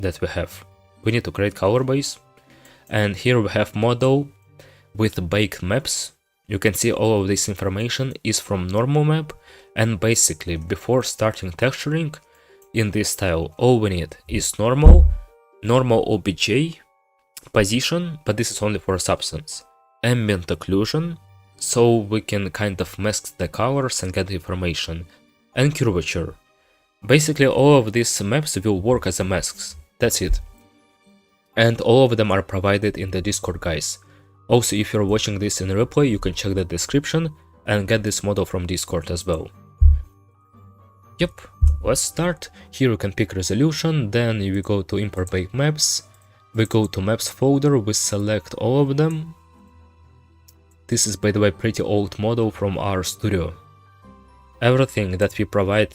that we have. We need to create color base, and here we have model with baked maps. You can see all of this information is from normal map, and basically before starting texturing in this style, all we need is normal OBJ, position, but this is only for substance, ambient occlusion, so we can kind of mask the colors and get the information, and curvature. Basically all of these maps will work as a masks, that's it. And all of them are provided in the Discord, guys. Also, if you're watching this in replay, you can check the description and get this model from Discord as well. Yep, let's start. Here you can pick resolution, then we go to import baked maps, we go to maps folder, we select all of them. This is, by the way, pretty old model from our studio. Everything that we provide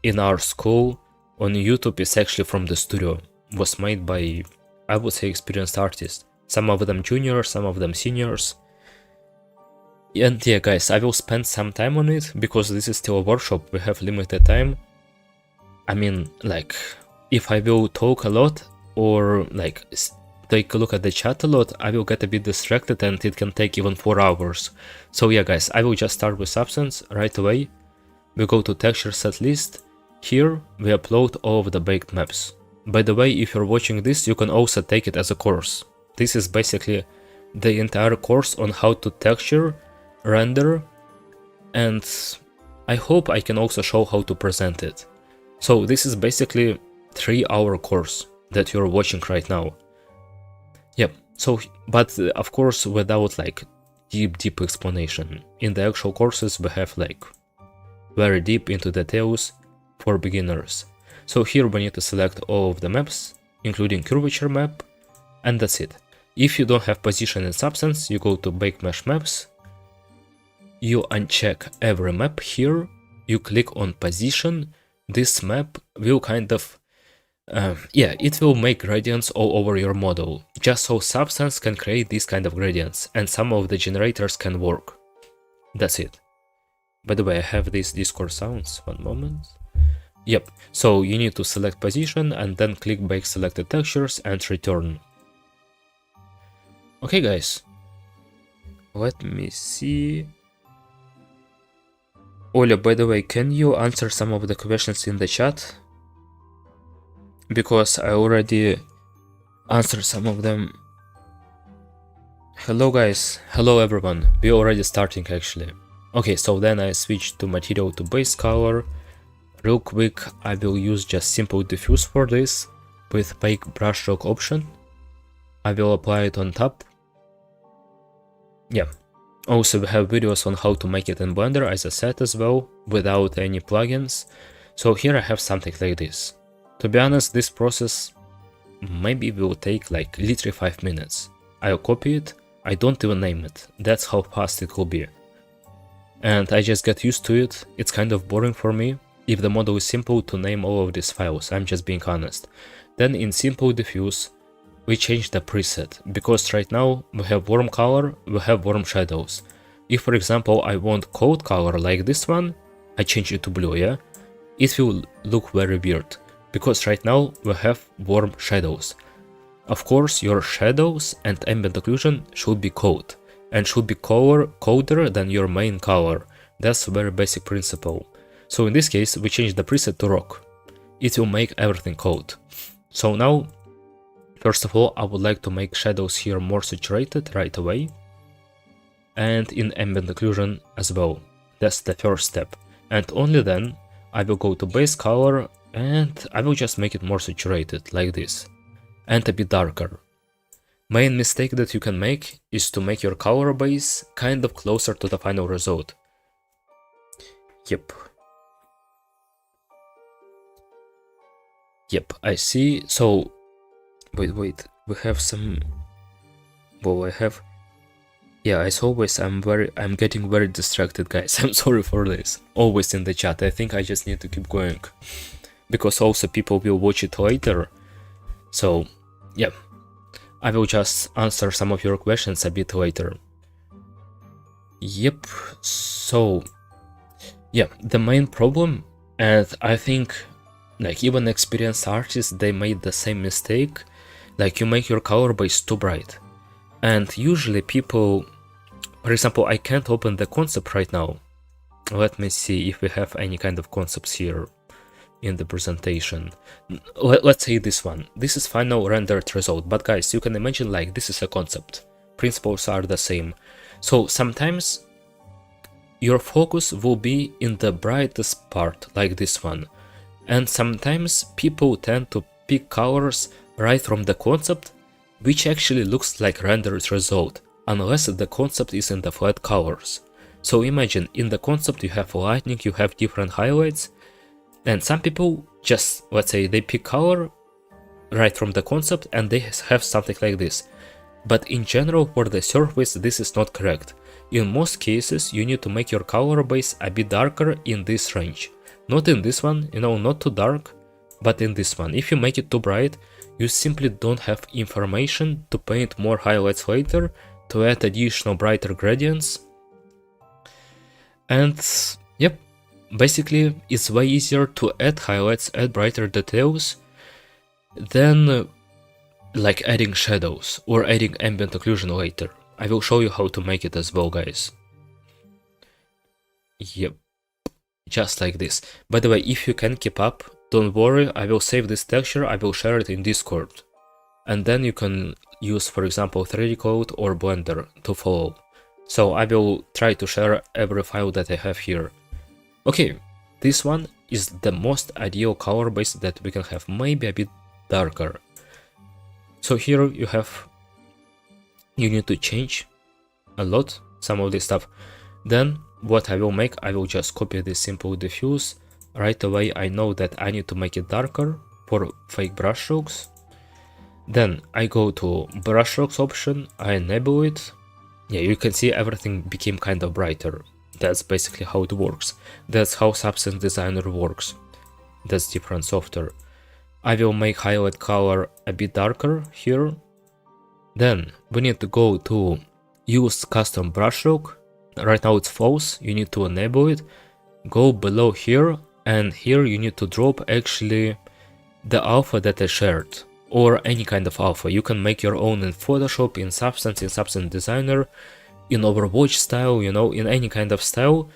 in our school on YouTube is actually from the studio, was made by, I would say, experienced artists. Some of them juniors, some of them seniors. And yeah, guys, I will spend some time on it, because this is still a workshop, we have limited time. I mean, like, if I will talk a lot, or like, take a look at the chat a lot, I will get a bit distracted and it can take even 4 hours. So yeah, guys, I will just start with Substance right away. We go to texture set list. Here, we upload all of the baked maps. By the way, if you're watching this, you can also take it as a course. This is basically the entire course on how to texture, render, and I hope I can also show how to present it. So this is basically 3-hour course that you're watching right now. Yep, so, but of course without like deep explanation. In the actual courses we have like very deep into details for beginners. So here we need to select all of the maps, including curvature map, and that's it. If you don't have position and substance, you go to baked mesh maps, you uncheck every map here, you click on position. This map will kind of, it will make gradients all over your model, just so substance can create these kind of gradients, and some of the generators can work. That's it. By the way, I have these Discord sounds, one moment. Yep, so you need to select position and then click bake selected textures and return. Okay, guys, let me see. Oля, by the way, can you answer some of the questions in the chat? Because I already answered some of them. Hello guys, hello everyone, we're already starting actually. Okay, so then I switch to material to base color. Real quick, I will use just simple diffuse for this with bake brushstroke option. I will apply it on top. Yeah. Also, we have videos on how to make it in Blender, as I said as well, without any plugins. So here I have something like this. To be honest, this process maybe will take like literally 5 minutes. I'll copy it, I don't even name it, that's how fast it will be. And I just get used to it, it's kind of boring for me, if the model is simple, to name all of these files, I'm just being honest. Then in simple diffuse, we change the preset, because right now we have warm color, we have warm shadows. If for example I want cold color like this one, I change it to blue, yeah? It will look very weird, because right now we have warm shadows. Of course your shadows and ambient occlusion should be cold, and should be colder than your main color. That's a very basic principle. So in this case we change the preset to rock. It will make everything cold. So now, first of all, I would like to make shadows here more saturated right away, and in ambient occlusion as well. That's the first step, and only then I will go to base color and I will just make it more saturated like this, and a bit darker. Main mistake that you can make is to make your color base kind of closer to the final result. Yep, I see. So wait, we have some, well, I have, yeah, as always, I'm getting very distracted, guys. I'm sorry for this, always in the chat. I think I just need to keep going, because also people will watch it later. So yeah, I will just answer some of your questions a bit later. Yep, so yeah, the main problem, and I think like even experienced artists, they made the same mistake. Like you make your color base too bright, and usually people, for example, I can't open the concept right now. Let me see if we have any kind of concepts here in the presentation. Let's say this one. This is final rendered result, but guys, you can imagine like this is a concept. Principles are the same. So sometimes your focus will be in the brightest part, like this one. And sometimes people tend to pick colors right from the concept, which actually looks like rendered result, unless the concept is in the flat colors. So imagine, in the concept you have lightning, you have different highlights, and some people just, let's say, they pick color right from the concept and they have something like this. But in general, for the surface, this is not correct. In most cases, you need to make your color base a bit darker in this range. Not in this one, you know, not too dark, but in this one. If you make it too bright, you simply don't have information to paint more highlights later, to add additional brighter gradients. And yep, basically it's way easier to add highlights, add brighter details, than like adding shadows or adding ambient occlusion later. I will show you how to make it as well, guys. Yep, just like this. By the way, if you can keep up, don't worry, I will save this texture, I will share it in Discord. And then you can use, for example, 3D Code or Blender to follow. So I will try to share every file that I have here. Okay, this one is the most ideal color base that we can have, maybe a bit darker. So here you need to change a lot, some of this stuff. Then what I will make, I will just copy this simple diffuse. Right away I know that I need to make it darker for fake brush strokes. Then I go to brush strokes option, I enable it. Yeah, you can see everything became kind of brighter. That's basically how it works. That's how Substance Designer works. That's different software. I will make highlight color a bit darker here. Then we need to go to use custom brushstroke. Right now it's false, you need to enable it. Go below here, and here you need to drop actually the alpha that I shared, or any kind of alpha. You can make your own in Photoshop, in Substance Designer, in Overwatch style, you know, in any kind of style,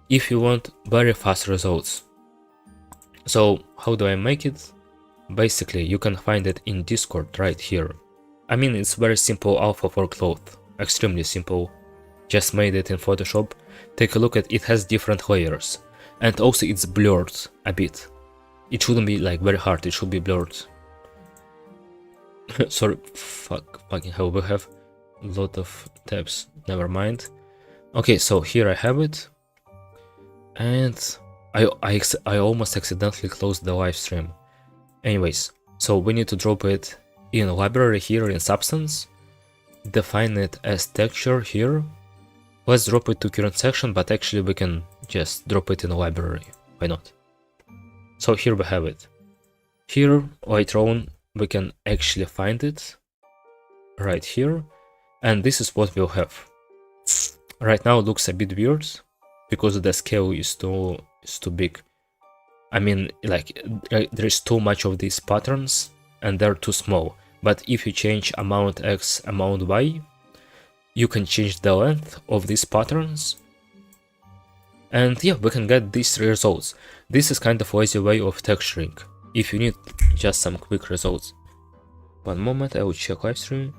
if you want very fast results. So how do I make it? Basically, you can find it in Discord right here. I mean, it's very simple alpha for cloth, extremely simple. Just made it in Photoshop. Take a look at it, it has different layers, and also it's blurred a bit. It shouldn't be like very hard, it should be blurred. Sorry, fucking hell, we have a lot of tabs, never mind. Okay, so here I have it, and I almost accidentally closed the live stream. Anyways, so we need to drop it in a library here in Substance, define it as texture here. Let's drop it to current section, but actually we can just drop it in a library, why not? So here we have it. Here, later on, we can actually find it right here, and this is what we'll have. Right now it looks a bit weird because the scale is too big. I mean, like, there's too much of these patterns and they're too small. But if you change amount X, amount Y, you can change the length of these patterns. And yeah, we can get these results. This is kind of lazy way of texturing, if you need just some quick results. One moment, I will check live stream.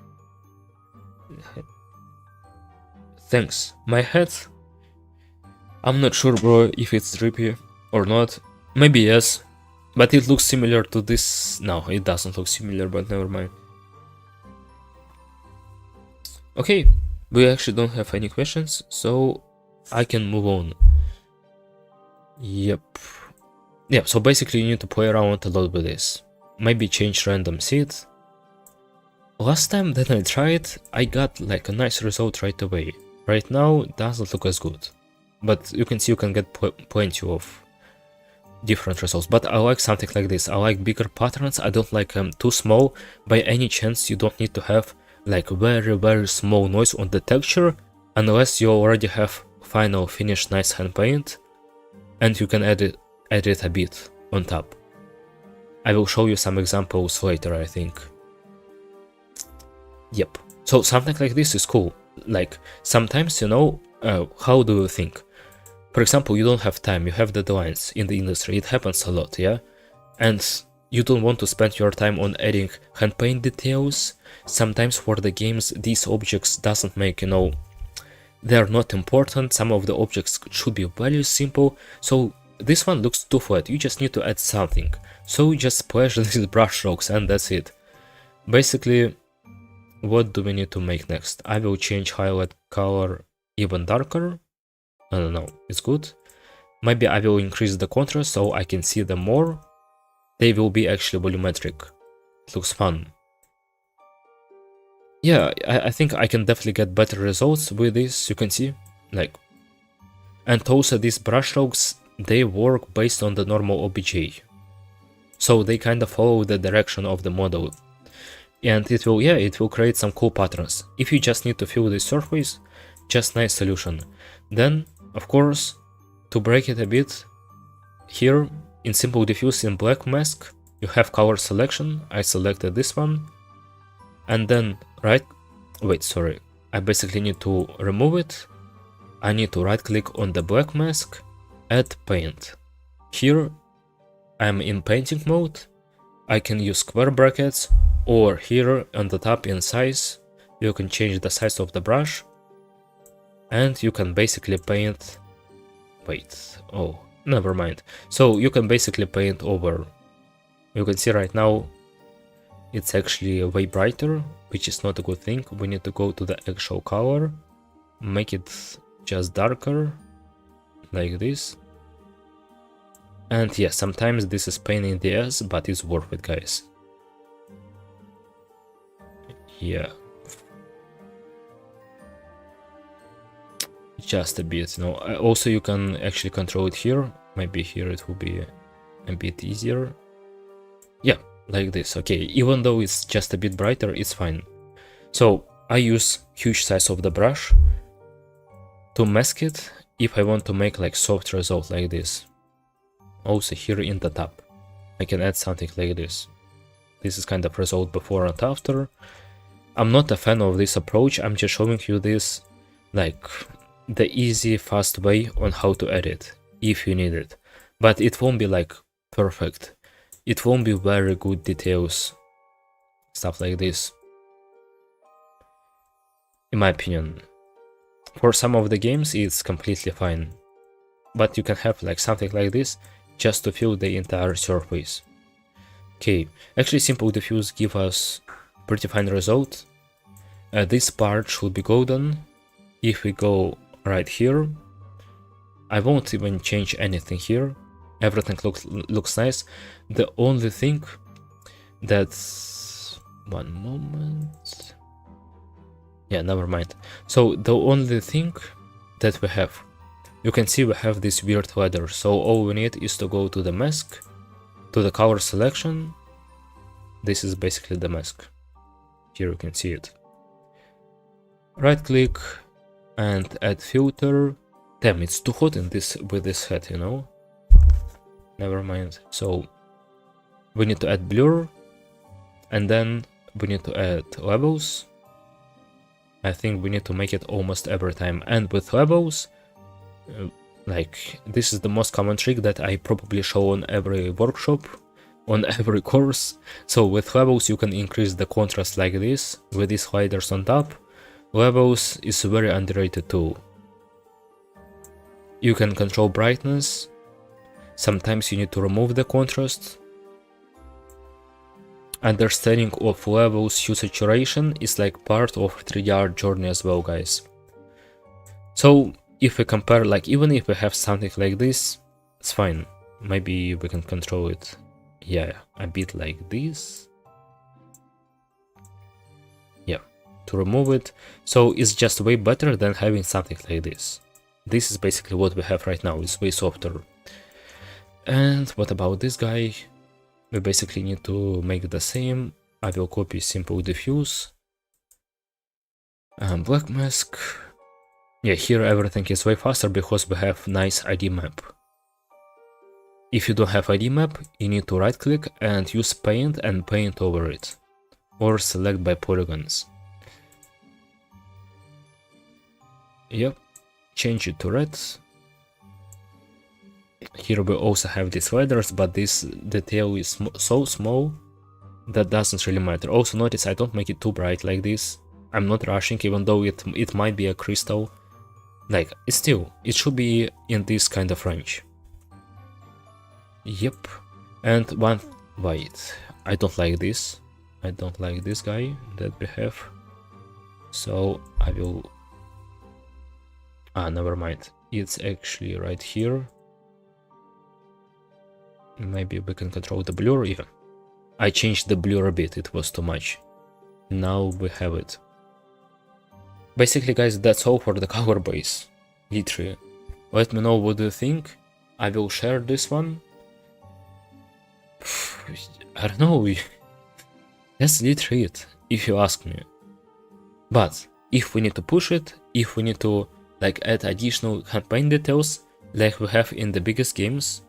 Thanks. My head, I'm not sure, bro, if it's drippy or not. Maybe yes, but it looks similar to this. No, it doesn't look similar, but never mind. Okay, we actually don't have any questions, so I can move on. Yep. Yeah, so basically you need to play around a lot with this. Maybe change random seed. Last time that I tried, I got like a nice result right away. Right now, it doesn't look as good. But you can see you can get plenty of different results. But I like something like this. I like bigger patterns. I don't like them too small. By any chance, you don't need to have like very small noise on the texture, unless you already have final finished nice hand paint, and you can add it a bit on top. I will show you some examples later, I think. Yep. So something like this is cool. Like, sometimes, you know, how do you think? For example, you don't have time, you have deadlines in the industry, it happens a lot, yeah? And you don't want to spend your time on adding hand paint details. Sometimes for the games, these objects doesn't make, you know, they're not important. Some of the objects should be very simple. So this one looks too flat, you just need to add something. So you just splash these brush strokes and that's it. Basically, what do we need to make next? I will change highlight color even darker. I don't know, it's good. Maybe I will increase the contrast so I can see them more. They will be actually volumetric. It looks fun. Yeah, I think I can definitely get better results with this, you can see. Like, and also these brush strokes, they work based on the normal OBJ. So they kind of follow the direction of the model. And it will, yeah, it will create some cool patterns. If you just need to fill this surface, just nice solution. Then, of course, to break it a bit, here in simple diffuse in black mask, you have color selection. I selected this one. And then I basically need to remove it. I need to right click on the black mask, add paint. Here I'm in painting mode. I can use square brackets, or here on the top in size, you can change the size of the brush. And you can basically paint, never mind. So you can basically paint over. You can see right now it's actually way brighter, which is not a good thing. We need to go to the actual color, make it just darker, like this. And yeah, sometimes this is pain in the ass, but it's worth it, guys. Yeah. Just a bit, you know. Also, you can actually control it here. Maybe here it will be a bit easier. Yeah, like this. Okay, even though it's just a bit brighter, it's fine. So I use huge size of the brush to mask it if I want to make like soft result like this. Also here in the top, I can add something like this. This is kind of result before and after. I'm not a fan of this approach. I'm just showing you this, like, the easy, fast way on how to edit if you need it. But it won't be like perfect. It won't be very good details, stuff like this, in my opinion. For some of the games it's completely fine, but you can have like something like this just to fill the entire surface. Okay, actually simple diffuse give us pretty fine result. This part should be golden. If we go right here, I won't even change anything here. Everything looks nice. The only thing that's... one moment... yeah, never mind. So the only thing that we have, you can see we have this weird ladder. So all we need is to go to the mask, to the color selection. This is basically the mask. Here you can see it. Right click and add filter. Damn, it's too hot in this with this head, you know. Never mind. So we need to add blur, and then we need to add levels. I think we need to make it almost every time. And with levels, like, this is the most common trick that I probably show on every workshop, on every course. So with levels you can increase the contrast like this, with these sliders on top. Levels is a very underrated tool. You can control brightness. Sometimes you need to remove the contrast. Understanding of levels hue saturation is like part of 3D art journey as well, guys. So if we compare, like, even if we have something like this, it's fine. Maybe we can control it, yeah, a bit like this. Yeah, to remove it. So it's just way better than having something like this. This is basically what we have right now. It's way softer. And what about this guy? We basically need to make the same. I will copy simple diffuse and black mask. Yeah, here everything is way faster because we have nice ID map. if you don't have ID map, you need to right click and use paint and paint over it, or select by polygons. Yep, change it to red. Here we also have these sliders, but this detail is so small that doesn't really matter. Also notice I don't make it too bright like this. I'm not rushing, even though it might be a crystal. Like, still, it should be in this kind of range. Yep. And wait, I don't like this. I don't like this guy that we have. So I will... never mind. It's actually right here. Maybe we can control the blur even. I changed the blur a bit, it was too much. Now we have it. Basically, guys, that's all for the color base. Literally. Let me know what do you think. I will share this one. I don't know. That's literally it, if you ask me. But if we need to push it, if we need to like add additional campaign details, like we have in the biggest games,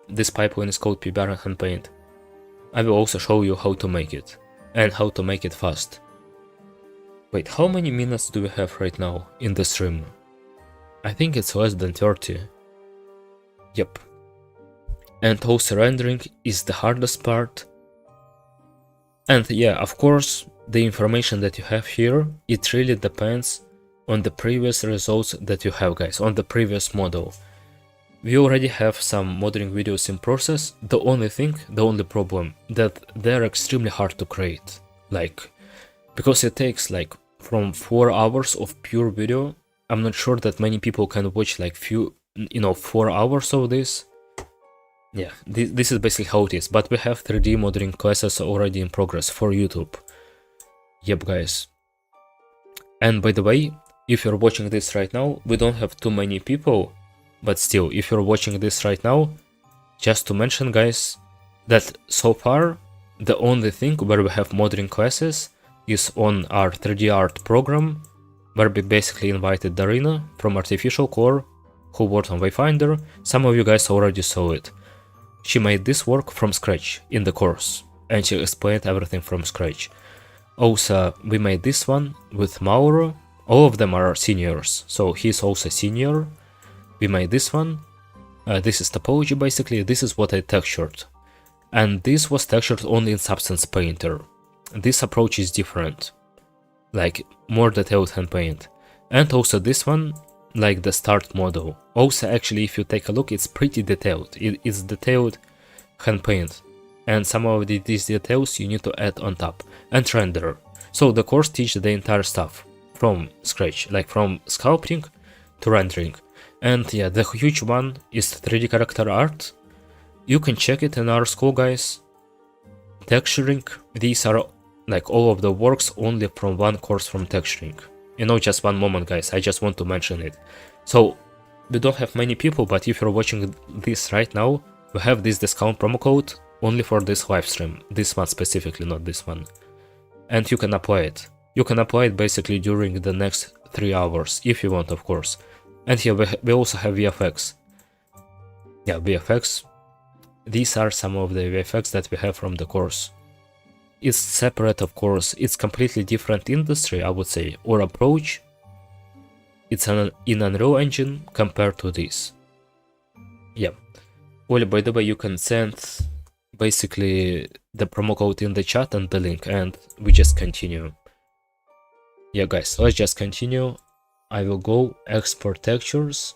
this pipeline is called PBR and hand paint. I will also show you how to make it, and how to make it fast. Wait, how many minutes do we have right now in the stream? I think it's less than 30. Yep. And also rendering is the hardest part. And yeah, of course, the information that you have here, it really depends on the previous results that you have, guys, on the previous model. We already have some modeling videos in process. The only problem, that they're extremely hard to create. Like, because it takes like from 4 hours of pure video. I'm not sure that many people can watch like 4 hours of this. Yeah, this is basically how it is. But we have 3D modeling classes already in progress for YouTube. Yep, guys. And by the way, if you're watching this right now, we don't have too many people. But still, if you're watching this right now, just to mention, guys, that so far, the only thing where we have modeling classes is on our 3D art program, where we basically invited Darina from Artificial Core, who worked on Wayfinder. Some of you guys already saw it. She made this work from scratch in the course, and she explained everything from scratch. Also, we made this one with Mauro. All of them are seniors, so he's also senior. We made this one. This is topology basically. This is what I textured. And this was textured only in Substance Painter. This approach is different. Like, more detailed hand paint. And also this one, like the start model. Also, actually, if you take a look, it's pretty detailed. It's detailed hand paint. And some of these details you need to add on top. And render. So the course teaches the entire stuff. From scratch. Like from sculpting to rendering. And yeah, the huge one is 3D character art. You can check it in our school, guys. Texturing, these are like all of the works only from one course from texturing. You know, just one moment, guys, I just want to mention it. So, we don't have many people, but if you're watching this right now, we have this discount promo code only for this live stream. This one specifically, not this one. And you can apply it. You can apply it basically during the next 3 hours, if you want, of course. And here we also have VFX. Yeah, VFX. These are some of the VFX that we have from the course. It's separate, of course. It's completely different industry, I would say, or approach. It's in Unreal Engine compared to this. Yeah. Well, by the way, you can send basically the promo code in the chat and the link, and we just continue. Yeah, guys, let's just continue. I will go export textures,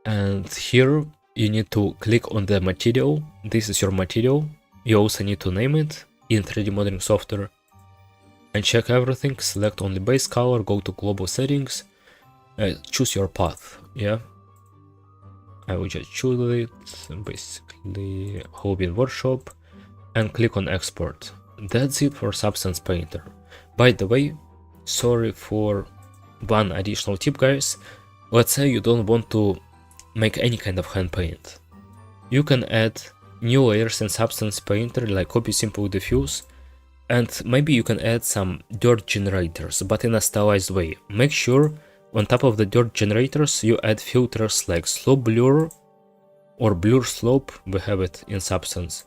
and here you need to click on the material. This is your material. You also need to name it in 3D modeling software and check everything. Select only base color, go to global settings, choose your path. Yeah, I will just choose it, basically hobby workshop, and click on export. That's it for Substance Painter. By the way, sorry for one additional tip, guys. Let's say you don't want to make any kind of hand paint. You can add new layers in Substance Painter, like copy simple diffuse, and maybe you can add some dirt generators, but in a stylized way. Make sure on top of the dirt generators, you add filters like slope blur or blur slope, we have it in Substance.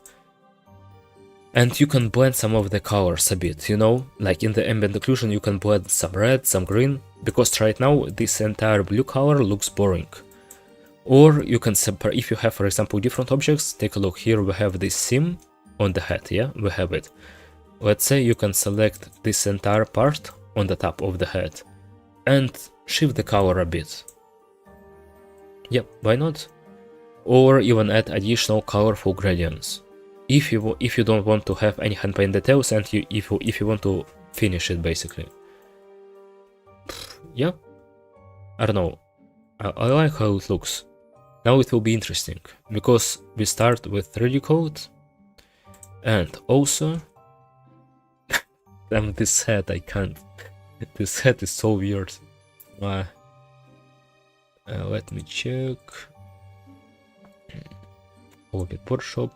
And you can blend some of the colors a bit, you know, like in the ambient occlusion you can blend some red, some green, because right now this entire blue color looks boring. Or you can separate, if you have, for example, different objects, take a look here, we have this seam on the head, yeah, we have it. Let's say you can select this entire part on the top of the head and shift the color a bit. Yep, why not? Or even add additional colorful gradients. If you don't want to have any hand paint details and if you want to finish it basically. Yeah, I don't know. I like how it looks. Now it will be interesting because we start with 3D code and also damn, this head I can't. This head is so weird. Let me check. Okay, Photoshop.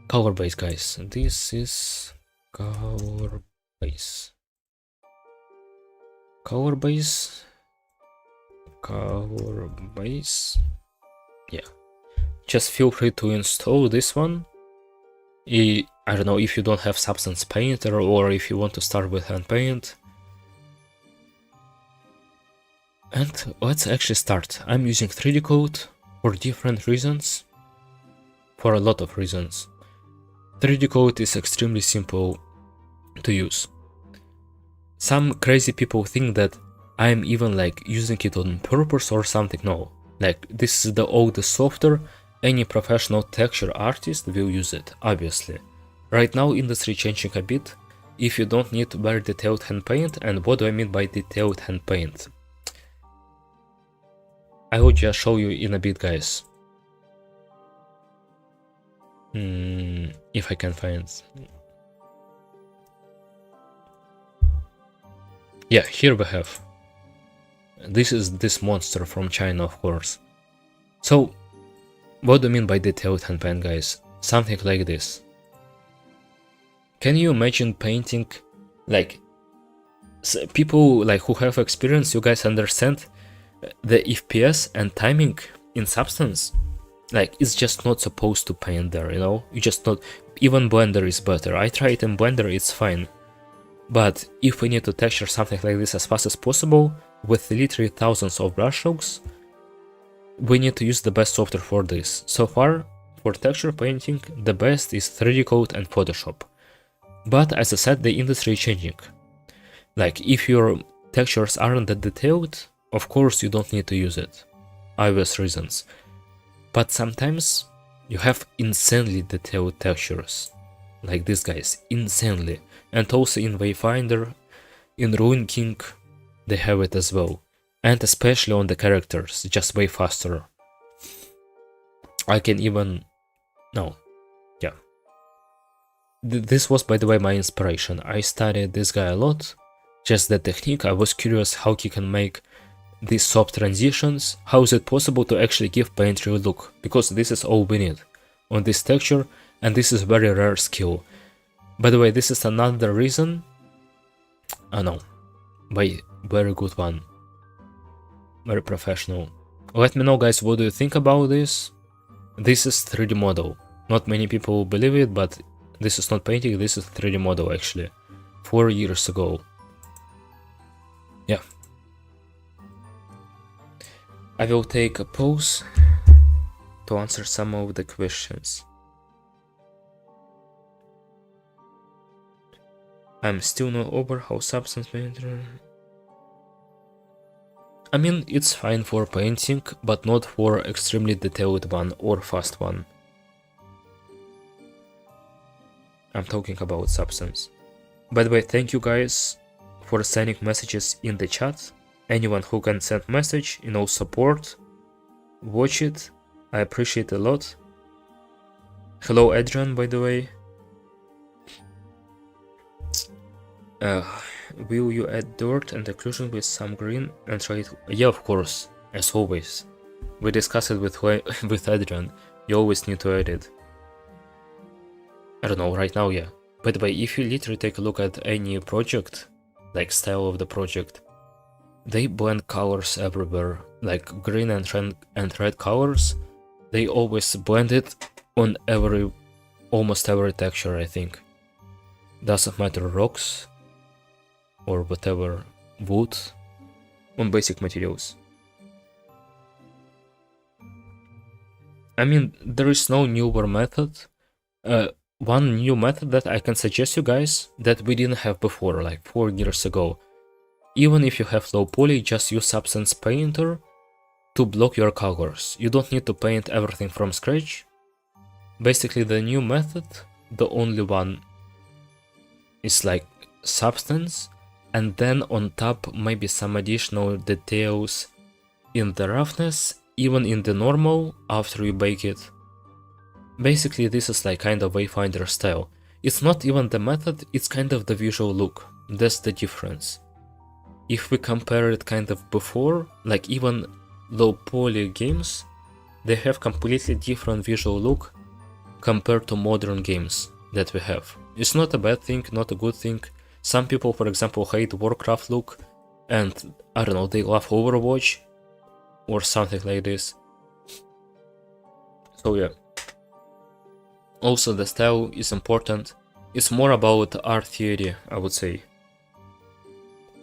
Color base, guys. This is color base. Color base. Color base. Yeah. Just feel free to install this one. I don't know if you don't have Substance Painter or if you want to start with hand paint. And let's actually start. I'm using 3D code for different reasons. For a lot of reasons. 3D code is extremely simple to use. Some crazy people think that I'm even like using it on purpose or something. No, like this is the oldest software. Any professional texture artist will use it, obviously. Right now industry changing a bit. If you don't need very detailed hand paint, and what do I mean by detailed hand paint? I will just show you in a bit, guys. If I can find. Yeah, here we have. This is this monster from China, of course. So, what do I mean by detailed hand paint, guys? Something like this. Can you imagine painting, like, people like who have experience, you guys understand the FPS and timing in Substance? Like, it's just not supposed to paint there, you know? You just not... Even Blender is better. I try it in Blender, it's fine. But if we need to texture something like this as fast as possible, with literally thousands of brushstrokes, we need to use the best software for this. So far, for texture painting, the best is 3D Code and Photoshop. But as I said, the industry is changing. Like, if your textures aren't that detailed, of course you don't need to use it. Obvious reasons. But sometimes you have insanely detailed textures, like this guys, insanely. And also in Wayfinder, in Ruin King, they have it as well. And especially on the characters, just way faster. I can even... No. Yeah. This was, by the way, my inspiration. I studied this guy a lot. Just the technique, I was curious how he can make these soft transitions. How is it possible to actually give paint real look? Because this is all we need on this texture, and this is very rare skill. By the way, this is another reason. Oh no, very good one, very professional. Let me know, guys, what do you think about this? This is 3D model. Not many people believe it, but this is not painting, this is 3D model actually. 4 years ago. Yeah. I will take a pause to answer some of the questions. I'm still not over how Substance Painter... I mean, it's fine for painting, but not for extremely detailed one or fast one. I'm talking about Substance. By the way, thank you guys for sending messages in the chat. Anyone who can send message, you know, support, watch it, I appreciate it a lot. Hello Adrian, by the way. Will you add dirt and occlusion with some green and try it? Yeah, of course, as always. We discussed it with Adrian. You always need to add it. I don't know, right now, yeah. By the way, if you literally take a look at any project, like style of the project, they blend colors everywhere, like green and red colors. They always blend it on almost every texture, I think. Doesn't matter rocks or whatever, wood, on basic materials. I mean, there is no newer method. One new method that I can suggest you guys that we didn't have before, like 4 years ago. Even if you have low poly, just use Substance Painter to block your colors. You don't need to paint everything from scratch. Basically, the new method, the only one, is like Substance, and then on top maybe some additional details in the roughness, even in the normal after you bake it. Basically, this is like kind of Wayfinder style. It's not even the method, it's kind of the visual look. That's the difference. If we compare it kind of before, like even low poly games, they have completely different visual look compared to modern games that we have. It's not a bad thing, not a good thing. Some people, for example, hate Warcraft look, and I don't know, they love Overwatch or something like this. So yeah. Also, the style is important. It's more about art theory, I would say.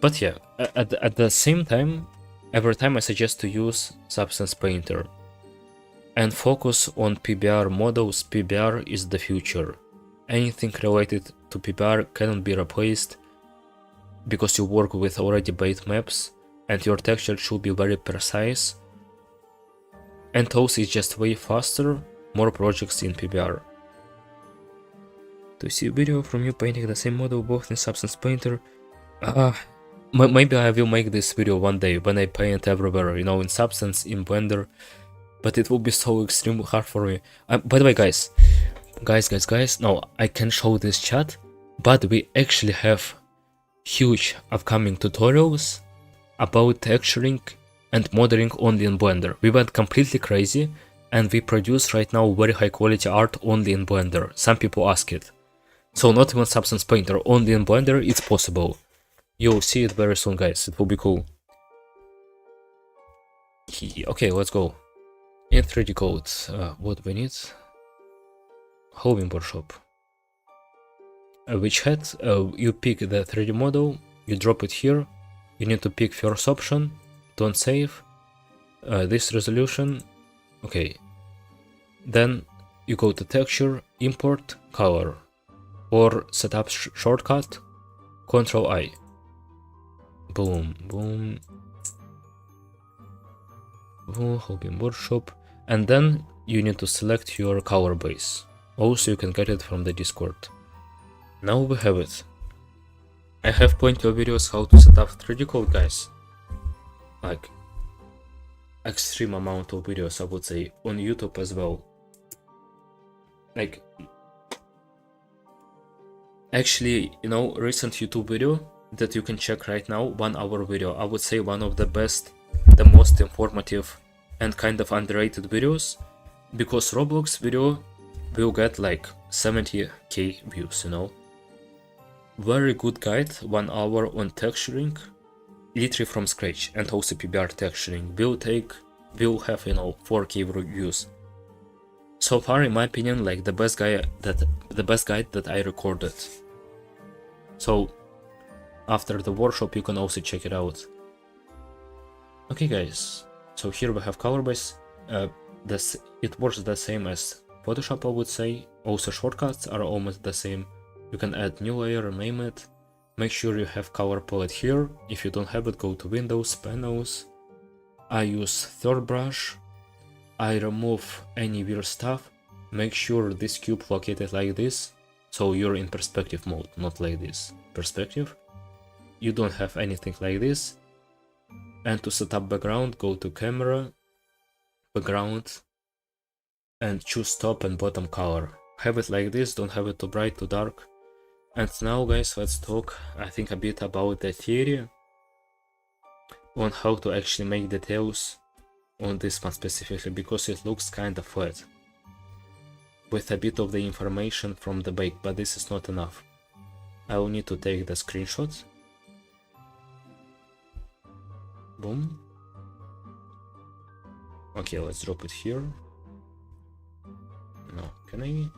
But yeah, at the same time, every time I suggest to use Substance Painter and focus on PBR models. PBR is the future. Anything related to PBR cannot be replaced because you work with already baked maps and your texture should be very precise. And also it's just way faster, more projects in PBR. To see a video from you painting the same model both in Substance Painter, maybe I will make this video one day when I paint everywhere, you know, in Substance, in Blender, but it will be so extremely hard for me. By the way, guys, now I can show this chat, but we actually have huge upcoming tutorials about texturing and modeling only in Blender. We went completely crazy and we produce right now very high quality art only in Blender. Some people ask it. So not even Substance Painter, only in Blender it's possible. You'll see it very soon, guys, it will be cool. Okay, let's go. In 3D code, what we need? Home workshop. Which head? You pick the 3D model, you drop it here, you need to pick first option, don't save, this resolution, okay. Then you go to texture, import, color, or setup shortcut, Ctrl I. Boom, boom. Boom, home workshop. And then you need to select your color base. Also, you can get it from the Discord. Now we have it. I have plenty of videos how to set up 3D code, guys. Like, extreme amount of videos, I would say, on YouTube as well. Like, actually, you know, recent YouTube video that you can check right now, 1 hour video, I would say one of the best, the most informative and kind of underrated videos, because Roblox video will get like 70k views, you know. Very good guide, 1 hour on texturing, literally from scratch, and also PBR texturing will have, you know, 4k views. So far, in my opinion, like the best guide that I recorded. So after the workshop, you can also check it out. Okay, guys. So here we have color base. It works the same as Photoshop, I would say. Also, shortcuts are almost the same. You can add new layer, name it. Make sure you have color palette here. If you don't have it, go to Windows, Panels. I use third brush. I remove any weird stuff. Make sure this cube located like this, so you're in perspective mode, not like this. Perspective. You don't have anything like this. And to set up background, go to camera, background, and choose top and bottom color. Have it like this, don't have it too bright, too dark. And now, guys, let's talk, I think, a bit about the theory on how to actually make details on this one specifically, because it looks kind of flat with a bit of the information from the bake, but this is not enough. I will need to take the screenshot. Boom. Okay, let's drop it here. No, can I?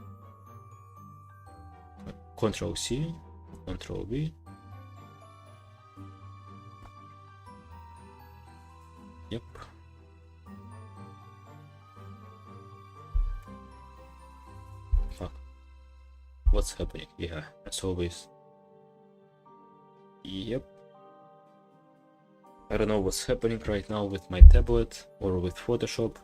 Control C, Control V. Yep. Fuck. What's happening? Yeah, as always. Yep. I don't know what's happening right now with my tablet or with Photoshop.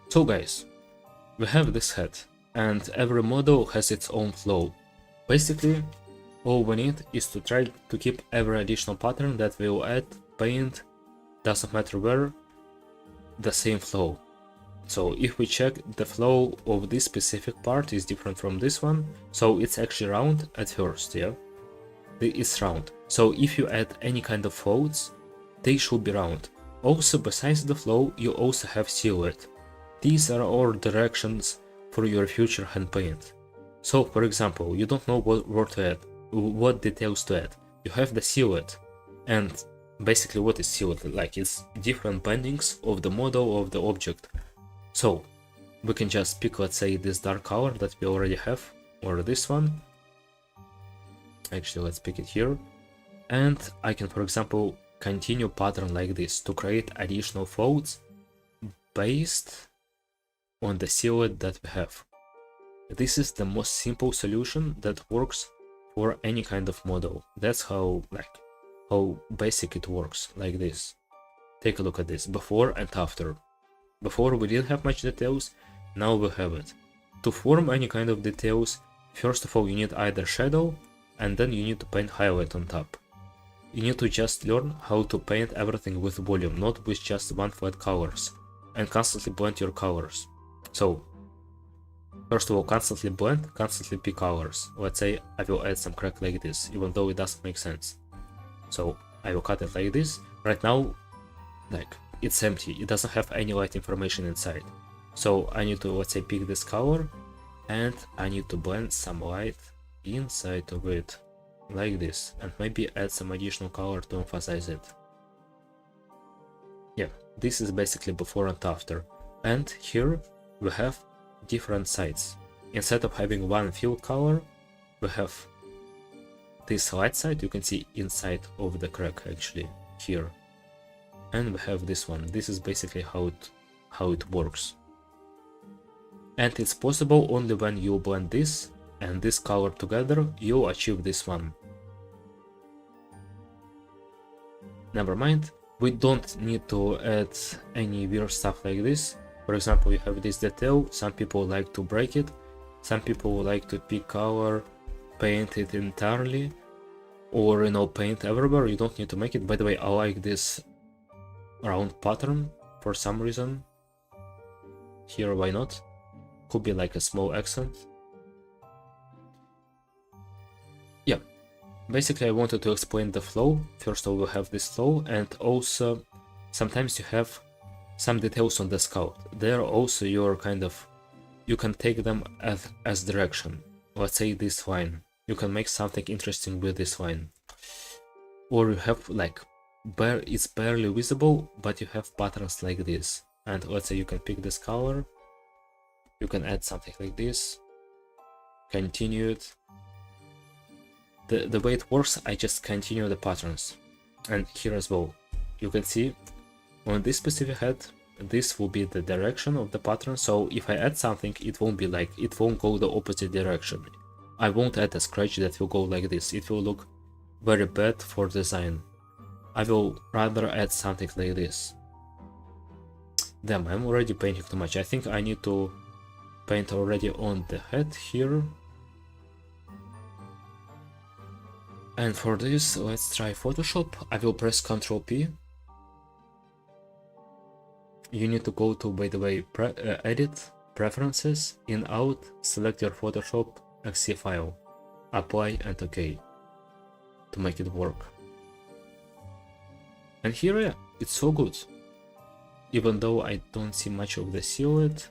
So guys, we have this head, and every model has its own flow. Basically, all we need is to try to keep every additional pattern that we will add, paint, doesn't matter where, the same flow. So if we check, the flow of this specific part is different from this one, so it's actually round at first, yeah? It's round. So if you add any kind of folds, they should be round. Also, besides the flow, you also have silhouette. These are all directions for your future hand paint. So, for example, you don't know what to add, what details to add. You have the silhouette, and basically what is silhouette? Like, it's different bendings of the model of the object. So, we can just pick, let's say, this dark color that we already have, or this one. Actually, let's pick it here. And I can, for example, continue pattern like this to create additional folds based on the silhouette that we have. This is the most simple solution that works for any kind of model. That's how basic it works, like this. Take a look at this, before and after. Before we didn't have much details, now we have it. To form any kind of details, first of all you need either shadow, and then you need to paint highlight on top. You need to just learn how to paint everything with volume, not with just one flat colors, and constantly blend your colors. So, first of all, constantly blend, constantly pick colors. Let's say I will add some crack like this, even though it doesn't make sense. So, I will cut it like this. Right now, like, it's empty, it doesn't have any light information inside. So, I need to, let's say, pick this color, and I need to blend some light inside of it, like this, and maybe add some additional color to emphasize it. Yeah, this is basically before and after. And here, we have different sides. Instead of having one fill color, we have this light side. You can see inside of the crack actually here, and we have this one. This is basically how it works, and it's possible only when you blend this and this color together, you achieve this one. Never mind, we don't need to add any weird stuff like this. For example, you have this detail, some people like to break it, some people like to pick color, paint it entirely, or paint everywhere. You don't need to make it. By the way, I like this round pattern for some reason. Here, why not? Could be like a small accent. Yeah, basically I wanted to explain the flow. First of all, we have this flow, and also sometimes you have some details on the scout. They are also your kind of, you can take them as direction. Let's say this line, you can make something interesting with this line. Or you have like, it's barely visible, but you have patterns like this. And let's say you can pick this color, you can add something like this, continue it. The way it works, I just continue the patterns. And here as well, you can see on this specific head, this will be the direction of the pattern. So if I add something, it won't be like, it won't go the opposite direction. I won't add a scratch that will go like this. It will look very bad for design. I will rather add something like this. Damn, I'm already painting too much. I think I need to paint already on the head here. And for this, let's try Photoshop. I will press Ctrl P. You need to go to, by the way, Edit, Preferences, In, Out, select your Photoshop .exe file, Apply and OK to make it work. And here, yeah, it's so good. Even though I don't see much of the silhouette,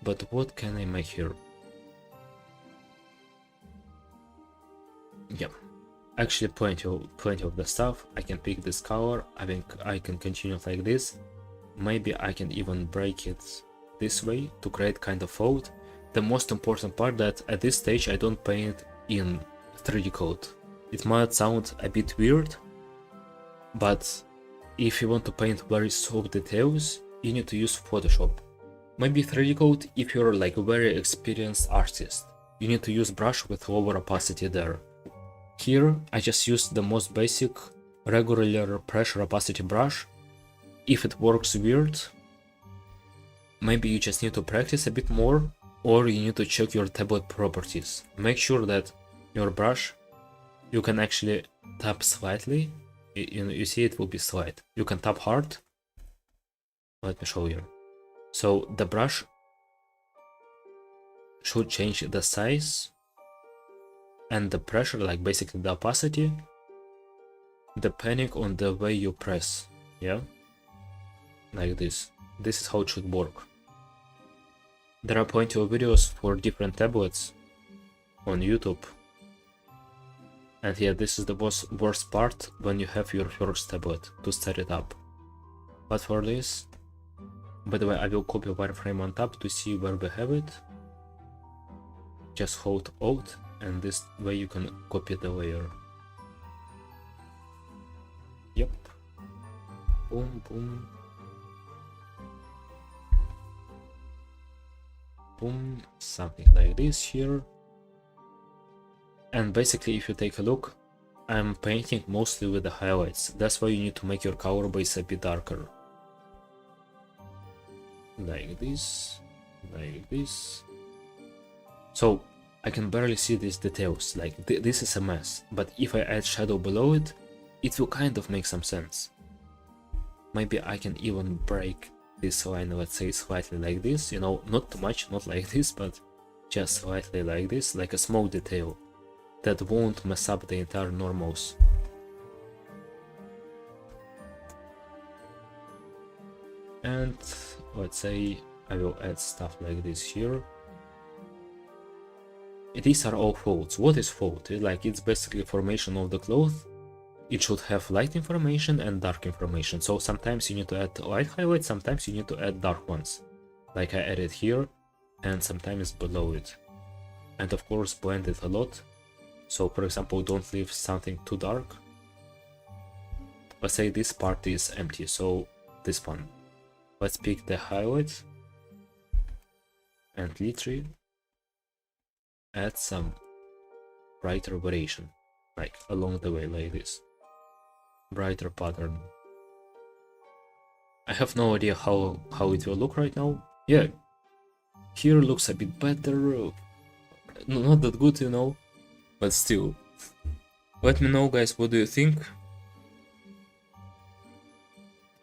but what can I make here? yeah, actually plenty of the stuff. I can pick this color. I think I can continue like this. Maybe I can even break it this way to create kind of fold. The most important part that at this stage I don't paint in 3D code. It might sound a bit weird, but if you want to paint very soft details, you need to use Photoshop. Maybe 3D code if you're like a very experienced artist. You need to use brush with lower opacity there. Here I just used the most basic regular pressure opacity brush. If it works weird, maybe you just need to practice a bit more, or you need to check your tablet properties. Make sure that your brush, you can actually tap slightly. You see it will be slight. You can tap hard. Let me show you. So the brush should change the size and the pressure, like basically the opacity, depending on the way you press. Yeah, like this. This is how it should work. There are plenty of videos for different tablets on YouTube. And yeah, this is the worst part when you have your first tablet to set it up. But for this, by the way, I will copy wireframe on top to see where we have it. Just hold Alt, and this way you can copy the layer. Yep. Boom, boom. Boom, something like this here. And basically, if you take a look, I'm painting mostly with the highlights. That's why you need to make your color base a bit darker. Like this, like this. So I can barely see these details, like this is a mess, but if I add shadow below it, it will kind of make some sense. Maybe I can even break this line, let's say slightly like this, you know, not too much, not like this, but just slightly like this, like a small detail that won't mess up the entire normals. And let's say I will add stuff like this here. These are all folds. What is fold? It's basically formation of the cloth. It should have light information and dark information. So sometimes you need to add light highlights, sometimes you need to add dark ones. Like I added here, and sometimes below it. And of course blend it a lot. So for example, don't leave something too dark. Let's say this part is empty, so this one. Let's pick the highlight and literally add some brighter variation, like along the way, like this. Brighter pattern. I have no idea how it will look right now. Yeah, here looks a bit better. Not that good, you know, but still. Let me know, guys, what do you think?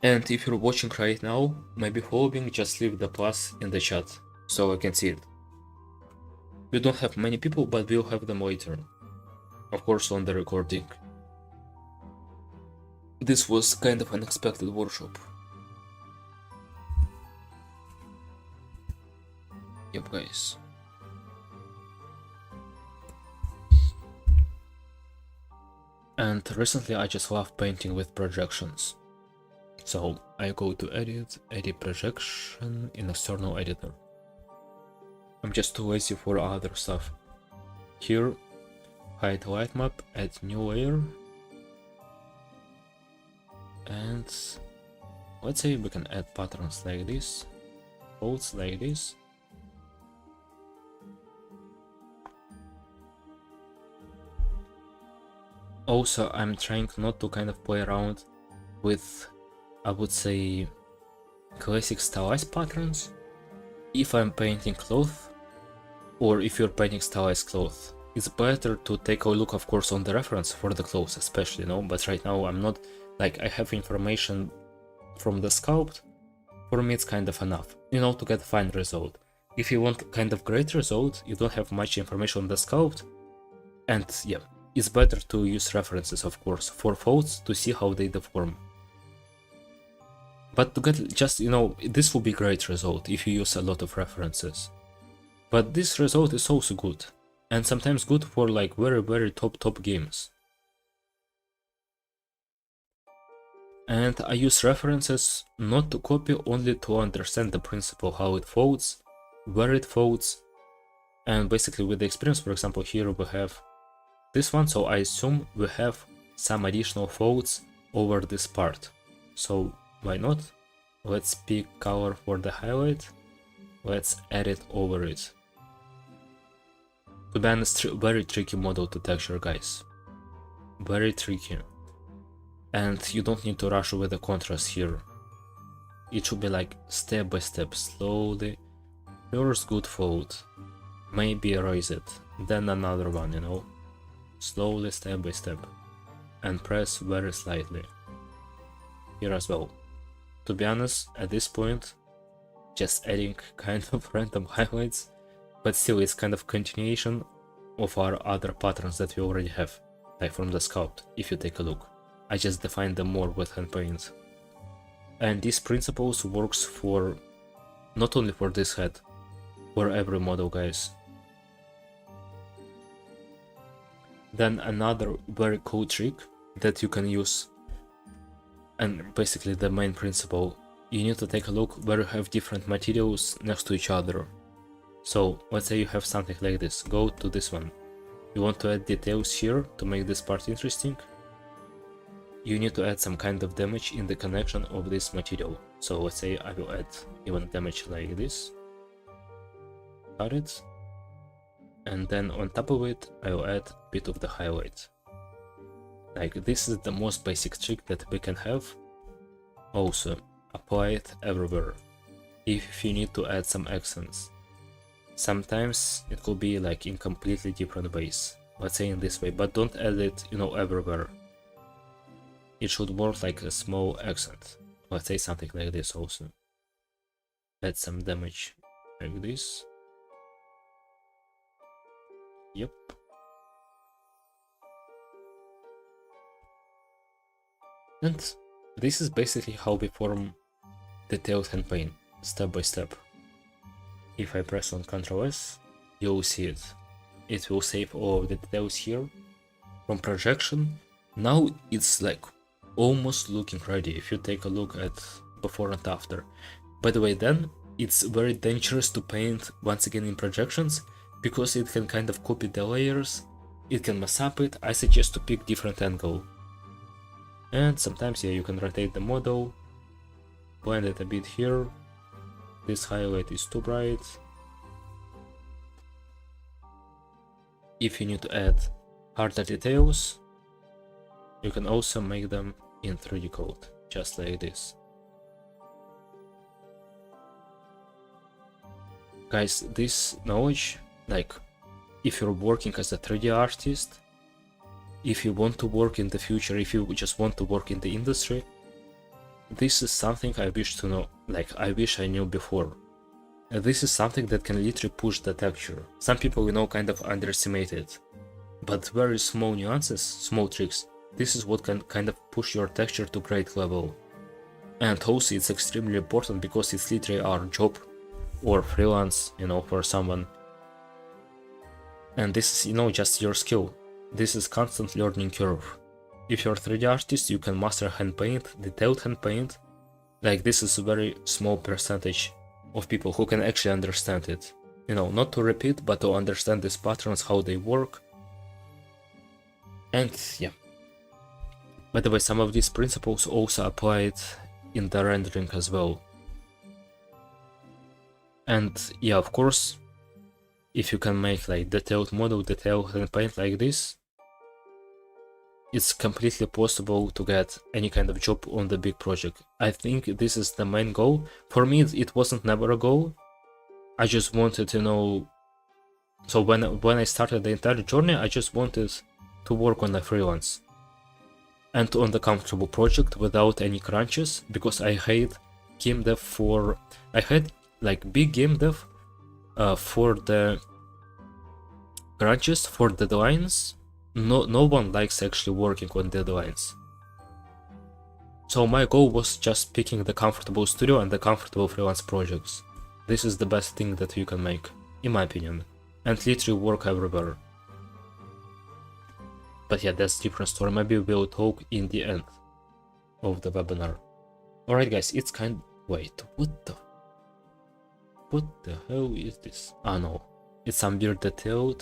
And if you're watching right now, maybe following, just leave the plus in the chat so I can see it. We don't have many people, but we'll have them later. Of course, on the recording. This was kind of unexpected workshop. Yep, guys. And recently I just love painting with projections. So I go to edit projection in external editor. I'm just too lazy for other stuff. Here, hide light map, add new layer. And let's say we can add patterns like this, folds like this. Also, I'm trying not to kind of play around with, I would say, classic stylized patterns. If I'm painting cloth, or if you're painting stylized cloth, it's better to take a look, of course, on the reference for the clothes, especially, you know. But right now I'm not, like, I have information from the sculpt. For me it's kind of enough, you know, to get a fine result. If you want kind of great result, you don't have much information on the sculpt, and yeah, it's better to use references, of course, for folds to see how they deform. But to get just, you know, this will be great result if you use a lot of references. But this result is also good. and sometimes good for like very top games. And I use references not to copy, only to understand the principle, how it folds, where it folds, and basically with the experience. For example, here we have this one, so I assume we have some additional folds over this part. So why not? Let's pick color for the highlight. Let's add it over it. To be honest, very tricky model to texture, guys. Very tricky. And you don't need to rush with the contrast here. It should be like step by step, slowly. First good fold, maybe erase it, then another one, you know. Slowly, step by step. And press very slightly. Here as well. To be honest, at this point, just adding kind of random highlights, but still it's kind of continuation of our other patterns that we already have, like from the sculpt, if you take a look. I just defined them more with hand paint. And these principles works for not only for this head, for every model, guys. Then another very cool trick that you can use, and basically the main principle, you need to take a look where you have different materials next to each other. So let's say you have something like this, go to this one. You want to add details here to make this part interesting. You need to add some kind of damage in the connection of this material. So let's say I will add even damage like this. Cut it. And then on top of it, I will add a bit of the highlight. Like this is the most basic trick that we can have. Also, apply it everywhere. If you need to add some accents. Sometimes it could be like in completely different ways. Let's say in this way, but don't add it, you know, everywhere. It should work like a small accent. Let's say something like this also. Add some damage like this. Yep. And this is basically how we form detailed hand paint, step by step. If I press on Ctrl S, you'll see it. It will save all of the details here. From projection, now it's like almost looking ready if you take a look at before and after. By the way, then it's very dangerous to paint once again in projections, because it can kind of copy the layers, it can mess up it. I suggest to pick different angle. And sometimes, yeah, you can rotate the model, blend it a bit here. This highlight is too bright. If you need to add harder details, you can also make them in 3D code, just like this. Guys, this knowledge, like if you're working as a 3D artist, if you want to work in the future, if you just want to work in the industry, this is something I wish to know, like I wish I knew before. And this is something that can literally push the texture. Some people, you know, kind of underestimate it. But very small nuances, small tricks, this is what can kind of push your texture to great level. And also it's extremely important because it's literally our job or freelance, you know, for someone. And this is, you know, just your skill. This is constant learning curve. If you're a 3D artist, you can master hand paint, detailed hand paint. Like this is a very small percentage of people who can actually understand it. You know, not to repeat, but to understand these patterns, how they work. And yeah. By the way, some of these principles also applied in the rendering as well. And yeah, of course, if you can make like detailed model, detailed hand paint like this, it's completely possible to get any kind of job on the big project. I think this is the main goal. For me, it wasn't never a goal. I just wanted to know. So when I started the entire journey, I just wanted to work on a freelance and on the comfortable project without any crunches, because I hate game dev for. I had like big game dev for the crunches, for deadlines. No one likes actually working on deadlines. So my goal was just picking the comfortable studio and the comfortable freelance projects. This is the best thing that you can make, in my opinion. and literally work everywhere. But yeah, that's a different story. Maybe we'll talk in the end of the webinar. Alright guys, it's kind... Wait, what the hell is this? Ah no, it's some weird detail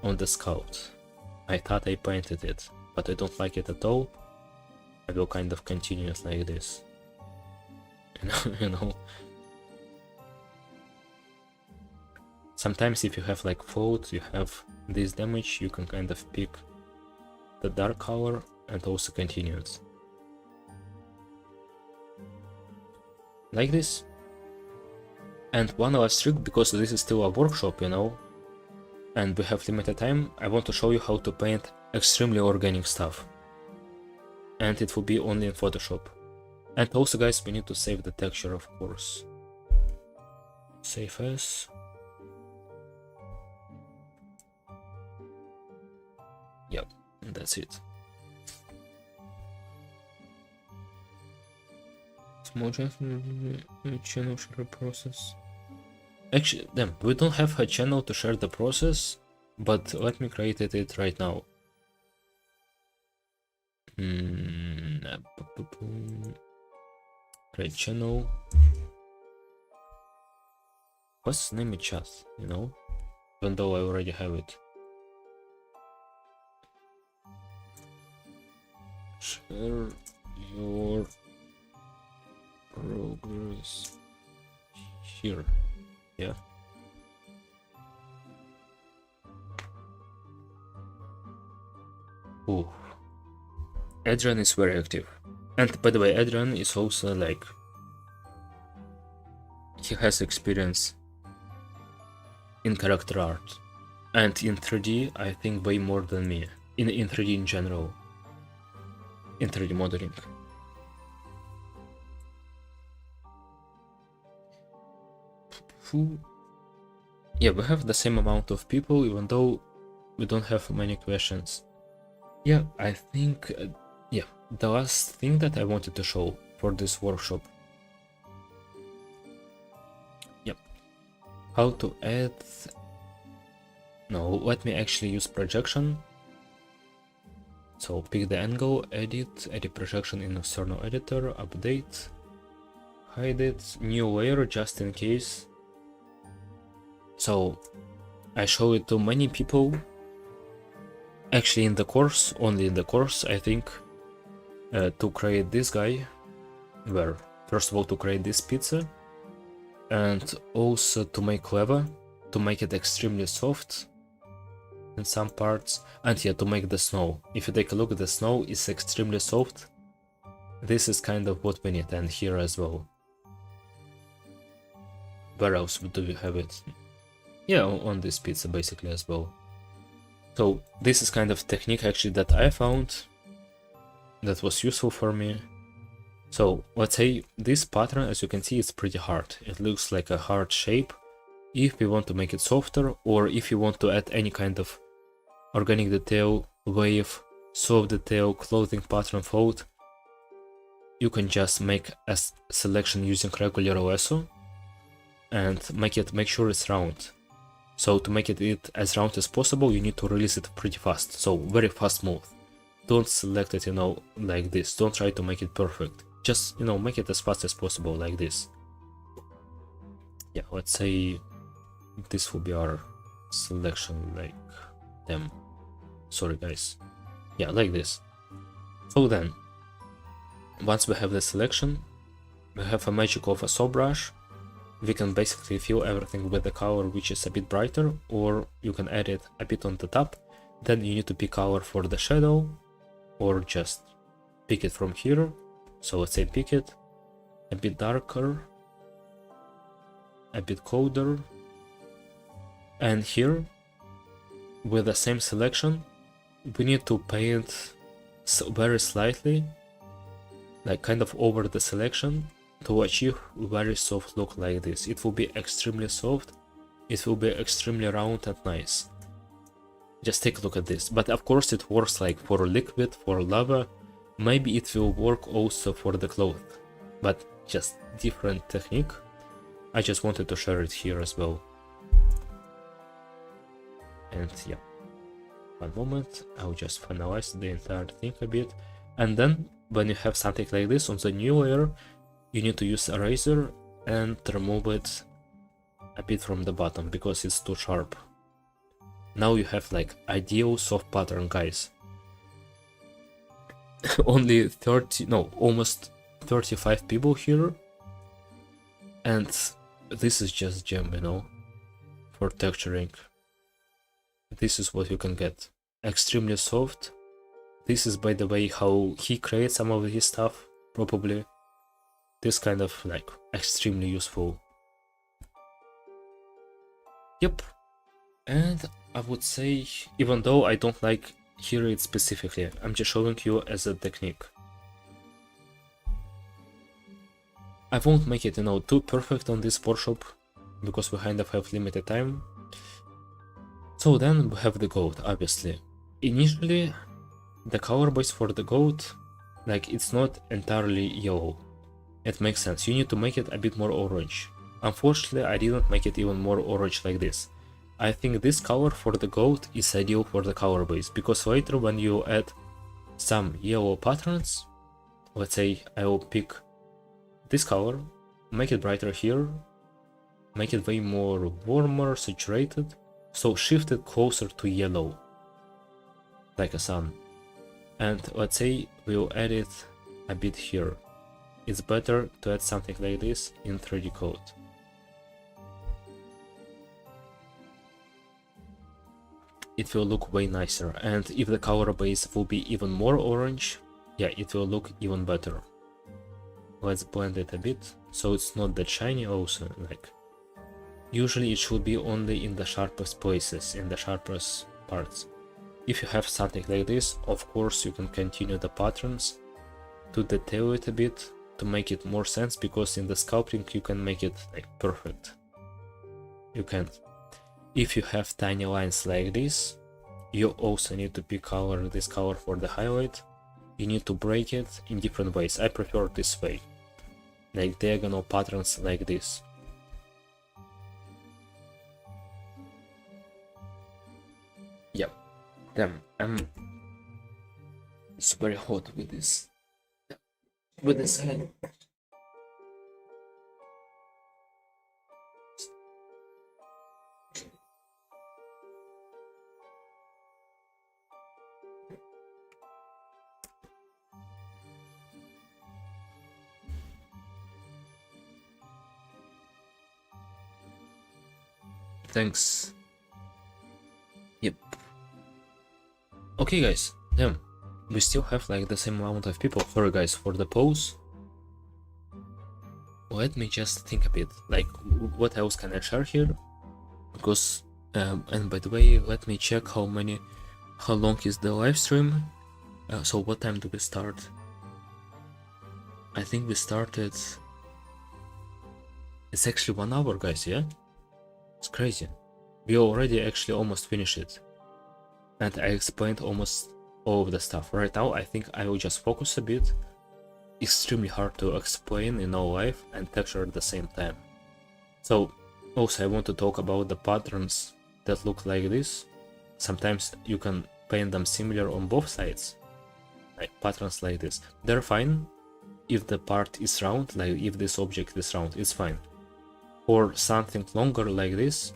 on the scout. I thought I painted it, but I don't like it at all. I will kind of continue it like this. You know. Sometimes if you have like fault, you have this damage, you can kind of pick the dark color and also continue it. Like this. And one last trick, because this is still a workshop, you know, and we have limited time, I want to show you how to paint extremely organic stuff. And it will be only in Photoshop. And also guys, we need to save the texture, of course. Save as. Yep, that's it. Small channel share process. Actually, damn, we don't have a channel to share the process, but let me create it right now. Create channel. What's the name of chat, you know? Even though I already have it. Share your progress here. Yeah. Ooh. Adrian is very active. And by the way, Adrian is also like... He has experience in character art. And in 3D, I think way more than me. In 3D in general. In 3D modeling. Yeah, we have the same amount of people, even though we don't have many questions. Yeah, I think, yeah, the last thing that I wanted to show for this workshop. Yep. How to add... No, let me actually use projection. So pick the angle, edit projection in external editor, update, hide it, new layer just in case. So I show it to many people. Actually in the course, only in the course, I think, to create this guy, where first of all to create this pizza, and also to make lava, to make it extremely soft in some parts, and yeah, to make the snow. If you take a look, the snow is extremely soft. This is kind of what we need, and here as well. Where else do we have it? Yeah, on this pizza basically as well. So this is kind of technique actually that I found that was useful for me. So let's say this pattern, as you can see, it's pretty hard. It looks like a hard shape. If we want to make it softer, or if you want to add any kind of organic detail, wave, soft detail, clothing pattern fold, you can just make a selection using regular lasso and make sure it's round. So to make it as round as possible, you need to release it pretty fast. So very fast move. Don't select it, you know, like this. Don't try to make it perfect. Just, you know, make it as fast as possible, like this. Yeah, let's say this will be our selection, like them. Sorry guys. Yeah, like this. So then, once we have the selection, we have a magic of a saw brush. We can basically fill everything with the color which is a bit brighter, or you can add it a bit on the top. Then you need to pick color for the shadow, or just pick it from here. So let's say pick it a bit darker, a bit colder, and here with the same selection we need to paint very slightly, like kind of over the selection, to achieve very soft look like this. It will be extremely soft, it will be extremely round and nice. Just take a look at this. But of course it works like for liquid, for lava. Maybe it will work also for the cloth, but just different technique. I just wanted to share it here as well. And yeah, one moment, I'll just finalize the entire thing a bit. And then when you have something like this on the new layer, you need to use a razor and remove it a bit from the bottom because it's too sharp. Now you have like ideal soft pattern, guys. Only 30, no, almost 35 people here. And this is just gem, you know, for texturing. This is what you can get. Extremely soft. This is, by the way, how he creates some of his stuff, probably. This kind of like extremely useful. Yep. And I would say, even though I don't like here it specifically, I'm just showing you as a technique. I won't make it, you know, too perfect on this workshop because we kind of have limited time. So then we have the goat, obviously. Initially, the color base for the goat, like, it's not entirely yellow. It makes sense, you need to make it a bit more orange. Unfortunately, I didn't make it even more orange like this. I think this color for the goat is ideal for the color base, because later when you add some yellow patterns, let's say I will pick this color, make it brighter here, make it way more warmer, saturated, so shift it closer to yellow, like a sun. And let's say we'll add it a bit here. It's better to add something like this in 3D code. It will look way nicer, and if the color base will be even more orange, yeah, it will look even better. Let's blend it a bit, so it's not that shiny also, like, usually it should be only in the sharpest places, in the sharpest parts. If you have something like this, of course you can continue the patterns to detail it a bit, to make it more sense, because in the sculpting you can make it like perfect. You can't. If you have tiny lines like this, you also need to pick this color for the highlight. You need to break it in different ways. I prefer this way, like diagonal patterns like this. Yep. Damn, it's very hot with this. With this head. Thanks. Yep. Okay, guys. Damn. We still have like the same amount of people. Sorry, guys, for the pause. Let me just think a bit. Like, what else can I share here? Because, and by the way, let me check how long is the live stream. So what time do we start? I think we started. It's actually 1 hour, guys. Yeah. It's crazy. We already actually almost finished it. And I explained almost all of the stuff. Right now, I think I will just focus a bit. Extremely hard to explain in all life and texture at the same time. So, also I want to talk about the patterns that look like this. Sometimes you can paint them similar on both sides. Like patterns like this. They're fine if the part is round, like if this object is round, it's fine. Or something longer like this,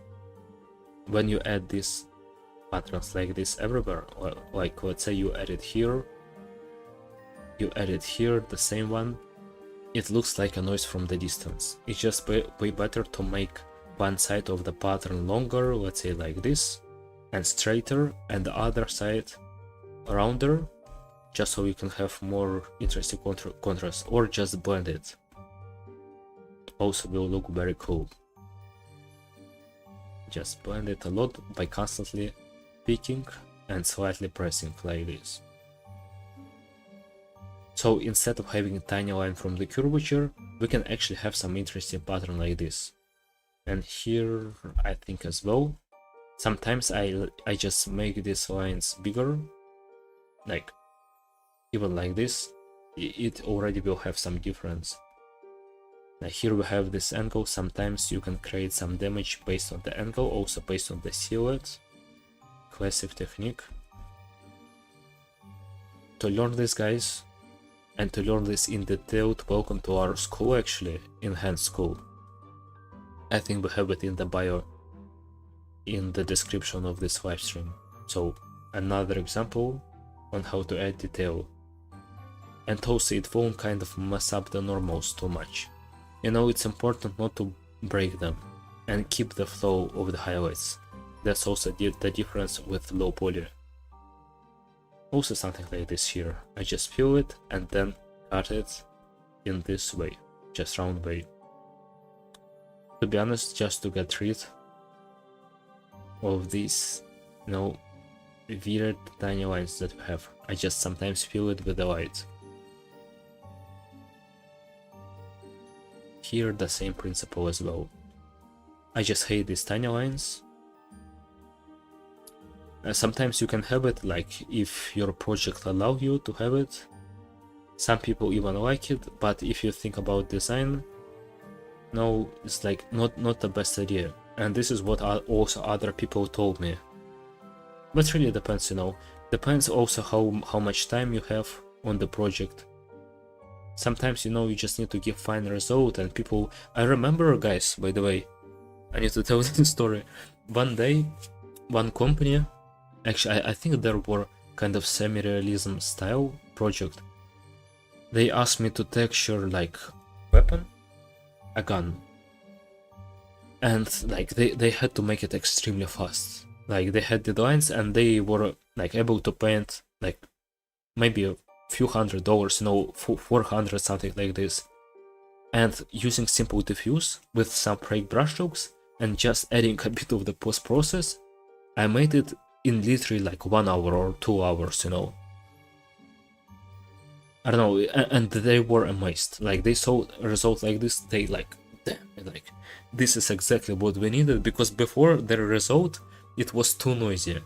when you add these patterns like this everywhere, like let's say you add it here, the same one, it looks like a noise from the distance. It's just way better to make one side of the pattern longer, let's say like this, and straighter, and the other side rounder, just so you can have more interesting contrast, or just blend it. Also will look very cool. Just blend it a lot by constantly picking and slightly pressing like this. So instead of having a tiny line from the curvature, we can actually have some interesting pattern like this. And here I think as well. Sometimes I just make these lines bigger, like even like this, it already will have some difference. Like here we have this angle. Sometimes you can create some damage based on the angle, also based on the silhouette. Classic technique. To learn this, guys, and to learn this in detail, welcome to our school, actually, N-hance school. I think we have it in the bio, in the description of this live stream. So another example on how to add detail. And also it won't kind of mess up the normals too much. You know, it's important not to break them and keep the flow of the highlights. That's also the difference with low poly. Also something like this here. I just fill it and then cut it in this way, just round way. To be honest, just to get rid of these, you know, weird tiny lines that we have. I just sometimes fill it with the light. Here the same principle as well. I just hate these tiny lines. Sometimes you can have it, like if your project allows you to have it. Some people even like it, but if you think about design, no, it's like not the best idea. And this is what also other people told me. But really depends, you know. Depends also how much time you have on the project. Sometimes, you know, you just need to give fine result, and people. I remember, guys, by the way, I need to tell this story. One day, one company, actually I think there were kind of semi-realism style project. They asked me to texture like weapon, a gun, and like they had to make it extremely fast. Like they had deadlines and they were like able to paint like maybe a few $100, you know, 400 something like this, and using simple diffuse with some break brushstrokes and just adding a bit of the post process, I made it in literally like 1 hour or 2 hours, you know. I don't know, and they were amazed. Like they saw a result like this, they like, damn, like this is exactly what we needed, because before the result it was too noisy.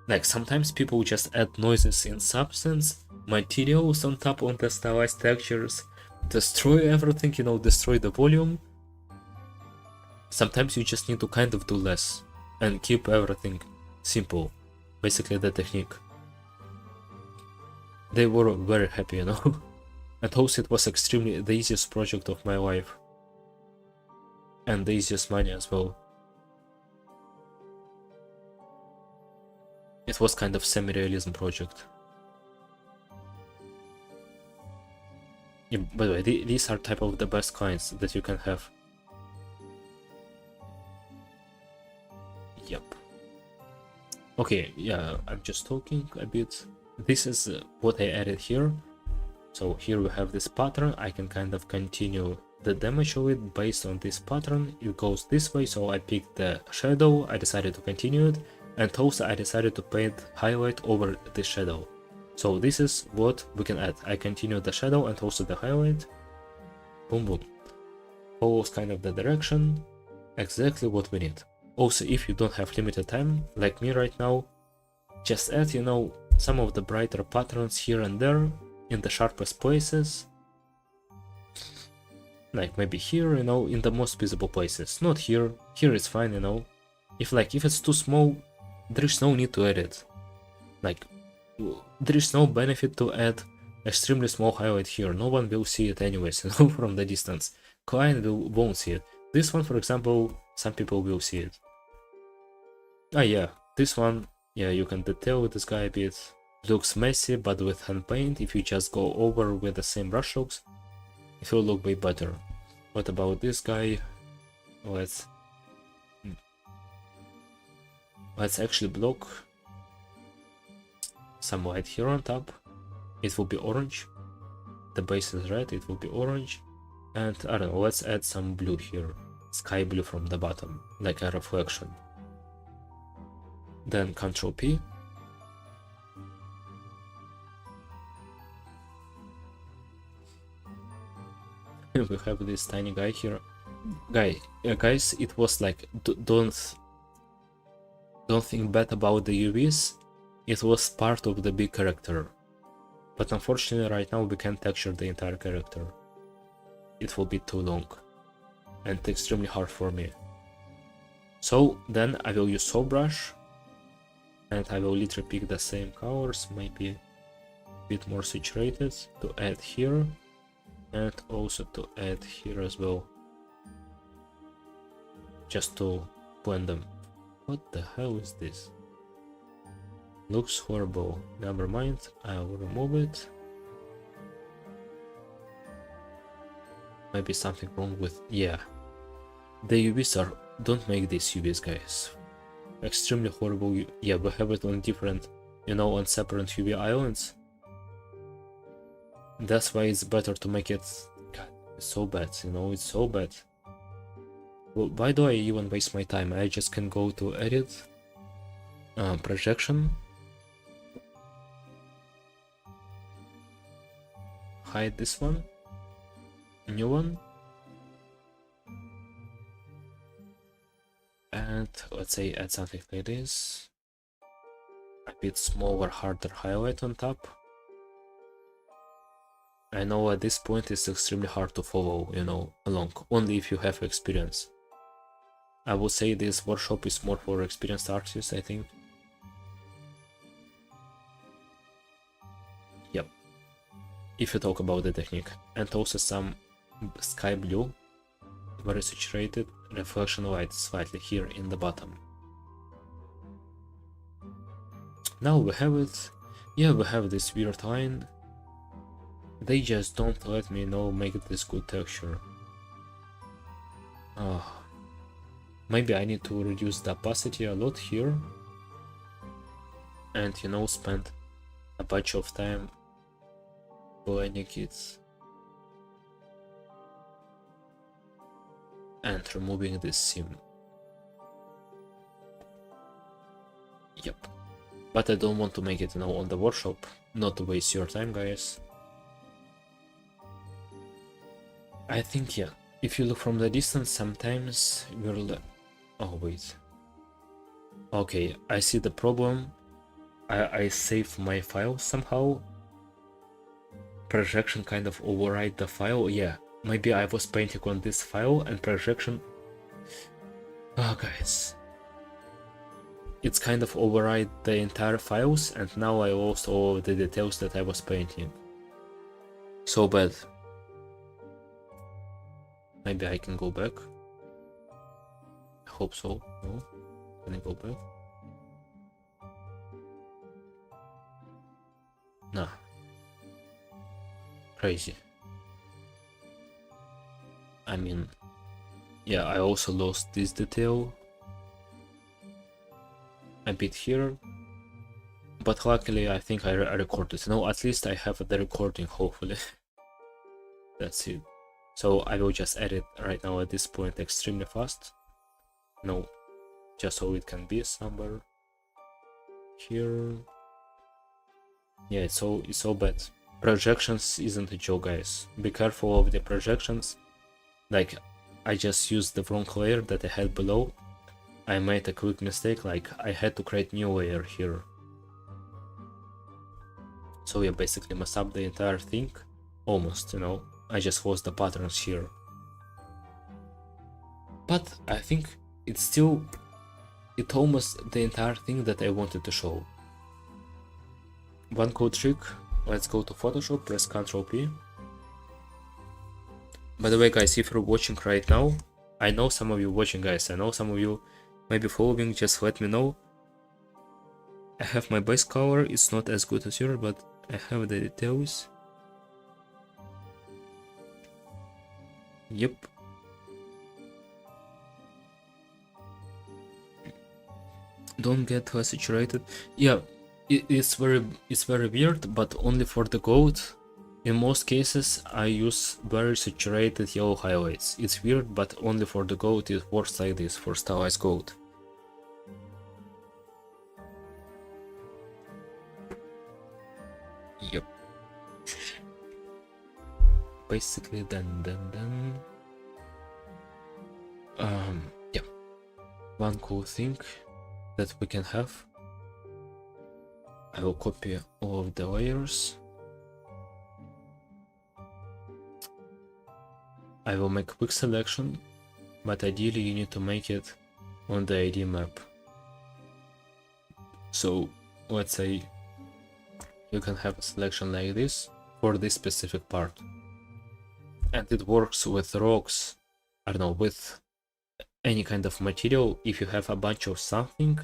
Like sometimes people just add noises in substance, materials on top on the stylized textures, destroy everything, you know, destroy the volume. Sometimes you just need to kind of do less and keep everything simple. Basically the technique. They were very happy, you know. And also it was extremely the easiest project of my life. And the easiest money as well. It was kind of semi-realism project. Yeah, by the way, these are type of the best coins that you can have. Yep. Okay, yeah, I'm just talking a bit. This is what I added here. So here we have this pattern. I can kind of continue the damage of it based on this pattern. It goes this way, so I picked the shadow. I decided to continue it, and also I decided to paint highlight over the shadow. So this is what we can add. I continue the shadow and also the highlight. Boom boom. Follows kind of the direction. Exactly what we need. Also, if you don't have limited time, like me right now, just add, you know, some of the brighter patterns here and there in the sharpest places. Like maybe here, you know, in the most visible places. Not here. Here is fine, you know. If it's too small, there is no need to add it. Like, there is no benefit to add extremely small highlight here. No one will see it anyways, you know, from the distance. Client won't see it. This one, for example, some people will see it. Ah yeah, this one, yeah, you can detail this guy a bit. Looks messy, but with hand paint, if you just go over with the same brushstrokes, it will look way better. What about this guy? Let's actually block some white here on top. It will be orange. The base is red, it will be orange. And I don't know, let's add some blue here. Sky blue from the bottom, like a reflection. Then Ctrl P. We have this tiny guy here. Guys, it was like, don't think bad about the UVs. It was part of the big character. But unfortunately right now we can't texture the entire character. it will be too long and extremely hard for me. So then I will use saw brush, and I will literally pick the same colors, maybe a bit more saturated, to add here, and also to add here as well, just to blend them. What the hell is this? Looks horrible. Never mind, I will remove it. Maybe something wrong with... yeah. The UVs are... don't make these UVs, guys. Extremely horrible. Yeah, we have it on different, you know, on separate UV islands. That's why it's better to make it... God, it's so bad, you know, it's so bad. Well, why do I even waste my time? I just can go to edit, projection, hide this one, new one, and let's say add something like this, a bit smaller, harder highlight on top. I know at this point it's extremely hard to follow, you know, along, only if you have experience. I would say this workshop is more for experienced artists, I think. Yep. If you talk about the technique. And also some sky blue, very saturated, reflection light slightly here in the bottom. Now we have it. Yeah, we have this weird line. They just don't let me know make this good texture. Maybe I need to reduce the opacity a lot here, and you know, spend a bunch of time blending it and removing this seam. Yep. But I don't want to make it, you know, on the workshop, not to waste your time, guys. I think, yeah, if you look from the distance, sometimes you're oh, wait. Okay, I see the problem. I saved my file somehow. Projection kind of override the file. Yeah, maybe I was painting on this file and projection... oh, guys. It's kind of override the entire files, and now I lost all of the details that I was painting. So bad. Maybe I can go back. I hope so. No? Can I go back? Nah. Crazy. I mean, yeah, I also lost this detail a bit here, but luckily I think I recorded. No, at least I have the recording, hopefully. That's it. So I will just edit right now at this point extremely fast. No, just so it can be somewhere here. Yeah, it's so bad. Projections isn't a joke, guys. Be careful of the projections. Like, I just used the wrong layer that I had below. I made a quick mistake, like I had to create new layer here. So yeah, basically messed up the entire thing. Almost, you know. I just lost the patterns here. But I think it's still... it's almost the entire thing that I wanted to show. One cool trick. Let's go to Photoshop, press Ctrl P. By the way, guys, if you're watching right now, I know some of you watching, guys, I know some of you maybe following, just let me know. I have my base color, it's not as good as yours, but I have the details. Yep. Don't get too saturated. Yeah, it's very weird, but only for the gold. In most cases, I use very saturated yellow highlights. It's weird, but only for the gold it works like this, for stylized gold. Yep. Basically, then. Yeah. One cool thing that we can have. I will copy all of the layers. I will make quick selection, but ideally you need to make it on the ID map. So let's say you can have a selection like this for this specific part. And it works with rocks, I don't know, with any kind of material. If you have a bunch of something,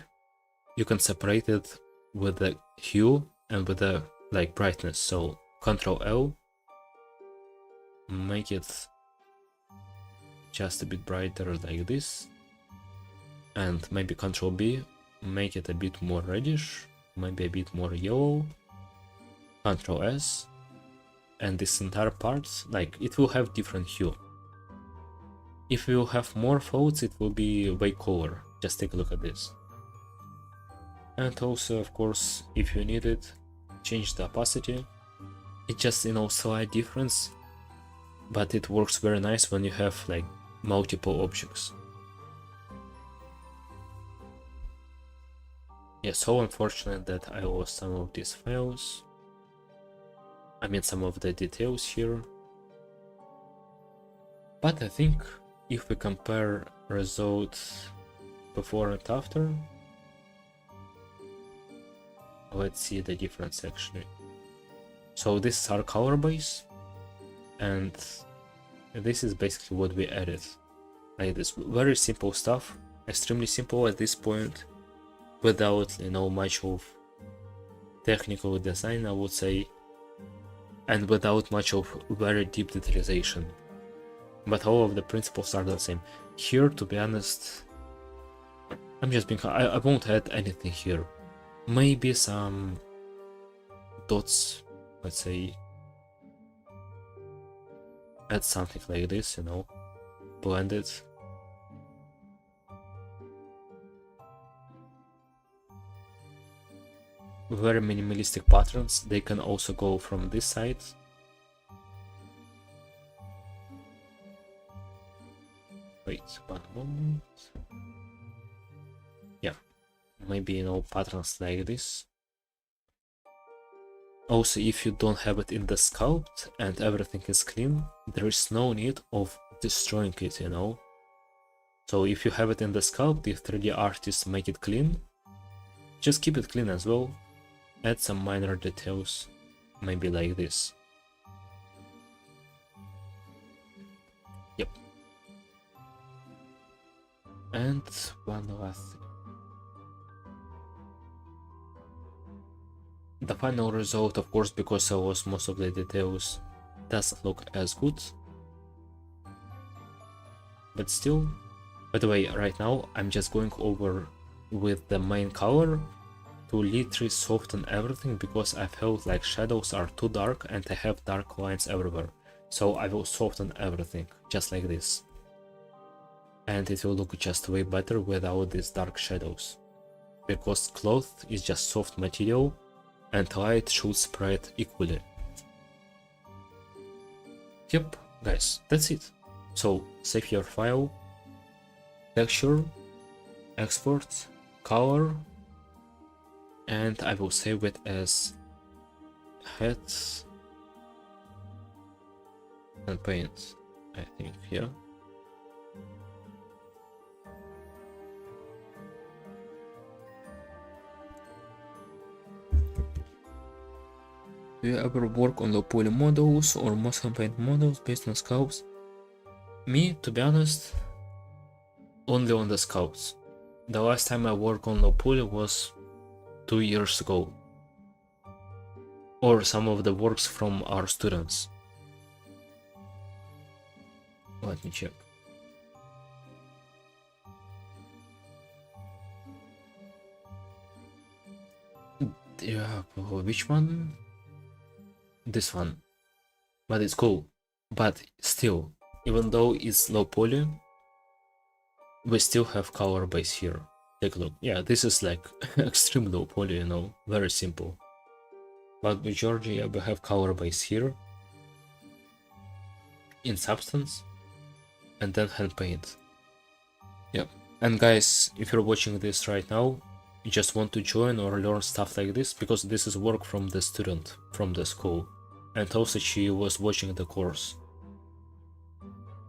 you can separate it with the hue and with the like brightness. So Ctrl L, make it just a bit brighter like this, and maybe Ctrl B, make it a bit more reddish, maybe a bit more yellow, Ctrl S, and this entire part, like, it will have different hue. If you have more folds, it will be way cooler. Just take a look at this. And also, of course, if you need it, change the opacity. It's just, you know, slight difference, but it works very nice when you have like multiple objects. Yeah, so unfortunate that I lost some of these files. I mean, some of the details here. But I think if we compare results before and after, let's see the difference actually. So this is our color base, and this is basically what we added. Like this, very simple stuff, extremely simple at this point, without, you know, much of technical design, I would say, and without much of very deep detalization. But all of the principles are the same. Here, to be honest, I'm just being, I won't add anything here. Maybe some dots, let's say, add something like this, you know, blend it. Very minimalistic patterns, they can also go from this side. Wait, 1 moment. Yeah, maybe, you know, patterns like this. Also, if you don't have it in the sculpt and everything is clean, there is no need of destroying it, you know. So if you have it in the sculpt, if 3D artists make it clean, just keep it clean as well. Add some minor details, maybe like this. Yep. And one last thing. The final result, of course, because I lost most of the details, doesn't look as good. But still, by the way, right now I'm just going over with the main color to literally soften everything, because I felt like shadows are too dark and I have dark lines everywhere. So I will soften everything, just like this. And it will look just way better without these dark shadows. Because cloth is just soft material and light should spread equally. Yep, guys, that's it. So save your file, texture, export, color, and I will save it as heads and paint, I think, yeah. Do you ever work on low poly models or motion paint models based on sculpts? Me, to be honest, only on the sculpts. The last time I worked on low poly was 2 years ago, or some of the works from our students. Let me check. Yeah, which one? This one. But it's cool. But still, even though it's low poly, we still have color base here. Take a look. Yeah, this is like extreme low poly, you know, very simple. But with Georgia, we have color base here in substance, and then hand paint. Yeah. And guys, if you're watching this right now, you just want to join or learn stuff like this, because this is work from the student from the school, and also she was watching the course.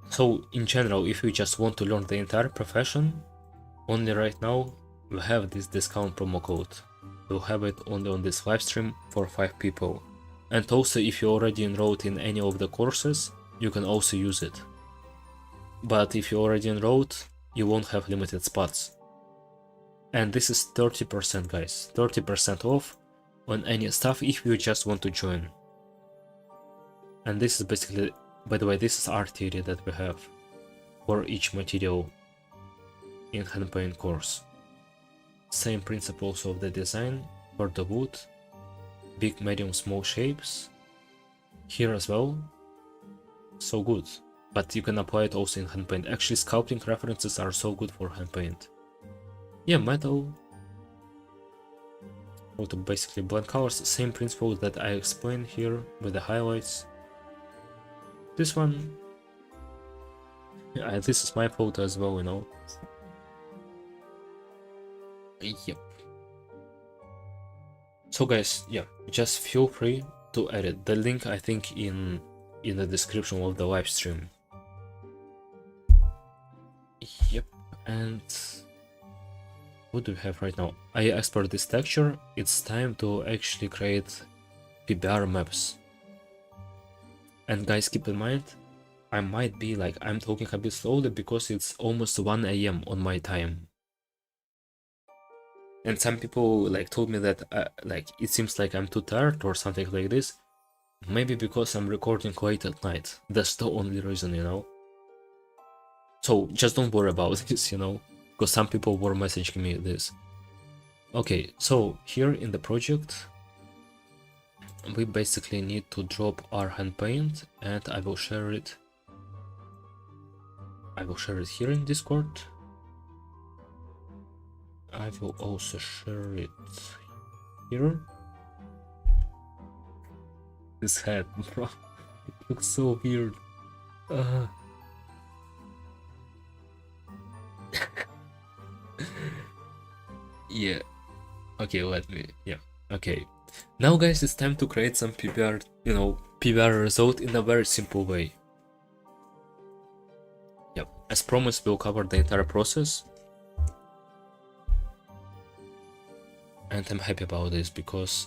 So in general, if you just want to learn the entire profession, only right now we have this discount promo code. We'll have it only on this live stream for 5 people. And also if you already enrolled in any of the courses, you can also use it. But if you already enrolled, you won't have limited spots. And this is 30% guys, 30% off on any stuff if you just want to join. And this is basically, by the way, this is art theory that we have for each material in hand paint course. Same principles of the design for the wood, big, medium, small shapes here as well. So good, but you can apply it also in hand paint. Actually, sculpting references are so good for hand paint. Yeah, metal. Go to basically blend colors, same principle that I explained here with the highlights. This one, yeah, this is my photo as well, you know. Yep. So guys, yeah, just feel free to edit. The link I think in the description of the live stream. Yep, and what do we have right now? I export this texture. It's time to actually create PBR maps. And guys, keep in mind, I might be like, I'm talking a bit slowly because it's almost 1 AM on my time. And some people like told me that like it seems like I'm too tired or something like this. Maybe because I'm recording late at night. That's the only reason, you know. So just don't worry about this, you know, because some people were messaging me this. Okay, so here in the project, we basically need to drop our hand paint, and I will share it. I will share it here in Discord. I will also share it here. This head, bro, it looks so weird. Yeah. Okay, let me. Yeah. Okay. Now, guys, it's time to create some PBR, you know, PBR result in a very simple way. Yep. As promised, we'll cover the entire process. And I'm happy about this because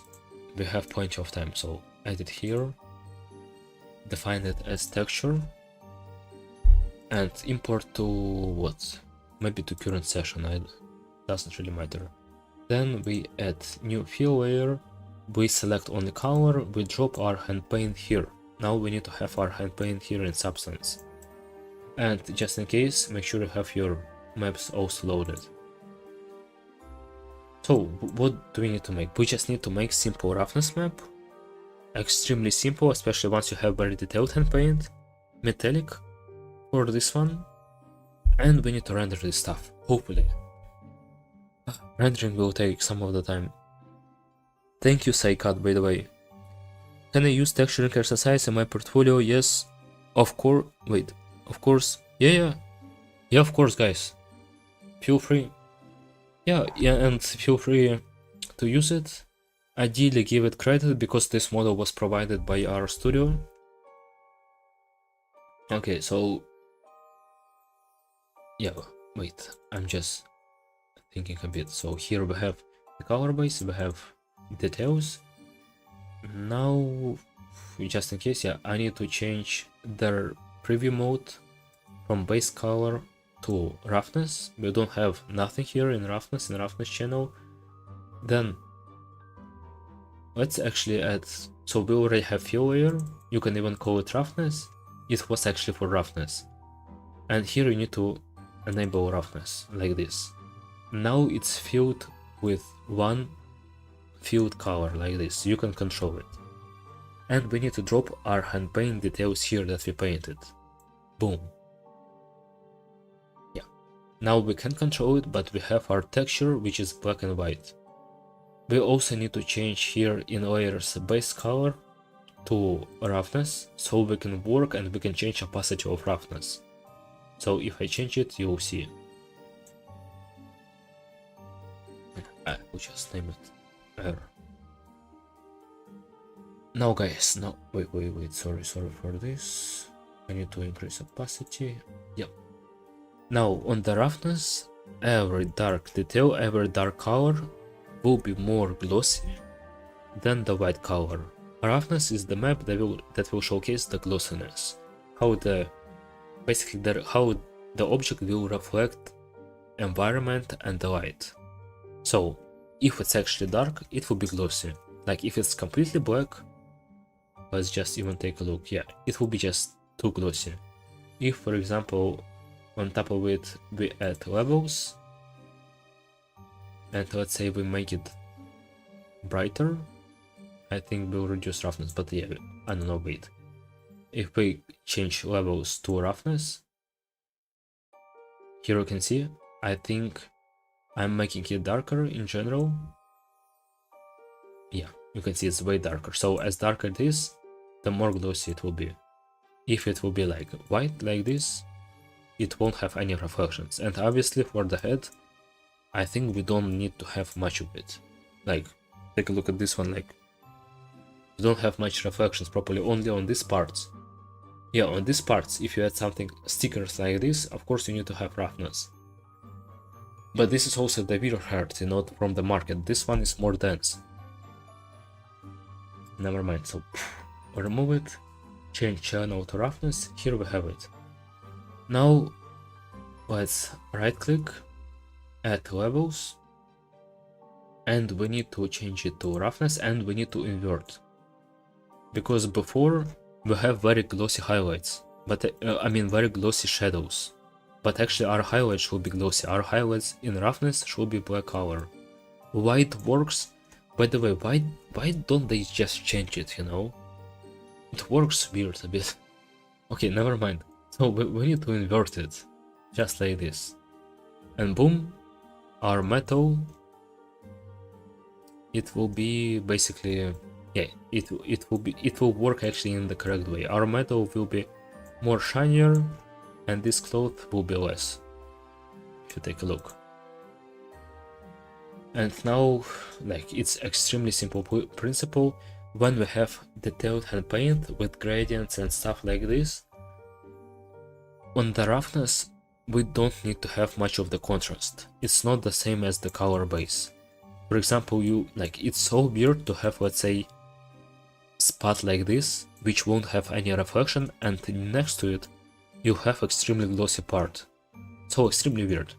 we have plenty of time. So edit here, define it as texture, and import to what? Maybe to current session. It doesn't really matter. Then we add new fill layer. We select only color, we drop our hand paint here. Now we need to have our hand paint here in Substance. And just in case, make sure you have your maps also loaded. So what do we need to make? We just need to make simple roughness map. Extremely simple, especially once you have very detailed hand paint. Metallic for this one. And we need to render this stuff, hopefully. Rendering will take some of the time. Thank you, Saikat, by the way. Can I use texturing exercise in my portfolio? Yes, of course. Wait, of course. Yeah, of course, guys. Feel free. Yeah, and feel free to use it. Ideally, give it credit because this model was provided by our studio. Okay, so yeah, wait, I'm just thinking a bit. So here we have the color base, we have details. Now, just in case, yeah, I need to change their preview mode from base color to roughness. We don't have nothing here in roughness channel. Then let's actually add, so we already have fill layer. You can even call it roughness. It was actually for roughness. And here you need to enable roughness like this. Now it's filled with one filled color like this. You can control it. And we need to drop our hand paint details here that we painted. Boom. Yeah. Now we can control it, but we have our texture, which is black and white. We also need to change here in layers base color to roughness, so we can work and we can change opacity of roughness. So if I change it, you'll see. I will just name it error. Now guys, no, wait, sorry for this. I need to increase opacity. Yep. Now on the roughness, every dark detail, every dark color will be more glossy than the white color. Roughness is the map that will showcase the glossiness, how how the object will reflect environment and the light. So if it's actually dark, it will be glossy. Like if it's completely black, let's just even take a look. Yeah, it will be just too glossy. If, for example, on top of it we add levels, and let's say we make it brighter, I think we'll reduce roughness, but yeah, I don't know, wait. If we change levels to roughness, here you can see, I think I'm making it darker in general. Yeah, you can see it's way darker. So as darker it is, the more glossy it will be. If it will be like white like this, it won't have any reflections. And obviously for the head, I think we don't need to have much of it. Like, take a look at this one, like, you don't have much reflections properly, only on these parts. Yeah, on these parts, if you add something, stickers like this, of course you need to have roughness. But this is also the mirror heart, you know, from the market. This one is more dense. Never mind, so remove it, change channel to roughness, here we have it. Now let's right click, add levels, and we need to change it to roughness, and we need to invert. Because before we have very glossy highlights, but I mean very glossy shadows. But actually our highlights should be glossy, our highlights in roughness should be black color. White works, by the way, why don't they just change it, you know? It works weird a bit. Okay, never mind. So we need to invert it, just like this. And boom, our metal, it will be basically, yeah, it will work actually in the correct way. Our metal will be more shinier, and this cloth will be less, if you take a look. And now, like, it's extremely simple principle. When we have detailed hand paint with gradients and stuff like this, on the roughness, we don't need to have much of the contrast. It's not the same as the color base. For example, it's so weird to have, let's say, spot like this, which won't have any reflection, and next to it, you have extremely glossy part. So extremely weird.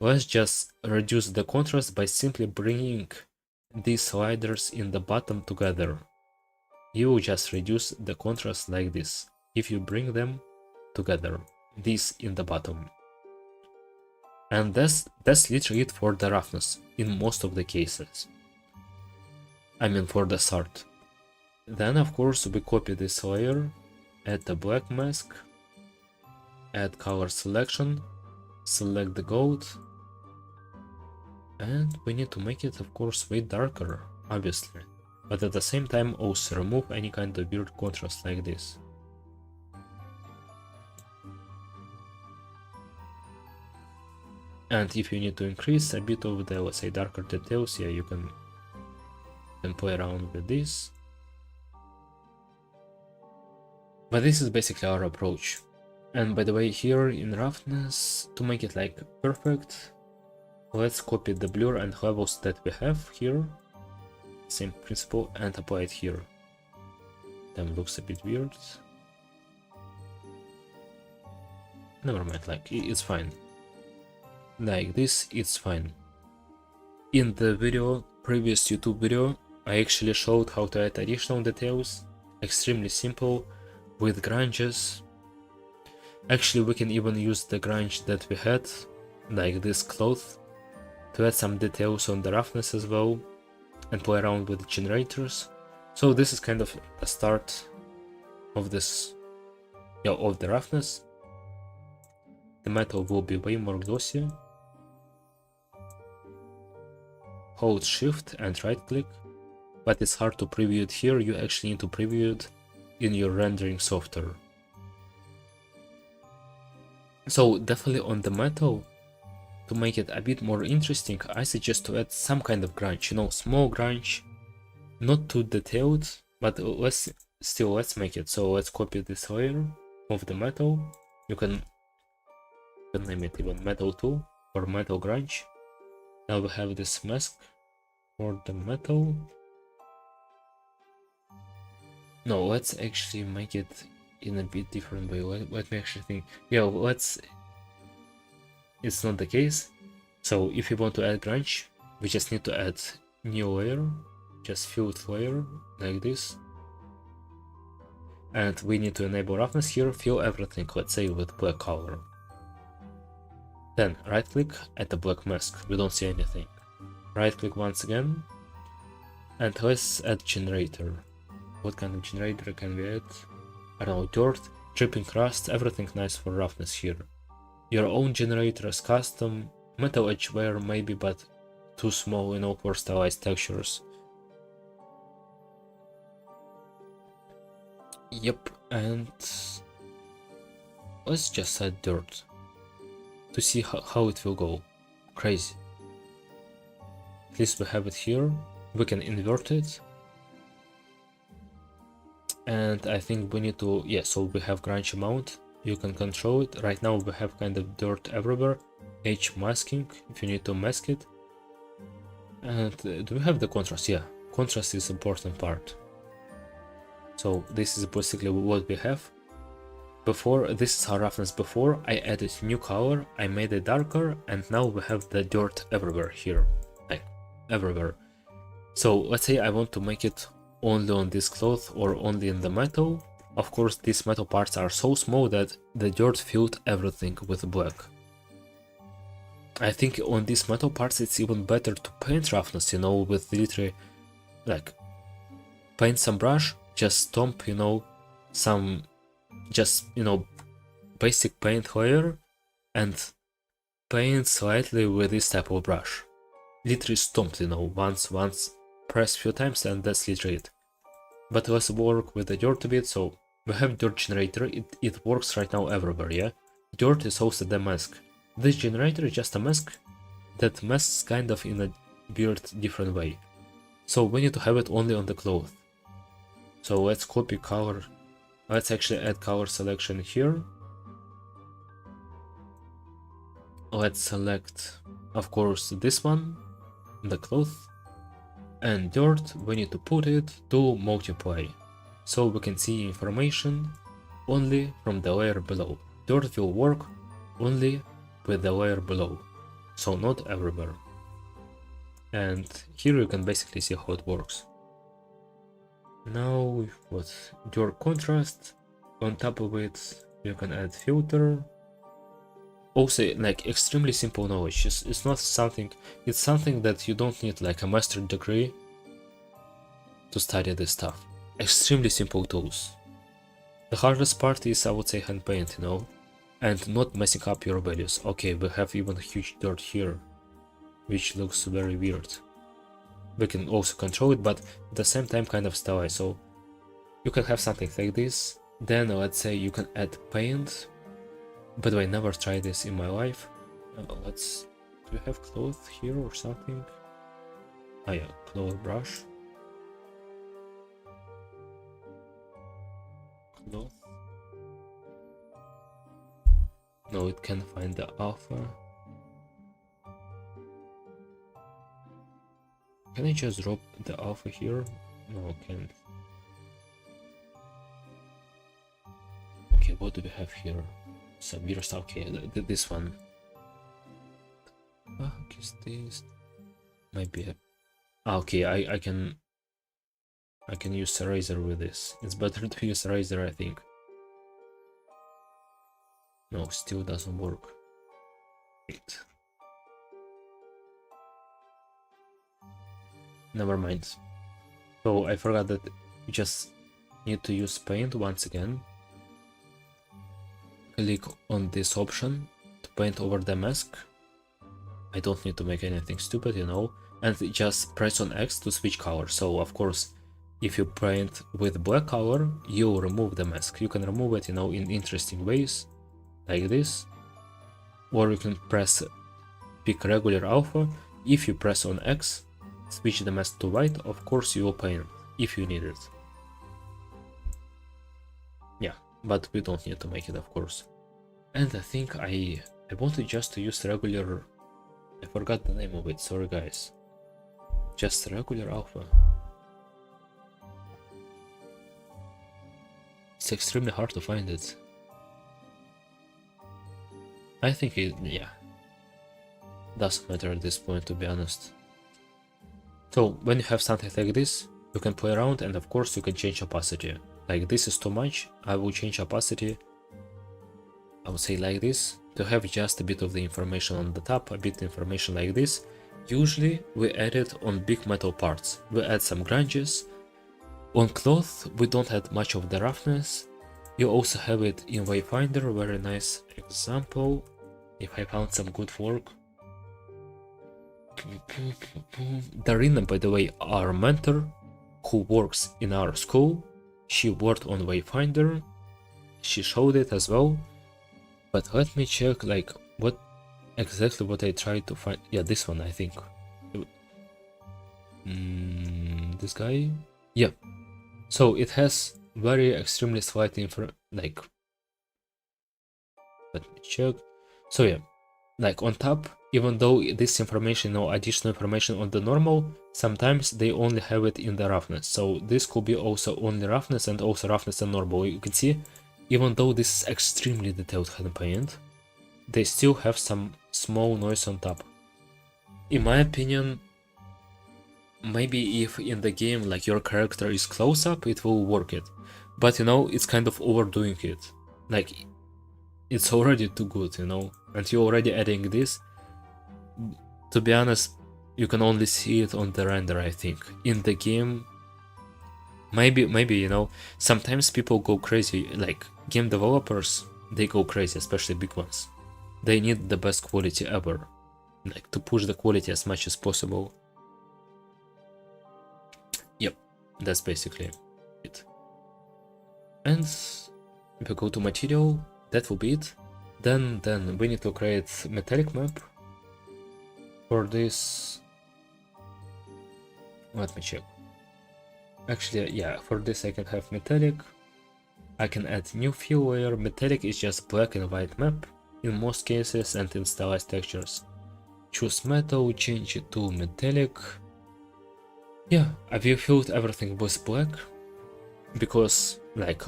Let's just reduce the contrast by simply bringing these sliders in the bottom together. You will just reduce the contrast like this, if you bring them together, this in the bottom. And that's literally it for the roughness, in most of the cases. I mean for the start. Then of course we copy this layer, add the black mask, add color selection, select the gold, and we need to make it of course way darker, obviously, but at the same time also remove any kind of weird contrast like this. And if you need to increase a bit of the, let's say, darker details, yeah, you can play around with this. But this is basically our approach. And by the way, here in roughness, to make it like perfect, let's copy the blur and levels that we have here, same principle, and apply it here. Then looks a bit weird. Never mind, like, it's fine. Like this, it's fine. In the previous YouTube video, I actually showed how to add additional details, extremely simple, with grunges. Actually, we can even use the grunge that we had, like this cloth, to add some details on the roughness as well, and play around with the generators. So this is kind of a start of this, yeah, of the roughness. The metal will be way more glossy. Hold shift and right click, but it's hard to preview it here. You actually need to preview it in your rendering software. So definitely on the metal, to make it a bit more interesting, I suggest to add some kind of grunge, you know, small grunge, not too detailed, but let's make it. So let's copy this layer, of the metal. You can name it even metal 2 or metal grunge. Now we have this mask for the metal. No, let's actually make it in a bit different way. Let me actually think. Yeah, let's. It's not the case. So if you want to add grunge, we just need to add new layer, just filled layer like this. And we need to enable roughness here, fill everything, let's say with black color. Then right click, add the black mask, we don't see anything. Right click once again, and let's add generator. What kind of generator can we add? I don't know, dirt, dripping rust, everything nice for roughness here. Your own generator is custom, metal edge layer maybe, but too small, you know, for stylized textures. Yep, and let's just add dirt to see how it will go. Crazy. At least we have it here. We can invert it. And I think we need to, yeah, so we have grunge amount. You can control it. Right now we have kind of dirt everywhere. H masking, if you need to mask it. And do we have the contrast? Yeah, contrast is important part. So this is basically what we have. Before, this is our roughness before. I added new color, I made it darker, and now we have the dirt everywhere here, like everywhere. So let's say I want to make it only on this cloth or only in the metal. Of course, these metal parts are so small that the dirt filled everything with black. I think on these metal parts it's even better to paint roughness, you know, with literally like paint some brush, just stomp, you know, some just, you know, basic paint layer and paint slightly with this type of brush. Literally stomp, you know, once, press few times, and that's literally it. But let's work with the dirt a bit. So we have dirt generator, it works right now everywhere, yeah? Dirt is also the mask. This generator is just a mask that masks kind of in a weird different way. So we need to have it only on the cloth. So let's copy color. Let's actually add color selection here. Let's select, of course, this one, the cloth, and dirt. We need to put it to multiply, so we can see information only from the layer below. Dirt will work only with the layer below, so not everywhere. And here you can basically see how it works. Now what? Dirt contrast. On top of it, you can add filter. Also, like extremely simple knowledge. It's not something. It's something that you don't need like a master degree to study this stuff. Extremely simple tools. The hardest part is, I would say, hand paint, you know, and not messing up your values. Okay, we have even huge dirt here, which looks very weird. We can also control it, but at the same time kind of stylize. So you can have something like this. Then let's say you can add paint. By the way, I never tried this in my life. Do we have cloth here or something? Oh yeah, cloth brush. Cloth. No, it can't find the alpha. Can I just drop the alpha here? No, can't. Okay, what do we have here? Some weird stuff. Okay, this one. Okay, is this maybe? Okay, I can use eraser with this. It's better to use eraser, I think. No, still doesn't work. Wait. Never mind. So I forgot that you just need to use paint once again. Click on this option to paint over the mask. I don't need to make anything stupid, you know, and just press on X to switch color. So of course, if you paint with black color, you remove the mask. You can remove it, you know, in interesting ways, like this, or you can pick regular alpha. If you press on X, switch the mask to white, of course you will paint if you need it. Yeah, but we don't need to make it, of course. And I think I wanted just to use regular, I forgot the name of it, sorry guys. Just regular alpha. It's extremely hard to find it. I think it, yeah, doesn't matter at this point, to be honest. So when you have something like this, you can play around, and of course you can change opacity. Like this is too much, I will change opacity, I would say like this, to have just a bit of the information on the top, a bit of information like this. Usually we add it on big metal parts, we add some grunges. On cloth we don't add much of the roughness. You also have it in Wayfinder, very nice example, if I found some good work. Darina, by the way, our mentor, who works in our school, she worked on Wayfinder, she showed it as well. But let me check like what exactly what I tried to find. Yeah, this one I think. This guy? Yeah. So it has very extremely slight info, like, let me check. So yeah, like on top, even though this information or additional information on the normal, sometimes they only have it in the roughness. So this could be also only roughness and also roughness and normal. You can see, even though this is extremely detailed hand paint, they still have some small noise on top. In my opinion, maybe if in the game like your character is close up, it will work it. But you know, it's kind of overdoing it. Like, it's already too good, you know, and you're already adding this. To be honest, you can only see it on the render, I think. In the game, maybe, you know, sometimes people go crazy, like game developers, they go crazy, especially big ones. They need the best quality ever, like to push the quality as much as possible. Yep, that's basically it. And if we go to material, that will be it. Then we need to create metallic map. For this, let me check. Actually, yeah, for this I can have metallic. I can add new fill layer. Metallic is just black and white map in most cases and in stylized textures. Choose metal, change it to metallic. Yeah, I will filled everything with black because like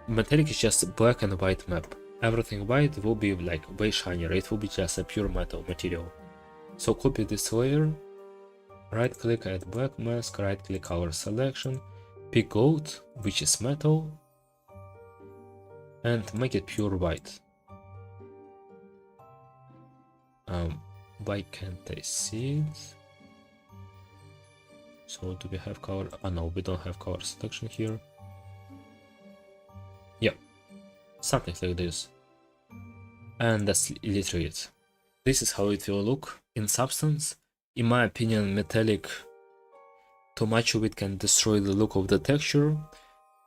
metallic is just black and white map. Everything white will be like way shinier, it will be just a pure metal material. So copy this layer, right click, add black mask, right click color selection, pick gold, which is metal, and make it pure white. Why can't I see it? So do we have color? Oh no, we don't have color selection here. Yeah, something like this. And that's literally it. This is how it will look in substance. In my opinion, metallic, too much of it can destroy the look of the texture.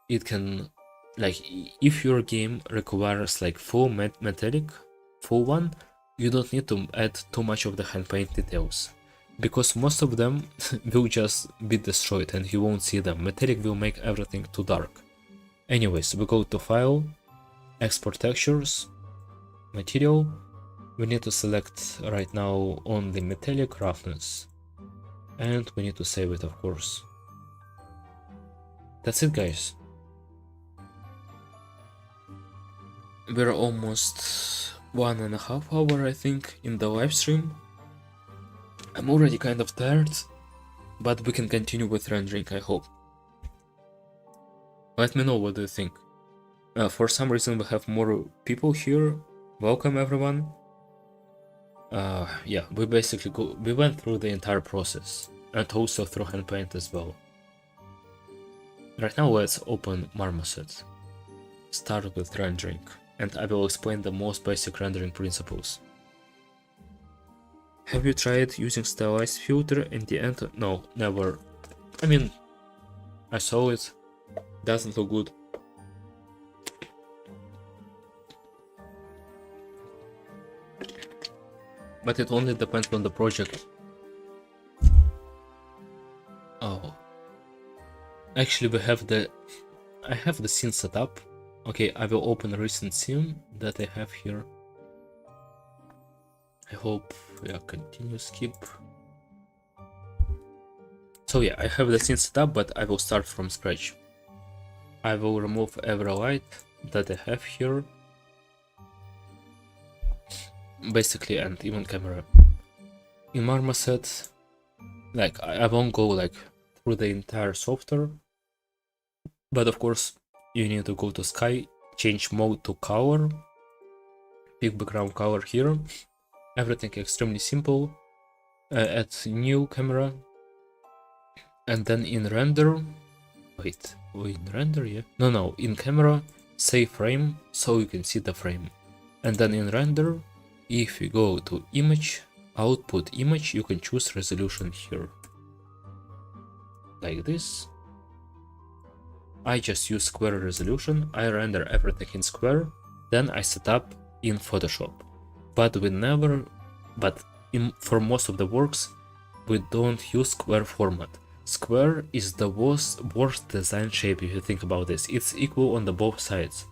It can, like, if your game requires like full metallic, full one, you don't need to add too much of the hand paint details, because most of them will just be destroyed and you won't see them. Metallic will make everything too dark. Anyways, we go to File, Export Textures, Material. We need to select right now only metallic roughness, and we need to save it, of course. That's it, guys. We're almost 1.5 hours, I think, in the live stream. I'm already kind of tired, but we can continue with rendering, I hope. Let me know what do you think. For some reason we have more people here. Welcome everyone. Yeah, we basically we went through the entire process and also through hand paint as well. Right now let's open Marmoset. Start with rendering, and I will explain the most basic rendering principles. Have you tried using stylized filter in the end? No, never. I mean, I saw it. Doesn't look good. But it only depends on the project. Oh. Actually, I have the scene set up. Okay, I will open a recent scene that I have here. I hope, yeah, continue, skip. So yeah, I have the scene set up, but I will start from scratch. I will remove every light that I have here. Basically, and even camera. In Marmoset, like, I won't go like through the entire software, but of course, you need to go to sky, change mode to color, pick background color here, everything extremely simple, add new camera, and then in render, wait, in render, yeah, no, in camera, save frame, so you can see the frame, and then in render, if you go to image, output image, you can choose resolution here, like this. I just use square resolution, I render everything in square, then I set up in Photoshop. But for most of the works, we don't use square format. Square is the worst design shape if you think about this. It's equal on the both sides.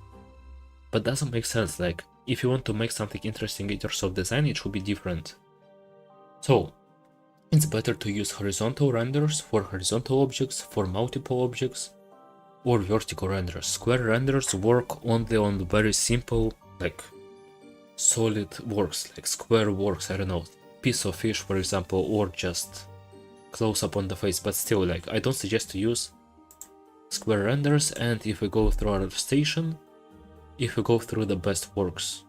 But doesn't make sense, like, if you want to make something interesting in terms of design, it should be different. So, it's better to use horizontal renders for horizontal objects, for multiple objects, or vertical renders. Square renders work only on very simple, like, solid works, like square works, I don't know, piece of fish, for example, or just close up on the face, but still, like, I don't suggest to use square renders. And if we go through our station, if we go through the best works,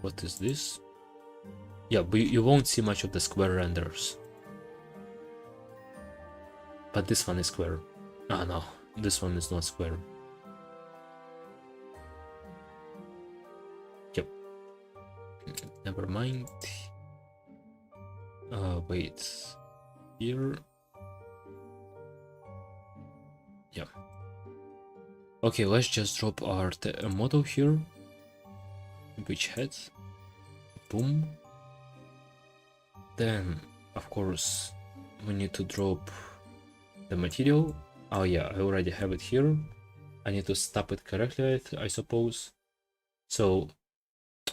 what is this? Yeah, but you won't see much of the square renders. But this one is square. Ah, no, this one is not square. Yep. Never mind. Wait. Here. Yeah. Okay, let's just drop our model here. Which head? Boom. Then, of course, we need to drop the material. Oh yeah, I already have it here. I need to stop it correctly, I suppose. So,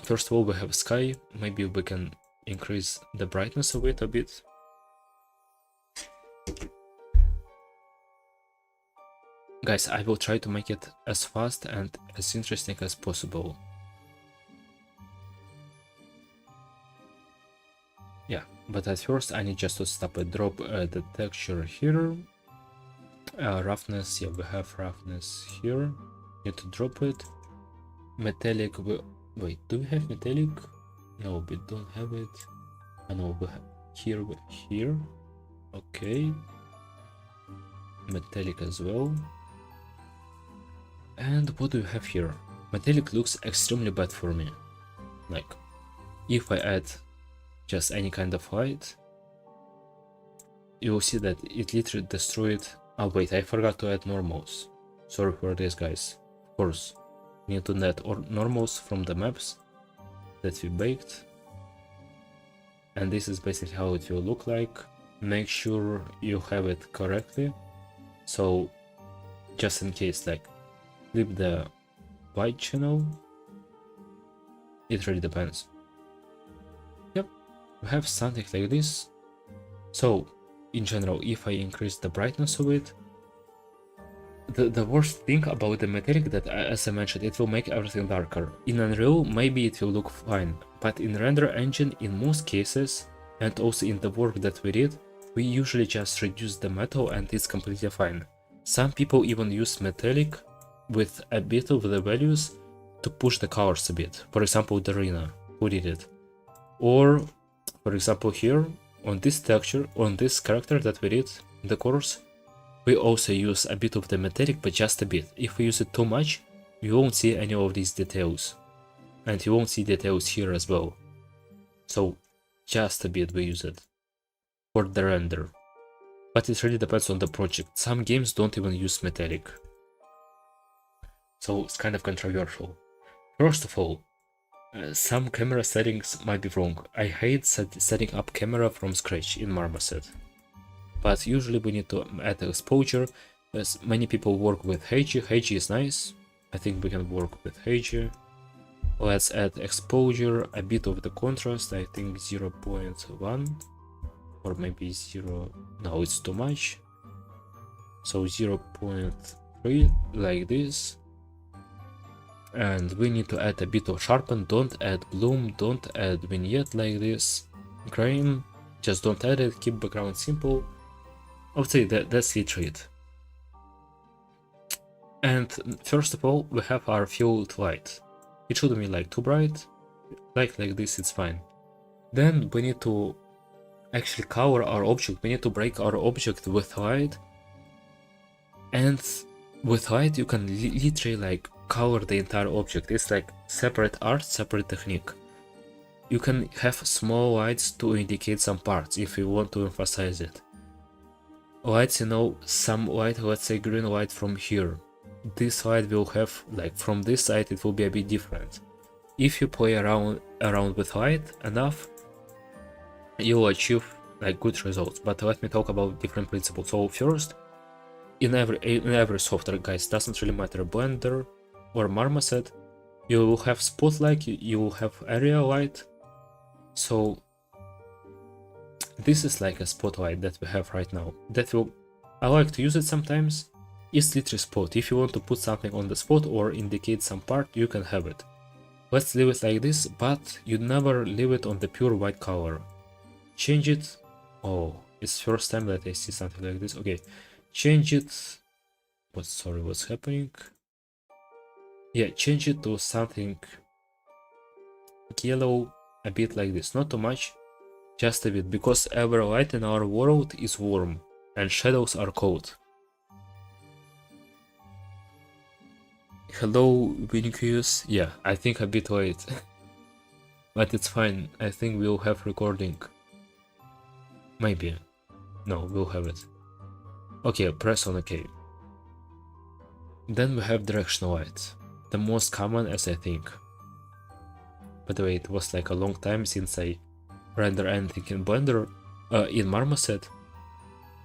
first of all, we have sky. Maybe we can increase the brightness of it a bit. Guys, I will try to make it as fast and as interesting as possible. Yeah, but at first I need just to stop it, drop the texture here. Roughness, yeah, we have roughness here. Need to drop it. Metallic, wait, do we have metallic? No, we don't have it. I know we have here. Okay. Metallic as well. And what do we have here? Metallic looks extremely bad for me. Like, if I add just any kind of light, you will see that it literally destroyed. Oh wait, I forgot to add normals. Sorry for this, guys. Of course, we need to add normals from the maps that we baked. And this is basically how it will look like. Make sure you have it correctly. So, just in case, like, flip the white channel. It really depends. Yep, we have something like this. So, in general, if I increase the brightness of it, the worst thing about the metallic that, as I mentioned, it will make everything darker. In Unreal, maybe it will look fine, but in render engine, in most cases, and also in the work that we did, we usually just reduce the metal and it's completely fine. Some people even use metallic with a bit of the values to push the colors a bit. For example, Darina, who did it. Or, for example, here, on this texture, on this character that we did in the course, we also use a bit of the metallic, but just a bit. If we use it too much, you won't see any of these details. And you won't see details here as well. So, just a bit we use it for the render. But it really depends on the project. Some games don't even use metallic. So it's kind of controversial. First of all, some camera settings might be wrong. I hate setting up camera from scratch in Marmoset. But usually we need to add exposure, As many people work with Heiji. Heiji is nice. I think we can work with Heiji. Let's add exposure, a bit of the contrast, I think 0.1 or maybe 0, no, it's too much. So 0.3 like this. And we need to add a bit of sharpen, don't add bloom, don't add vignette like this. Grain, just don't add it, keep background simple. I would say that's it. And first of all, we have our field light. It shouldn't be like too bright, like this, it's fine. Then we need to actually cover our object, we need to break our object with light. And with light you can literally like cover the entire object. It's like separate art, separate technique. You can have small lights to indicate some parts if you want to emphasize it. Lights, you know, some light, let's say green light from here. This light will have, like from this side, it will be a bit different. If you play around with light enough, you'll achieve like good results. But let me talk about different principles. So first, in every software, guys, doesn't really matter, Blender or Marmoset, you will have spotlight, you will have area light. So this is like a spotlight that we have right now. I like to use it sometimes. It's literally spot. If you want to put something on the spot or indicate some part, you can have it. Let's leave it like this, but you never leave it on the pure white color. Change it. Oh, it's first time that I see something like this. Okay, change it. What's happening? Yeah, change it to something yellow, a bit like this. Not too much, just a bit, because every light in our world is warm and shadows are cold. Hello, Vinicius. Yeah, I think a bit late. But it's fine. I think we'll have recording. Maybe. No, we'll have it. Okay, press on OK. Then we have directional light. The most common, as I think. By the way, it was like a long time since I render anything in Blender, in Marmoset.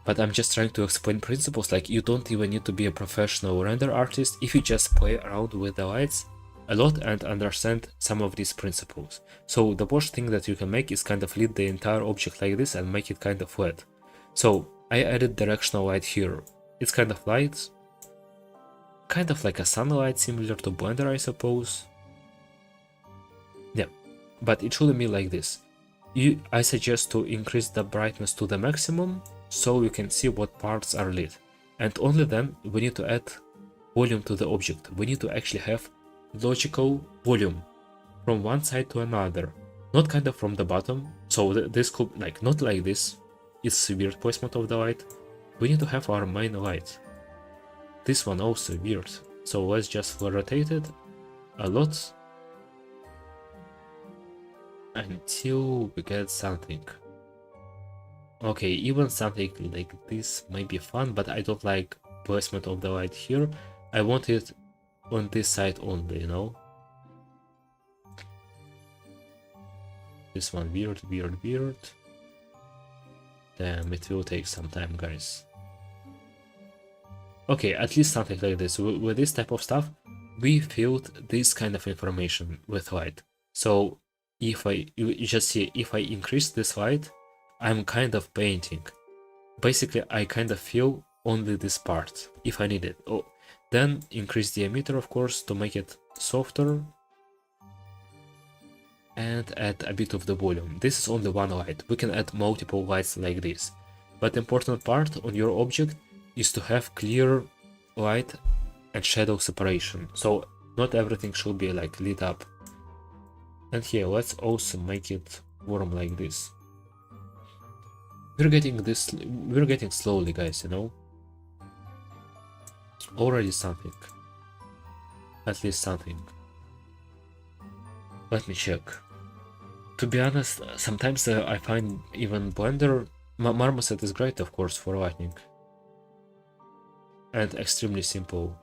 But I'm just trying to explain principles, like you don't even need to be a professional render artist if you just play around with the lights a lot and understand some of these principles. So the worst thing that you can make is kind of lead the entire object like this and make it kind of flat. So I added directional light here. It's kind of light, kind of like a sunlight, similar to Blender, I suppose. Yeah, but it shouldn't be like this. I suggest to increase the brightness to the maximum, so you can see what parts are lit. And only then we need to add volume to the object. We need to actually have logical volume from one side to another, not kind of from the bottom. So this could, like, not like this. It's weird placement of the light. We need to have our main light. This one also weird. So let's just rotate it a lot until we get something. Okay, even something like this might be fun, but I don't like placement of the light here. I want it on this side only, you know? This one weird. Damn, it will take some time, guys. Okay, at least something like this. With this type of stuff, we filled this kind of information with light. So if you just see, if I increase this light, I'm kind of painting. Basically, I kind of fill only this part if I need it. Oh, then increase the emitter, of course, to make it softer, and add a bit of the volume. This is only one light. We can add multiple lights like this. But the important part on your object is to have clear light and shadow separation. So not everything should be like lit up. And here, let's also make it warm like this. We're getting slowly, guys, you know? Already something. At least something. Let me check. To be honest, sometimes I find even Blender, Marmoset is great, of course, for lighting. And extremely simple.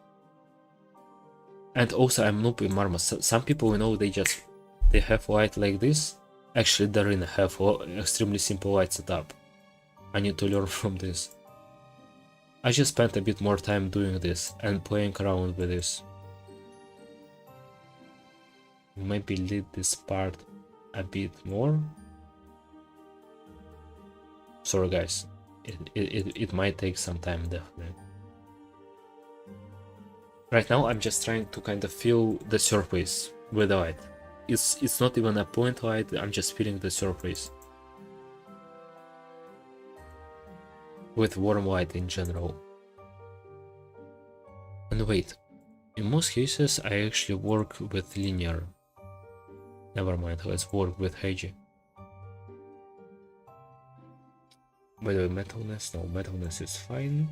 And also I'm noob in Marmoset. Some people, you know, they have light like this. Actually, Darina have extremely simple light setup. I need to learn from this. I just spent a bit more time doing this and playing around with this. Maybe lead this part a bit more. Sorry guys, it might take some time definitely. Right now I'm just trying to kind of fill the surface with light. It's not even a point light, I'm just filling the surface with warm light in general. And wait, in most cases I actually work with linear. Never mind, let's work with Heiji. By the way, metalness, no, metalness is fine.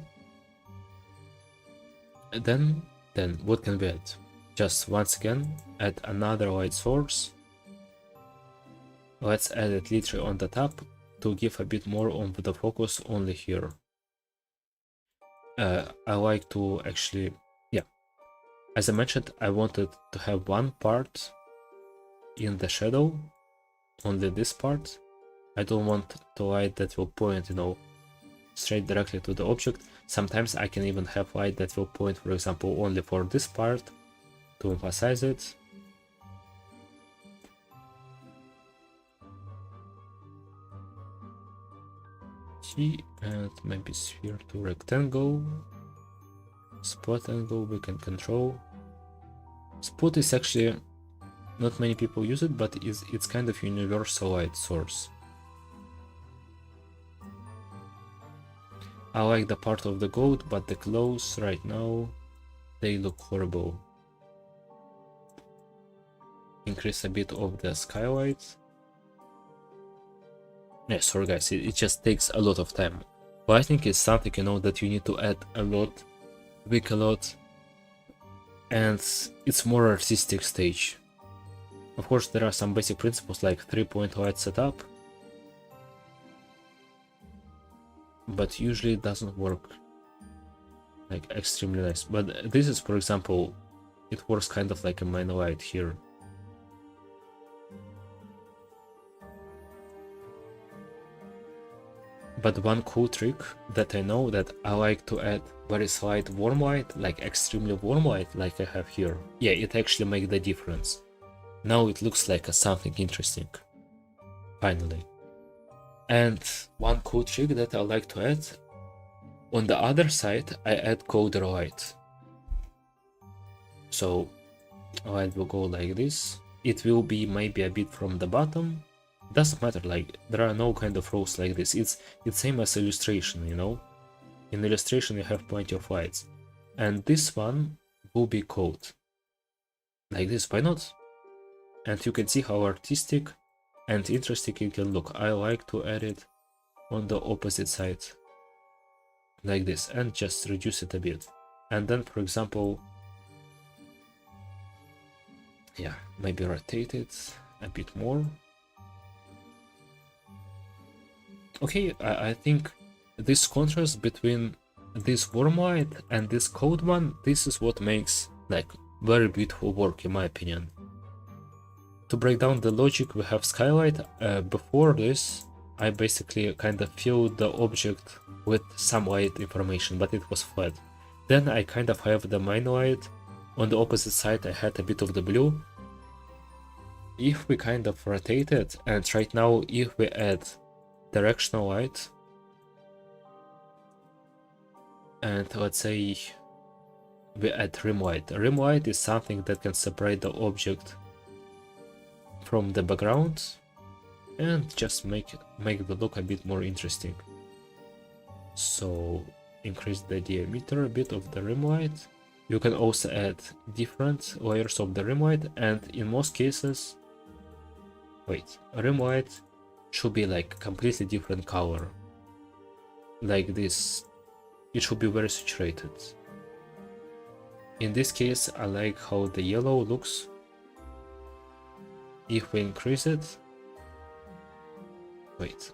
And then what can we add? Just once again, add another light source. Let's add it literally on the top to give a bit more on the focus only here. I like to actually, yeah, as I mentioned, I wanted to have one part in the shadow, only this part. I don't want the light that will point, you know, straight directly to the object. Sometimes I can even have light that will point, for example, only for this part to emphasize it. And maybe sphere to rectangle. Spot angle we can control. Spot is actually not many people use it, but it's kind of universal light source. I like the part of the goat, but the clothes right now they look horrible. Increase a bit of the skylight. Yeah, sorry guys, it just takes a lot of time. Lighting is something, you know, that you need to add a lot, tweak a lot, and it's more artistic stage. Of course, there are some basic principles like 3-point light setup, but usually it doesn't work like extremely nice. But this is, for example, it works kind of like a main light here. But one cool trick that I know that I like to add very slight warm light, like extremely warm light, like I have here. Yeah, it actually makes the difference. Now it looks like something interesting. Finally. And one cool trick that I like to add, on the other side, I add colder light. So light will go like this. It will be maybe a bit from the bottom. Doesn't matter, like there are no kind of rows like this. It's same as illustration, you know. In illustration you have plenty of lights, and this one will be cold like this. Why not? And you can see how artistic and interesting it can look. I like to add it on the opposite side like this and just reduce it a bit. And then, for example, yeah, maybe rotate it a bit more. Okay, I think this contrast between this warm light and this cold one, this is what makes like very beautiful work in my opinion. To break down the logic, we have skylight. Before this, I basically kind of filled the object with some light information, but it was flat. Then I kind of have the main light. On the opposite side, I had a bit of the blue. If we kind of rotate it, and right now, if we add directional light, and let's say we add rim light. Rim light is something that can separate the object from the background and just make the look a bit more interesting. So increase the diameter a bit of the rim light. You can also add different layers of the rim light, and in most cases, wait, rim light should be like completely different color, like this. It should be very saturated. In this case, I like how the yellow looks. If we increase it, wait,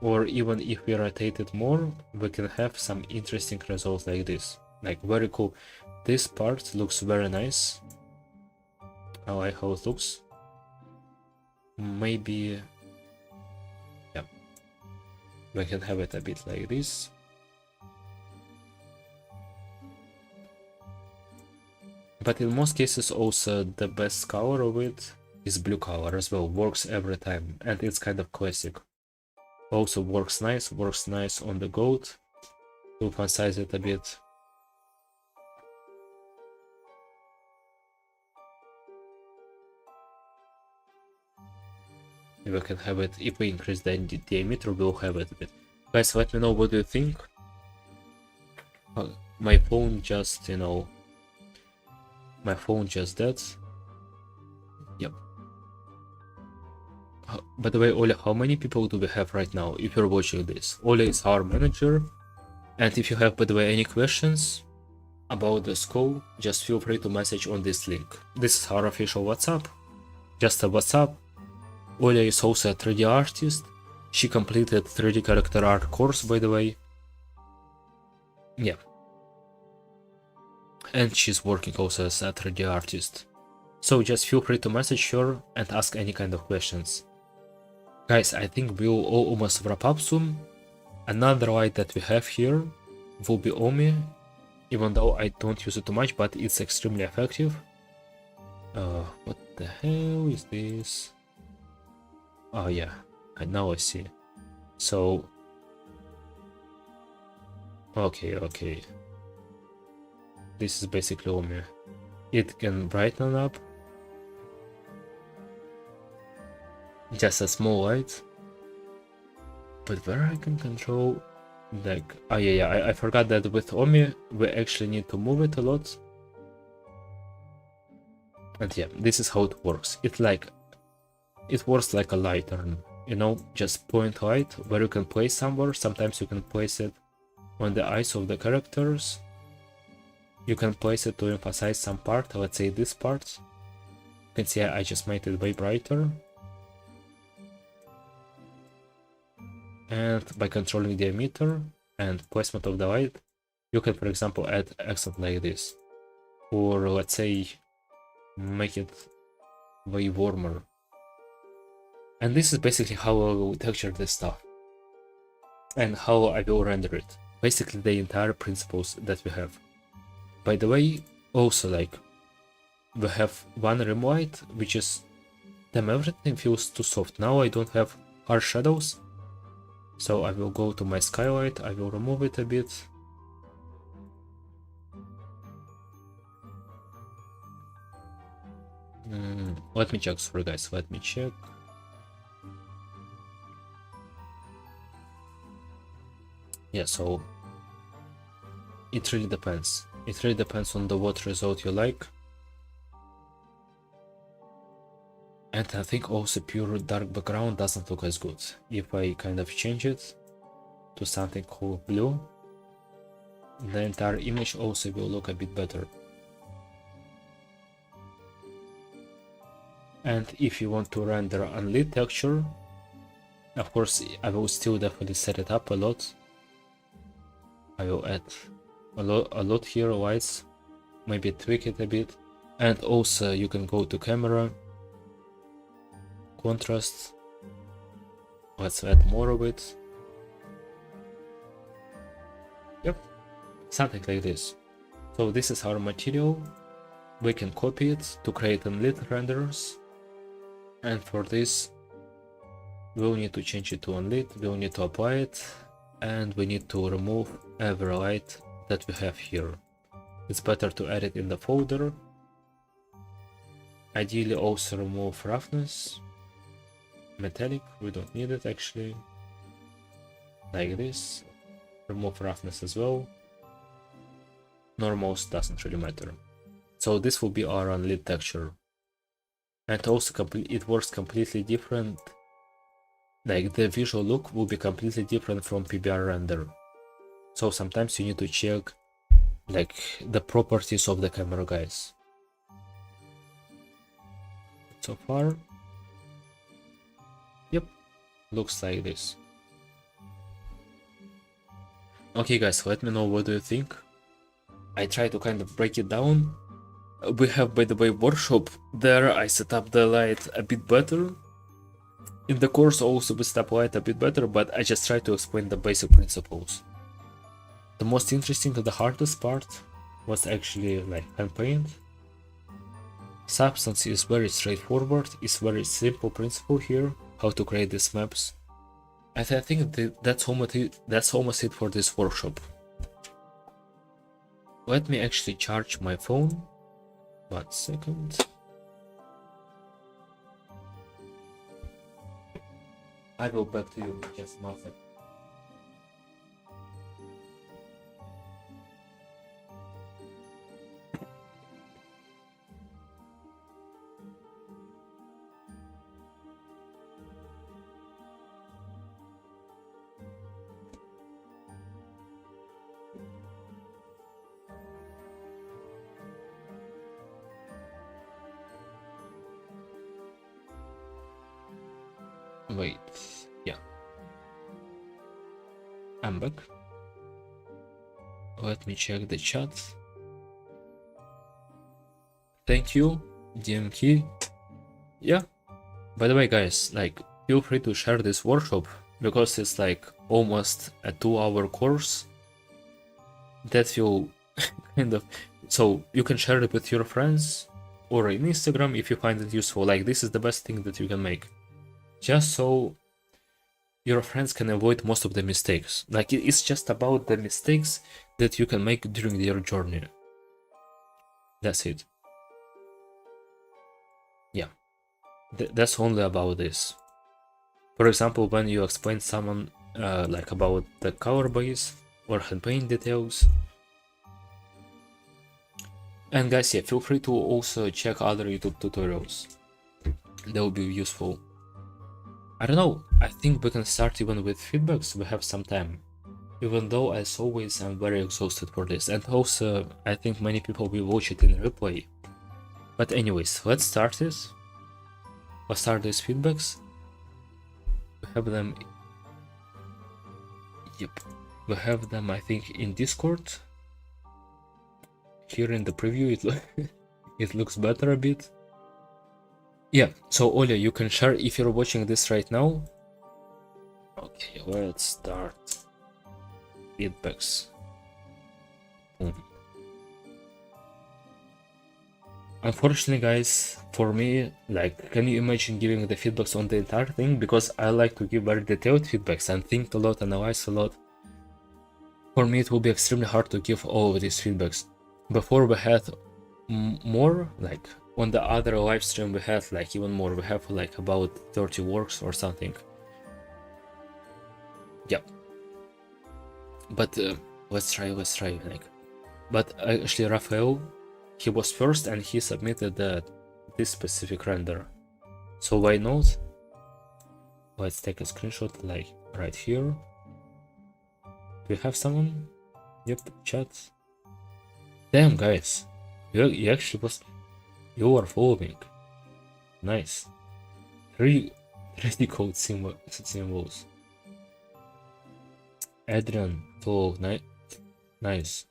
or even if we rotate it more, we can have some interesting results like this, like very cool. This part looks very nice. I like how it looks. Maybe, yeah, we can have it a bit like this. But in most cases also the best color of it is blue color as well, works every time, and it's kind of classic. Also works nice on the goat. To emphasize it a bit. We can have it, if we increase the diameter, we'll have it a bit. Guys, let me know what do you think. My phone just, my phone just dead. Yep. By the way, Oля, how many people do we have right now if you're watching this? Oля is our manager. And if you have, by the way, any questions about the school, just feel free to message on this link. This is our official WhatsApp. Just a WhatsApp. Oля is also a 3D artist. She completed 3D character art course, by the way. Yeah. And she's working also as a 3D artist. So just feel free to message her and ask any kind of questions. Guys, I think we'll almost wrap up soon. Another light that we have here will be Omi, even though I don't use it too much, but it's extremely effective. What the hell is this? Oh yeah, now I see. So, okay. This is basically Omi. It can brighten up. Just a small light. But where I can control, like, oh yeah, I forgot that with Omi, we actually need to move it a lot. And yeah, this is how it works. It works like a lighter, just point light where you can place somewhere. Sometimes you can place it on the eyes of the characters. You can place it to emphasize some part, let's say this part. You can see I just made it way brighter. And by controlling diameter and placement of the light, you can, for example, add accent like this. Or let's say, make it way warmer. And this is basically how I will texture this stuff. And how I will render it. Basically the entire principles that we have. By the way, also we have one rim light, which is, damn, everything feels too soft. Now I don't have harsh shadows. So I will go to my skylight, I will remove it a bit. Let me check, sorry guys, let me check. Yeah, so it really depends. It really depends on what result you like. And I think also pure dark background doesn't look as good. If I kind of change it to something called blue, the entire image also will look a bit better. And if you want to render unlit texture, of course I will still definitely set it up a lot. I will add a lot here, lights, maybe tweak it a bit. And also you can go to camera, contrast, let's add more of it. Yep, something like this. So this is our material. We can copy it to create unlit renders. And for this, we'll need to change it to unlit, we'll need to apply it, and we need to remove every light that we have here. It's better to add it in the folder. Ideally also remove roughness. Metallic, we don't need it actually. Like this. Remove roughness as well. Normals doesn't really matter. So this will be our unlit texture. And also it works completely different. Like the visual look will be completely different from PBR render. So sometimes you need to check like the properties of the camera, guys. So far, yep, looks like this. Okay guys, let me know what do you think. I try to kind of break it down. We have, by the way, workshop. There I set up the light a bit better. In the course also we set up light a bit better, but I just try to explain the basic principles. The most interesting and the hardest part was actually like hand paint. Substance is very straightforward, it's very simple principle here, how to create these maps. And I think that's almost it for this workshop. Let me actually charge my phone. 1 second. I will back to you just nothing. Wait, yeah. I'm back. Let me check the chat. Thank you, DMK. Yeah. By the way, guys, like, feel free to share this workshop because it's like almost a 2-hour course that will kind of, so you can share it with your friends or in Instagram if you find it useful. Like, this is the best thing that you can make, just so your friends can avoid most of the mistakes. Like, it's just about the mistakes that you can make during your journey. That's it. Yeah, that's only about this. For example, when you explain someone like about the color base or hand paint details. And guys, yeah, feel free to also check other YouTube tutorials. That will be useful. I don't know, I think we can start even with feedbacks, we have some time. Even though, as always, I'm very exhausted for this, and also I think many people will watch it in replay. But anyways, let's start this. Let's start these feedbacks. We have them... Yep. We have them, I think, in Discord. Here in the preview, it looks better a bit. Yeah, so Oля, you can share if you're watching this right now. Okay, let's start. Feedbacks. Boom. Unfortunately, guys, for me, like, can you imagine giving the feedbacks on the entire thing? Because I like to give very detailed feedbacks and think a lot, analyze a lot. For me, it will be extremely hard to give all of these feedbacks. Before we had more, like, on the other live stream we had like even more, we have like about 30 works or something. Yeah. But let's try, like, but actually Raphael, he was first and he submitted this specific render. So why not? Let's take a screenshot like right here. Do we have someone? Yep, chat. Damn, guys, you actually was... You are following. Nice. 3 code symbols. Adrian, follow. Nice.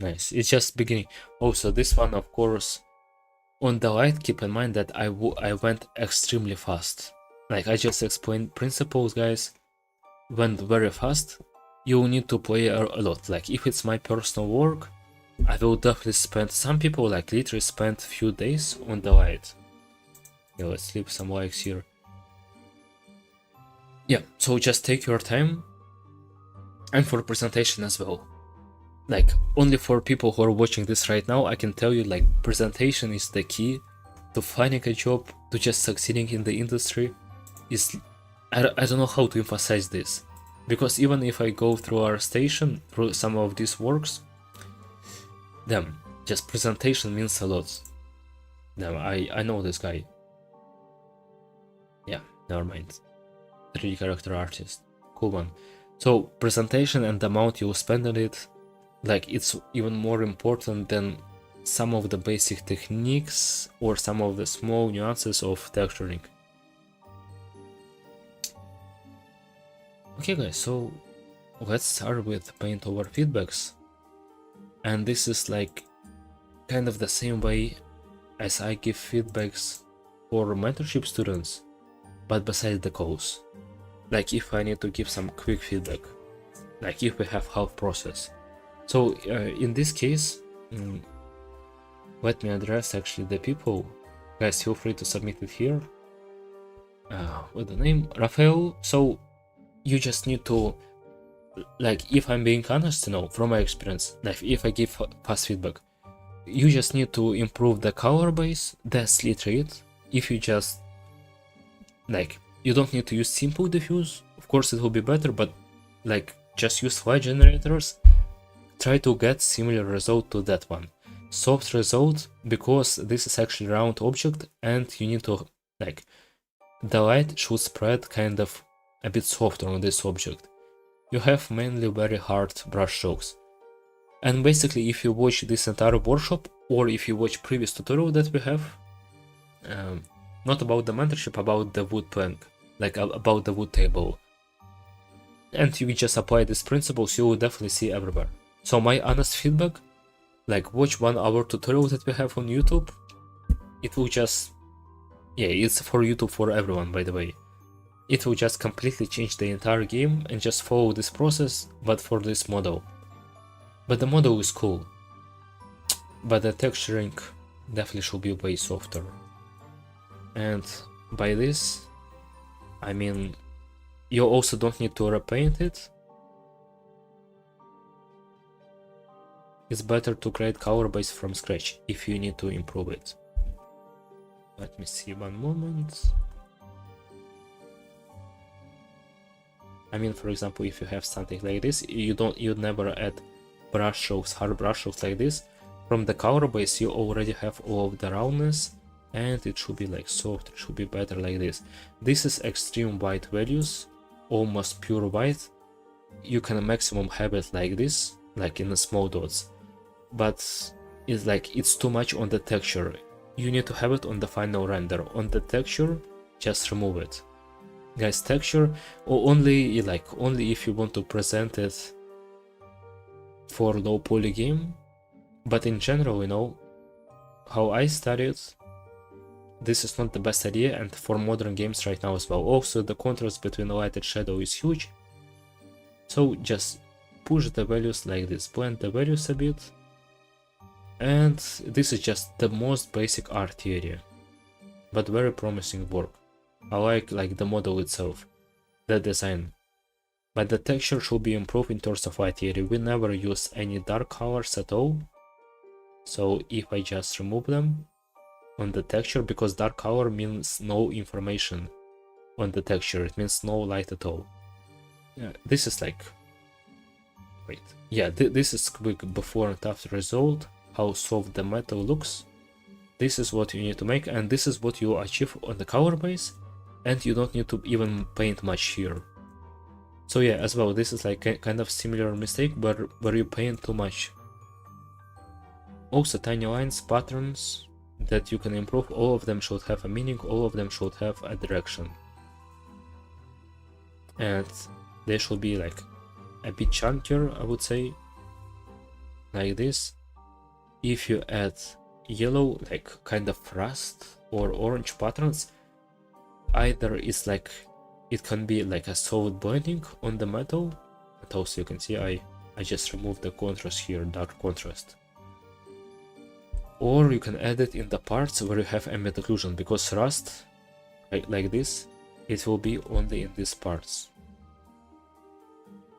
Nice. It's just beginning. Also, this one, of course, on the light, keep in mind that I went extremely fast. Like, I just explained principles, guys. Went very fast. You need to play a lot. Like, if it's my personal work, I will definitely spend... Some people like literally spend few days on the light. Yeah, let's leave some likes here. Yeah, so just take your time. And for presentation as well. Like, only for people who are watching this right now, I can tell you, like, presentation is the key to finding a job, to just succeeding in the industry. I don't know how to emphasize this. Because even if I go through our station, through some of these works, damn, just presentation means a lot. Damn, I know this guy. Yeah, never mind. 3D character artist. Cool one. So, presentation and the amount you spend on it, like, it's even more important than some of the basic techniques or some of the small nuances of texturing. Okay guys, so let's start with paint over feedbacks. And this is like kind of the same way as I give feedbacks for mentorship students, but besides the course. Like, if I need to give some quick feedback, like if we have half process. So in this case, let me address actually the people. Guys, feel free to submit it here. With the name Rafael. So you just need to, like, if I'm being honest, from my experience, like if I give fast feedback, you just need to improve the color base, the slit rate. If you just, like, you don't need to use simple diffuse, of course it will be better, but like just use light generators. Try to get similar result to that one. Soft result, because this is actually round object and you need to, like, the light should spread kind of a bit softer on this object. You have mainly very hard brush strokes. And basically if you watch this entire workshop, or if you watch previous tutorial that we have, not about the mentorship, about the wood plank, like about the wood table, and you just apply these principles, you will definitely see everywhere. So my honest feedback, like watch 1 hour tutorial that we have on YouTube. It will just, yeah, it's for YouTube for everyone, by the way. It will just completely change the entire game and just follow this process, but for this model. But the model is cool. But the texturing definitely should be way softer. And by this, I mean, you also don't need to repaint it. It's better to create color base from scratch if you need to improve it. Let me see one moment. I mean, for example, if you have something like this, you'd never add brush strokes, hard brush strokes like this. From the color base, you already have all of the roundness, and it should be like soft, it should be better like this. This is extreme white values, almost pure white. You can maximum have it like this, like in the small dots, but it's like it's too much on the texture. You need to have it on the final render. On the texture, just remove it. Guys, texture, or only if you want to present it for low poly game. But in general, how I studied, this is not the best idea, and for modern games right now as well. Also, the contrast between light and shadow is huge. So just push the values like this, blend the values a bit. And this is just the most basic art area, but very promising work. I like the model itself, the design, but the texture should be improved in terms of light area. We never use any dark colors at all. So if I just remove them on the texture, because dark color means no information on the texture, it means no light at all. Yeah, this is like, wait, yeah, this is quick before and after result, how soft the metal looks. This is what you need to make, and this is what you achieve on the color base, and you don't need to even paint much here. So yeah, as well, this is like kind of similar mistake where you paint too much. Also, tiny lines, patterns that you can improve, all of them should have a meaning, all of them should have a direction. And they should be like a bit chunkier, I would say, like this. If you add yellow, like kind of rust or orange patterns, either it's like, it can be like a solid blending on the metal, but also you can see I just removed the contrast here, dark contrast. Or you can add it in the parts where you have ambient occlusion, because rust, like this, it will be only in these parts.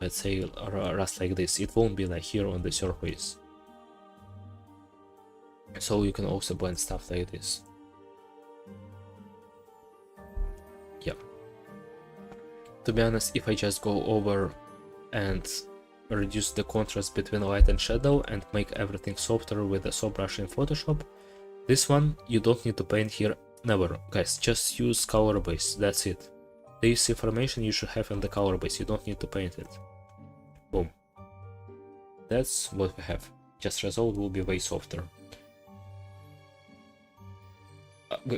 Let's say rust like this, it won't be like here on the surface. So you can also blend stuff like this. Yeah. To be honest, if I just go over and reduce the contrast between light and shadow and make everything softer with the soft brush in Photoshop, this one you don't need to paint here, never. Guys, just use color base, that's it. This information you should have in the color base, you don't need to paint it. Boom. That's what we have. Just result will be way softer.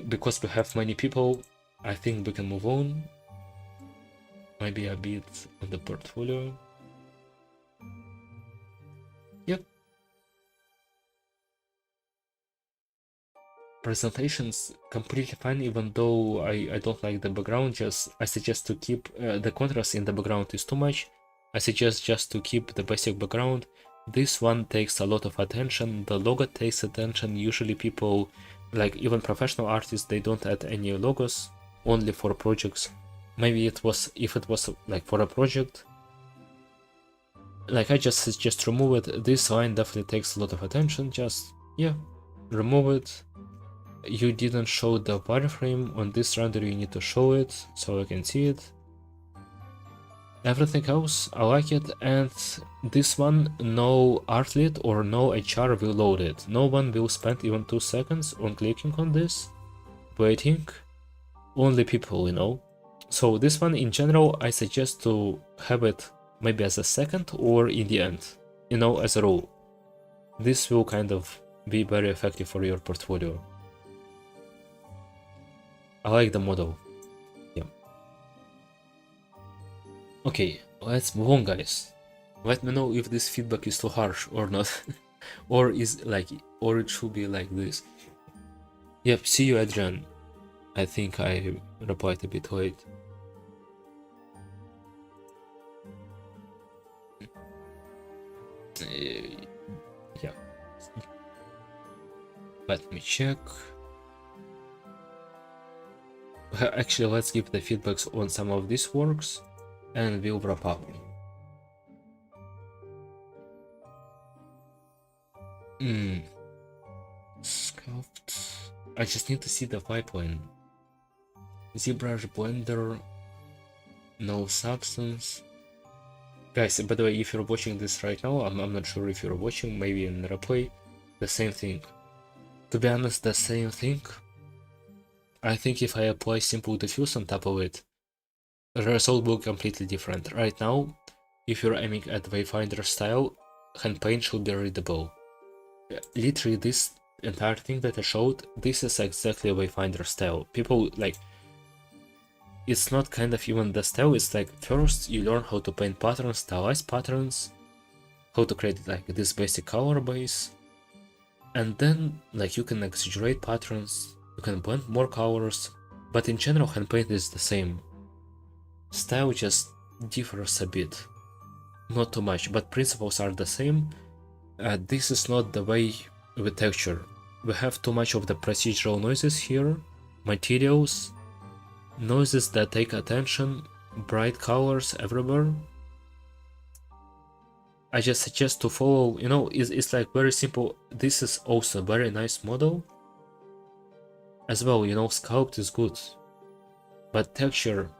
Because we have many people, I think we can move on. Maybe a bit on the portfolio. Yep. Presentations completely fine, even though I don't like the background. I suggest to keep the contrast in the background is too much. I suggest just to keep the basic background, This one takes a lot of attention, the logo takes attention. Usually people, like even professional artists, they don't add any logos, only for projects. Maybe it was, if it was like for a project, like I just remove it. This line definitely takes a lot of attention, just, yeah, remove it. You didn't show the wireframe on this render, you need to show it so I can see it. Everything else, I like it, and this one, no artlet or no HR will load it. No one will spend even 2 seconds on clicking on this, waiting. Only people, you know. So this one, in general, I suggest to have it maybe as a second or in the end, you know, as a rule. This will kind of be very effective for your portfolio. I like the model. Yeah. Okay, let's move on, guys. Let me know if this feedback is too harsh or not. Or is like, or it should be like this. Yep, see you, Adrian. I think I replied a bit late. Yeah. Let me check. Actually, let's give the feedbacks on some of these works and we'll wrap up. Sculpt. I just need to see the pipeline. ZBrush Blender, no substance. Guys, by the way, if you're watching this right now, I'm not sure if you're watching, maybe in replay, the same thing. To be honest, the same thing. I think if I apply simple diffuse on top of it, the result will be completely different. Right now, if you're aiming at Wayfinder style, hand paint should be readable. Literally, this entire thing that I showed, this is exactly Wayfinder style. People like, it's not kind of even the style, it's like first you learn how to paint patterns, stylize patterns, how to create like this basic color base, and then like you can exaggerate patterns, you can blend more colors, but in general hand paint is the same. Style just differs a bit, not too much, but principles are the same. This is not the way with texture. We have too much of the procedural noises here, materials, noises that take attention, bright colors everywhere. I just suggest to follow, you know, it's like very simple. This is also a very nice model. As well, you know, sculpt is good. But texture,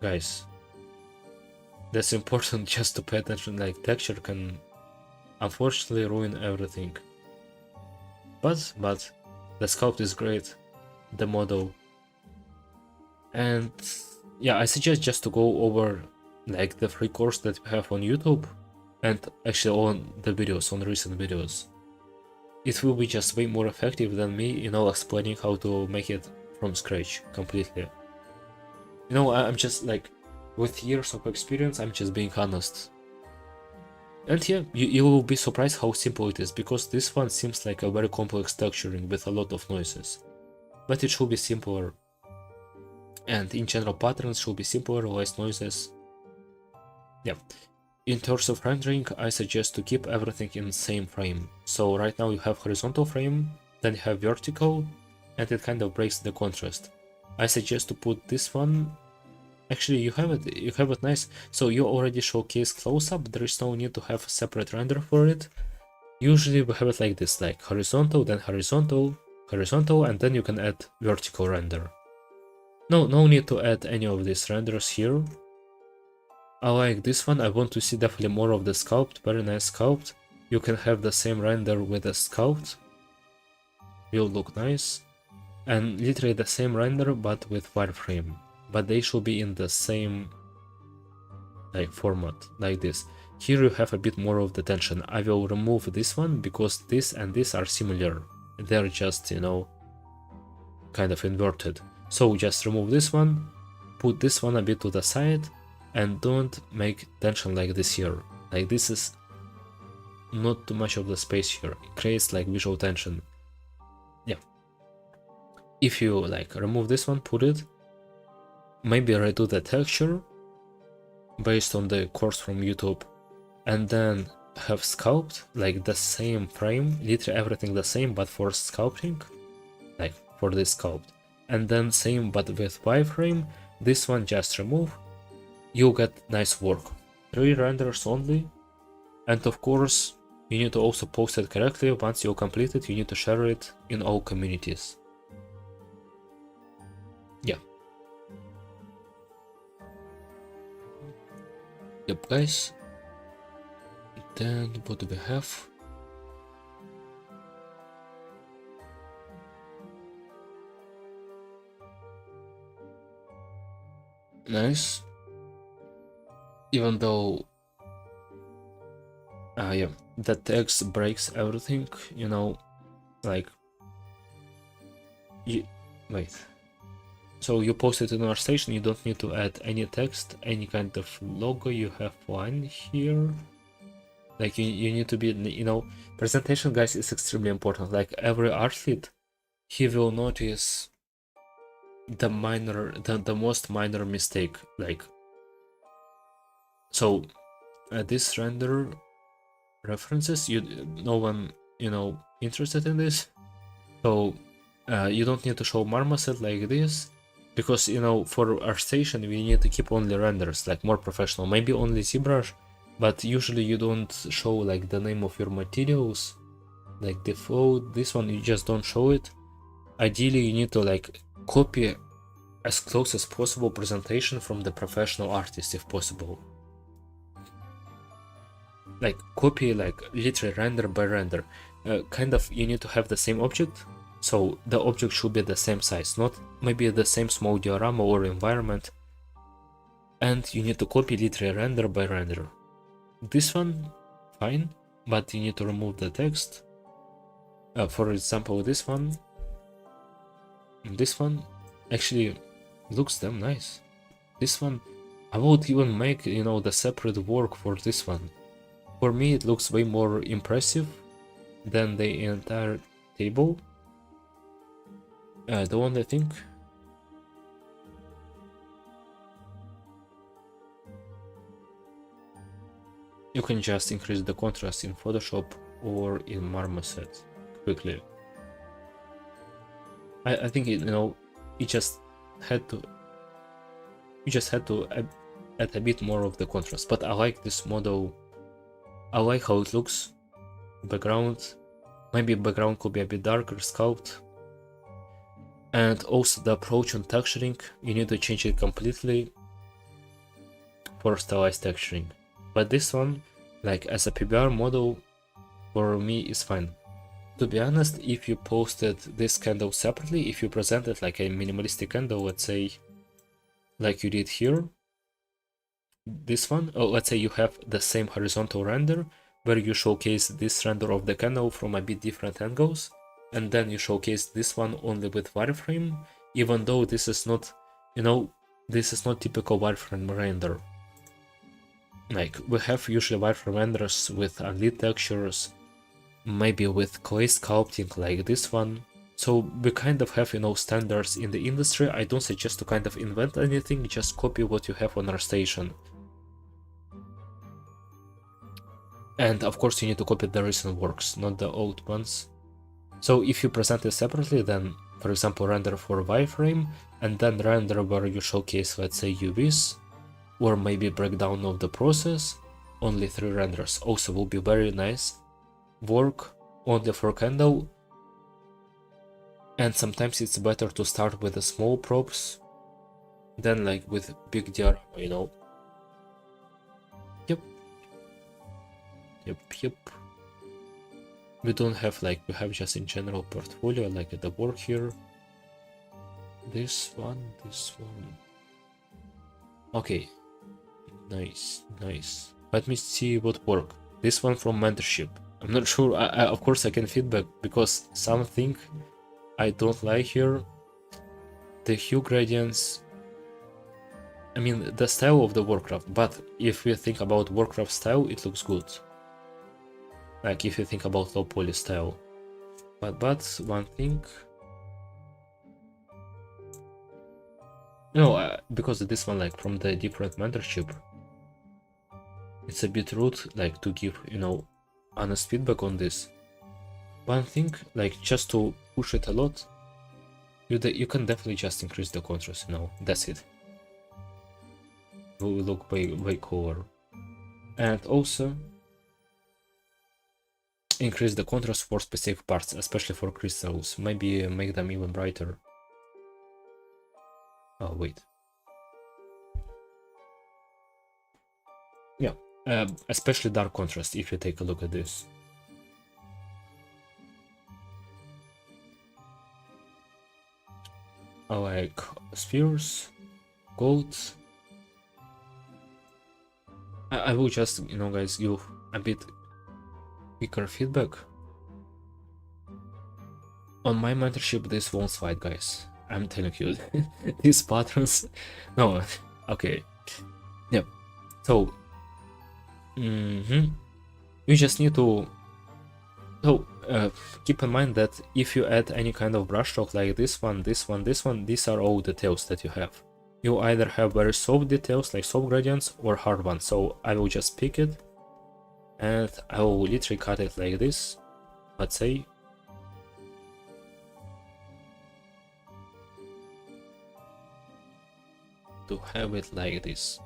guys, that's important just to pay attention. Like texture can unfortunately ruin everything. But the sculpt is great, the model. And yeah, I suggest just to go over like the free course that we have on YouTube and actually on the videos, on recent videos. It will be just way more effective than me, you know, explaining how to make it from scratch completely. You know, I'm just like, with years of experience, I'm just being honest. And yeah, you will be surprised how simple it is, because this one seems like a very complex texturing with a lot of noises. But it should be simpler. And in general, patterns should be simpler, less noises. Yeah. In terms of rendering, I suggest to keep everything in the same frame. So right now you have horizontal frame, then you have vertical, and it kind of breaks the contrast. I suggest to put this one. Actually, you have it nice. So you already showcase close-up, there is no need to have a separate render for it. Usually we have it like this, like horizontal, then horizontal, horizontal, and then you can add vertical render. No need to add any of these renders here. I like this one. I want to see definitely more of the sculpt, very nice sculpt. You can have the same render with a sculpt. Will look nice. And literally the same render but with wireframe. But they should be in the same like format, like this. Here you have a bit more of the tension. I will remove this one because this and this are similar. They're just, you know, kind of inverted. So just remove this one, put this one a bit to the side, and don't make tension like this here. Like this is not too much of the space here. It creates like visual tension. Yeah. If you like remove this one, put it, maybe redo the texture based on the course from YouTube, and then have sculpt, like the same frame, literally everything the same, but for sculpting, like for this sculpt. And then same but with wireframe, this one just remove, you get nice work. 3 renders only, and of course you need to also post it correctly. Once you complete it, you need to share it in all communities. Yeah. Yep, guys. Then what do we have? Nice. Even though yeah, the text breaks everything, you know, like wait. So you post it in our station, you don't need to add any text, any kind of logo. You have one here. Like you need to be, you know, presentation, guys, is extremely important. Like every athlete, he will notice the most minor mistake. Like, so this render references, no one, you know, interested in this. So you don't need to show Marmoset like this, because, you know, for our station we need to keep only renders, like more professional, maybe only ZBrush, but usually you don't show like the name of your materials, like default. This one you just don't show it. Ideally you need to like copy as close as possible presentation from the professional artist if possible. Like copy, like literally render by render. Kind of you need to have the same object, so the object should be the same size, not maybe the same small diorama or environment, and you need to copy literally render by render. This one fine, but you need to remove the text. For example, this one actually looks damn nice. This one I would even make, you know, the separate work for this one. For me it looks way more impressive than the entire table. The one I think you can just increase the contrast in Photoshop or in Marmoset quickly. I think it, you know, you just had to add a bit more of the contrast. But I like this model. I like how it looks. Background, maybe background could be a bit darker, sculpt. And also the approach on texturing, you need to change it completely for stylized texturing. But this one, like as a PBR model, for me is fine. To be honest, if you posted this candle separately, if you presented like a minimalistic candle, let's say like you did here, this one, or let's say you have the same horizontal render where you showcase this render of the candle from a bit different angles, and then you showcase this one only with wireframe, even though this is not, you know, this is not typical wireframe render. Like we have usually wireframe renders with unlit textures, maybe with clay sculpting like this one. So we kind of have, you know, standards in the industry. I don't suggest to kind of invent anything, just copy what you have on our station. And of course you need to copy the recent works, not the old ones. So if you present it separately, then for example render for wireframe, and then render where you showcase, let's say, UVs, or maybe breakdown of the process, only 3 renders also will be very nice. Work only for candle, and sometimes it's better to start with the small props than like with big diorama, you know. Yep. We don't have like, we have just in general portfolio, like at the work here. This one. Okay, nice. Let me see what work. This one from mentorship. I'm not sure. Of course I can feedback, because something I don't like here, the hue gradients. I mean the style of the Warcraft, but if we think about Warcraft style, it looks good. Like if you think about low poly style, but one thing, because this one, like from the different mentorship, it's a bit rude like to give, you know, honest feedback on this. One thing, like just to push it a lot, you can definitely just increase the contrast, you know, that's it. It will look way cooler. And also increase the contrast for specific parts, especially for crystals. Maybe make them even brighter. Oh wait. Yeah, especially dark contrast if you take a look at this. I like spheres, gold. I will just, you know, guys, give a bit quicker feedback. On my mentorship, this won't fight, guys. I'm telling you, these patterns. No, okay. Yep. So, you just need to. So, keep in mind that if you add any kind of brushstroke like this one, these are all details that you have. You either have very soft details like soft gradients or hard ones. So I will just pick it and I will literally cut it like this. Let's say. To have it like this.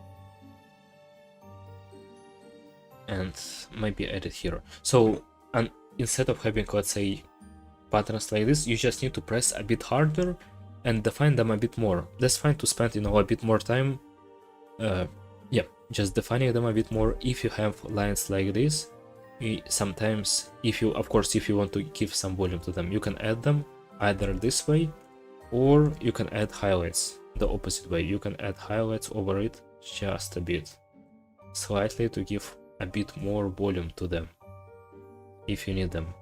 And maybe add it here. So, and instead of having, let's say, patterns like this, you just need to press a bit harder and define them a bit more. That's fine to spend, you know, a bit more time. Yeah, just defining them a bit more. If you have lines like this, sometimes, if you, of course, if you want to give some volume to them, you can add them either this way, or you can add highlights the opposite way. You can add highlights over it just a bit, slightly, to give a bit more volume to them if you need them.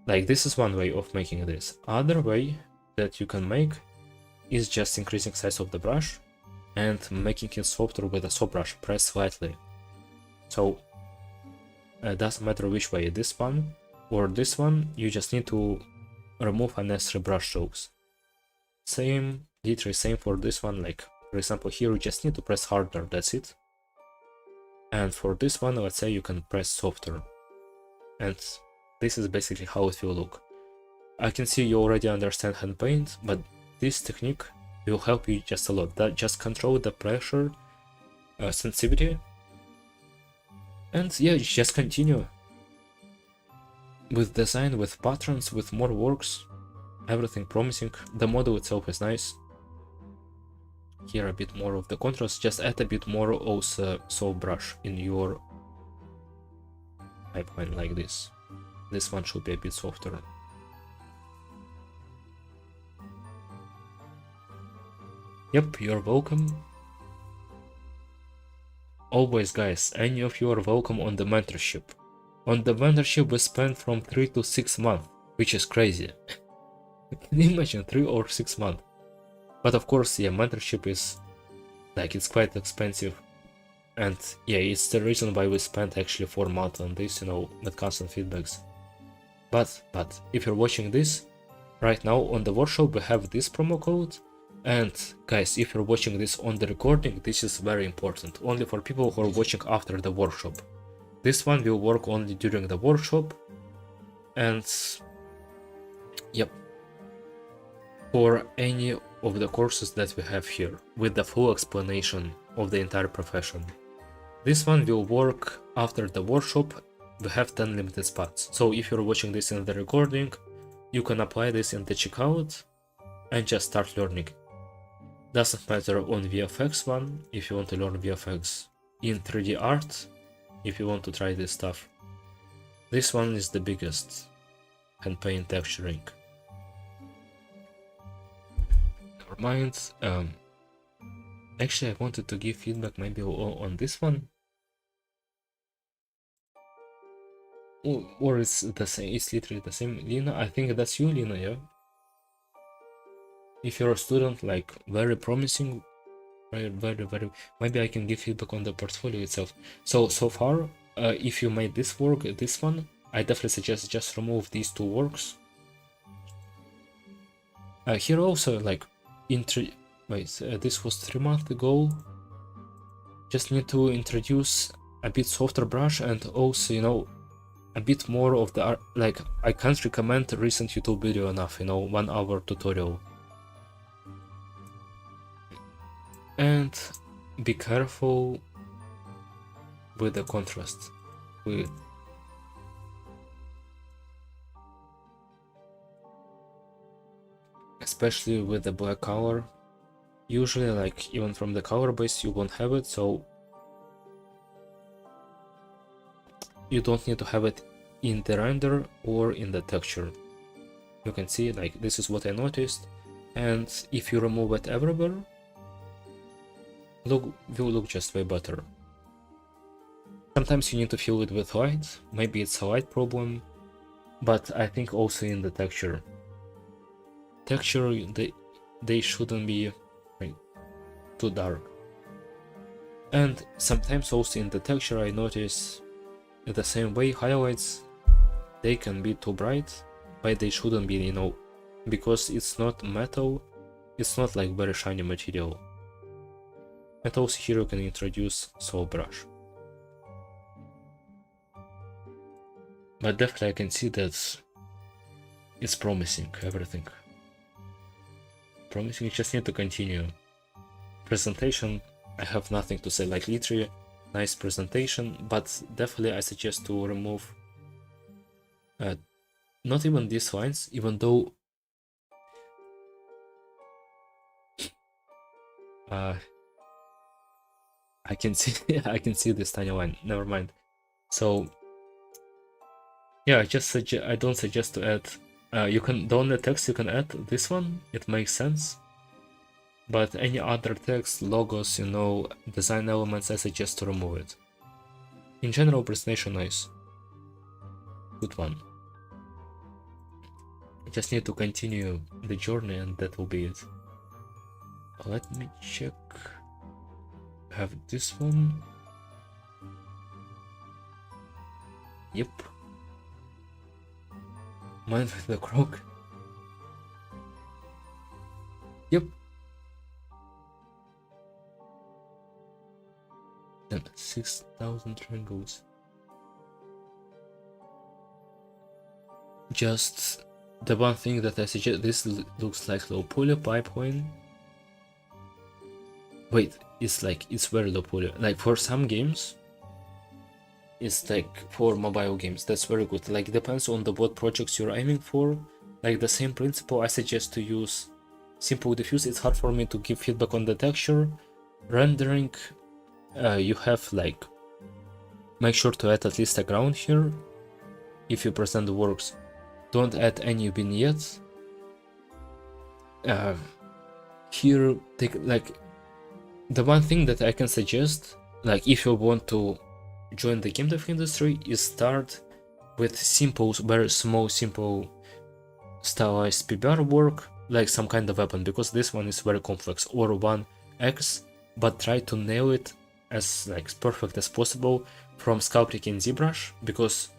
Like, this is one way of making this. Other way that you can make is just increasing size of the brush and making it softer with a soft brush. Press slightly. So doesn't matter which way, this one or this one, you just need to remove unnecessary brush strokes. Same, literally same for this one. Like, for example, here you just need to press harder, that's it. And for this one, let's say you can press softer. And this is basically how it will look. I can see you already understand hand paint, but this technique will help you just a lot. That just control the pressure, sensitivity, and yeah, just continue with design, with patterns, with more works. Everything promising. The model itself is nice. Here a bit more of the contrast. Just add a bit more also soft brush in your pipeline like this. This one should be a bit softer. Yep, you're welcome. Always, guys, any of you are welcome on the mentorship. On the mentorship we spend from 3 to 6 months, which is crazy. Can you imagine 3 or 6 months? But of course, yeah, mentorship is like, it's quite expensive. And yeah, it's the reason why we spent actually 4 months on this, you know, with constant feedbacks. But if you're watching this, right now on the workshop we have this promo code. And guys, if you're watching this on the recording, this is very important, only for people who are watching after the workshop. This one will work only during the workshop. And yep, for any of the courses that we have here, with the full explanation of the entire profession. This one will work after the workshop. We have 10 limited spots. So if you're watching this in the recording, you can apply this in the checkout and just start learning. Doesn't matter on VFX one, if you want to learn VFX, in 3D art, if you want to try this stuff. This one is the biggest, hand paint texturing. Never mind. Actually, I wanted to give feedback maybe on this one. Or it's the same, it's literally the same. Lina, I think that's you, Lina, yeah? If you're a student, like, very promising, very, maybe I can give feedback on the portfolio itself. So far, if you made this work, this one, I definitely suggest just remove these 2 works. Here also, like, this was 3 months ago. Just need to introduce a bit softer brush, and also, you know, a bit more of the art. Like, I can't recommend a recent YouTube video enough, you know, 1 hour tutorial. And be careful with the contrast, with especially with the black color. Usually, like, even from the color base you won't have it, so you don't need to have it in the render or in the texture. You can see, like, this is what I noticed, and if you remove it everywhere, will look just way better. Sometimes you need to fill it with light, maybe it's a light problem, but I think also in the texture. They shouldn't be like too dark. And sometimes also in the texture I notice the same way highlights, they can be too bright, but they shouldn't be, you know, because it's not metal, it's not like very shiny material. And also here you can introduce soft brush. But definitely I can see that it's promising, everything. Promising, you just need to continue. Presentation, I have nothing to say, like literally nice presentation, but definitely I suggest to remove not even these lines, even though I can see I can see this tiny line, never mind. So yeah, I don't suggest to add, you can, the only text you can add this one, it makes sense. But any other text, logos, you know, design elements, I suggest to remove it. In general, presentation nice. Good one. I just need to continue the journey and that will be it. Let me check. Have this one. Yep. Man with the croc. Yep. Then 6,000 triangles. Just the one thing that I suggest, this looks like low poly pipeline. Wait, it's very low poly. Like for some games, it's like for mobile games, that's very good. Like depends on the what projects you're aiming for. Like the same principle, I suggest to use simple diffuse. It's hard for me to give feedback on the texture. Rendering, you have like, make sure to add at least a ground here. If you present the works, don't add any vignettes. Here, take like the one thing that I can suggest, like if you want to join the game dev industry, is start with simple, very small, simple stylized PBR work, like some kind of weapon, because this one is very complex, or 1x, but try to nail it as like perfect as possible from sculpting in ZBrush, because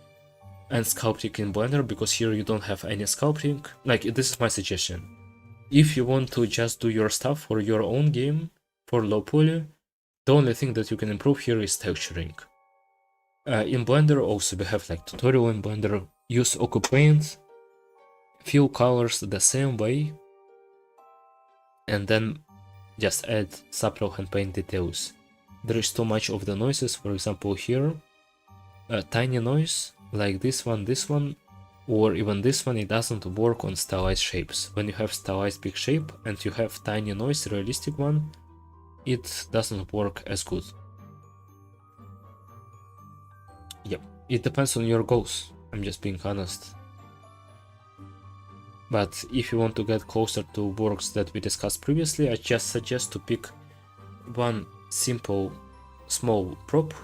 and sculpting in Blender, because here you don't have any sculpting. Like this is my suggestion. If you want to just do your stuff for your own game, for low poly, the only thing that you can improve here is texturing. In Blender also we have like tutorial in Blender, use OcuPaint, fill colors the same way, and then just add subtle hand paint details. There is too much of the noises, for example here, a tiny noise, like this one, or even this one, it doesn't work on stylized shapes. When you have stylized big shape and you have tiny noise, realistic one, it doesn't work as good. Yep, it depends on your goals, I'm just being honest. But if you want to get closer to works that we discussed previously, I just suggest to pick one simple small prop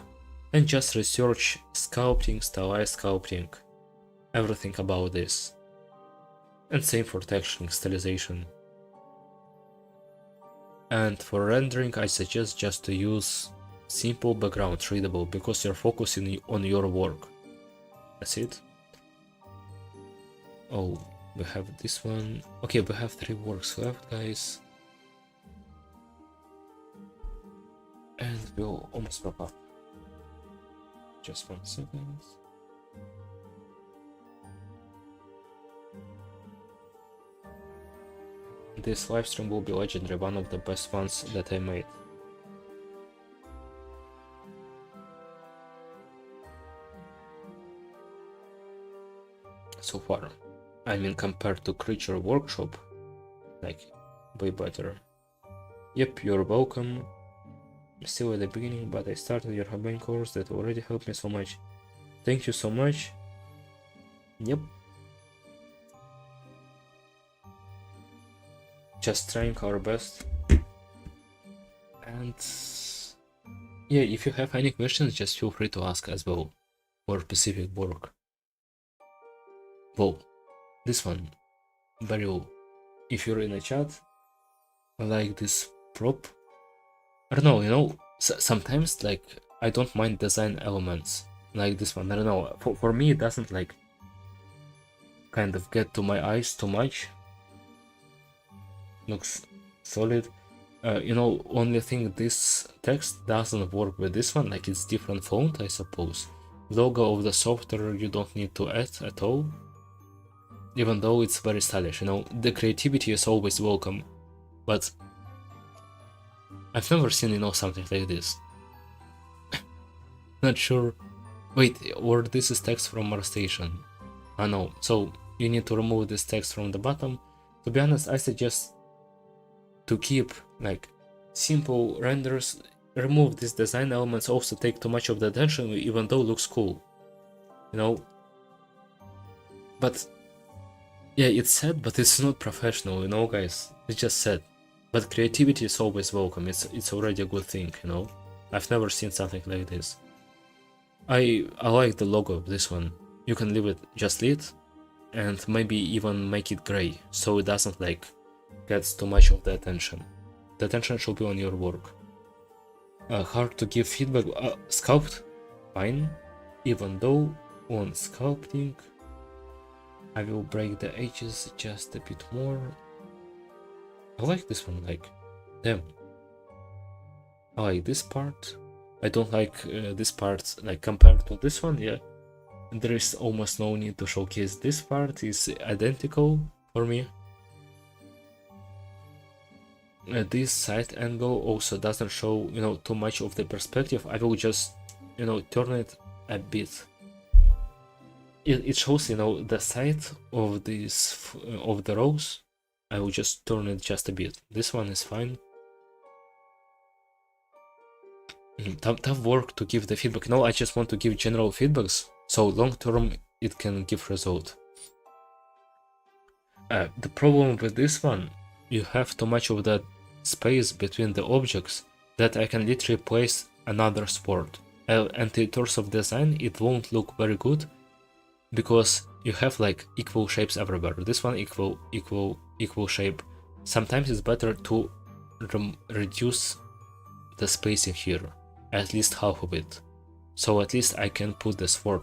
and just research sculpting, stylized sculpting, everything about this. And same for texturing, stylization. And for rendering, I suggest just to use simple background readable, because you're focusing on your work. That's it. Oh, we have this one. Okay, we have 3 works left, guys. And we'll almost wrap up. Just 1 second. This livestream will be legendary, one of the best ones that I made. So far. I mean, compared to Creature Workshop, like, way better. Yep, you're welcome. Still at the beginning, but I started your Habane course that already helped me so much. Thank you so much. Yep. Just trying our best. And yeah, if you have any questions, just feel free to ask as well, for specific work. Whoa, this one, Barrel. If you're in a chat, I like this prop. I don't know, you know, sometimes like I don't mind design elements like this one. I don't know. For me, it doesn't like kind of get to my eyes too much. Looks solid. You know, only thing this text doesn't work with this one, like it's different font, I suppose. Logo of the software you don't need to add at all, even though it's very stylish, you know. The creativity is always welcome, but I've never seen, you know, something like this. Not sure. Wait, or this is text from our station. I know, so you need to remove this text from the bottom. To be honest, I suggest to keep like simple renders, remove these design elements, also take too much of the attention, even though it looks cool, you know. But yeah, it's sad, but it's not professional, you know, guys. It's just sad. But creativity is always welcome. It's already a good thing, you know. I've never seen something like this. I like the logo of this one. You can leave it just lit, and maybe even make it gray, so it doesn't like gets too much of the attention. The attention should be on your work. Hard to give feedback. Sculpt, fine. Even though on sculpting, I will break the edges just a bit more. I like this one, like, damn. I like this part. I don't like this part, like, compared to this one, yeah. There is almost no need to showcase this part, is identical for me. This side angle also doesn't show, you know, too much of the perspective. I will just, you know, turn it a bit. It shows, you know, the side of this of the rows. I will just turn it just a bit. This one is fine. Tough work to give the feedback. No, I just want to give general feedbacks, so long term it can give result. The problem with this one, you have too much of that space between the objects that I can literally place another sword. And in terms of design, it won't look very good because you have like equal shapes everywhere. This one equal shape. Sometimes it's better to reduce the spacing here, at least half of it, so at least I can put the sword.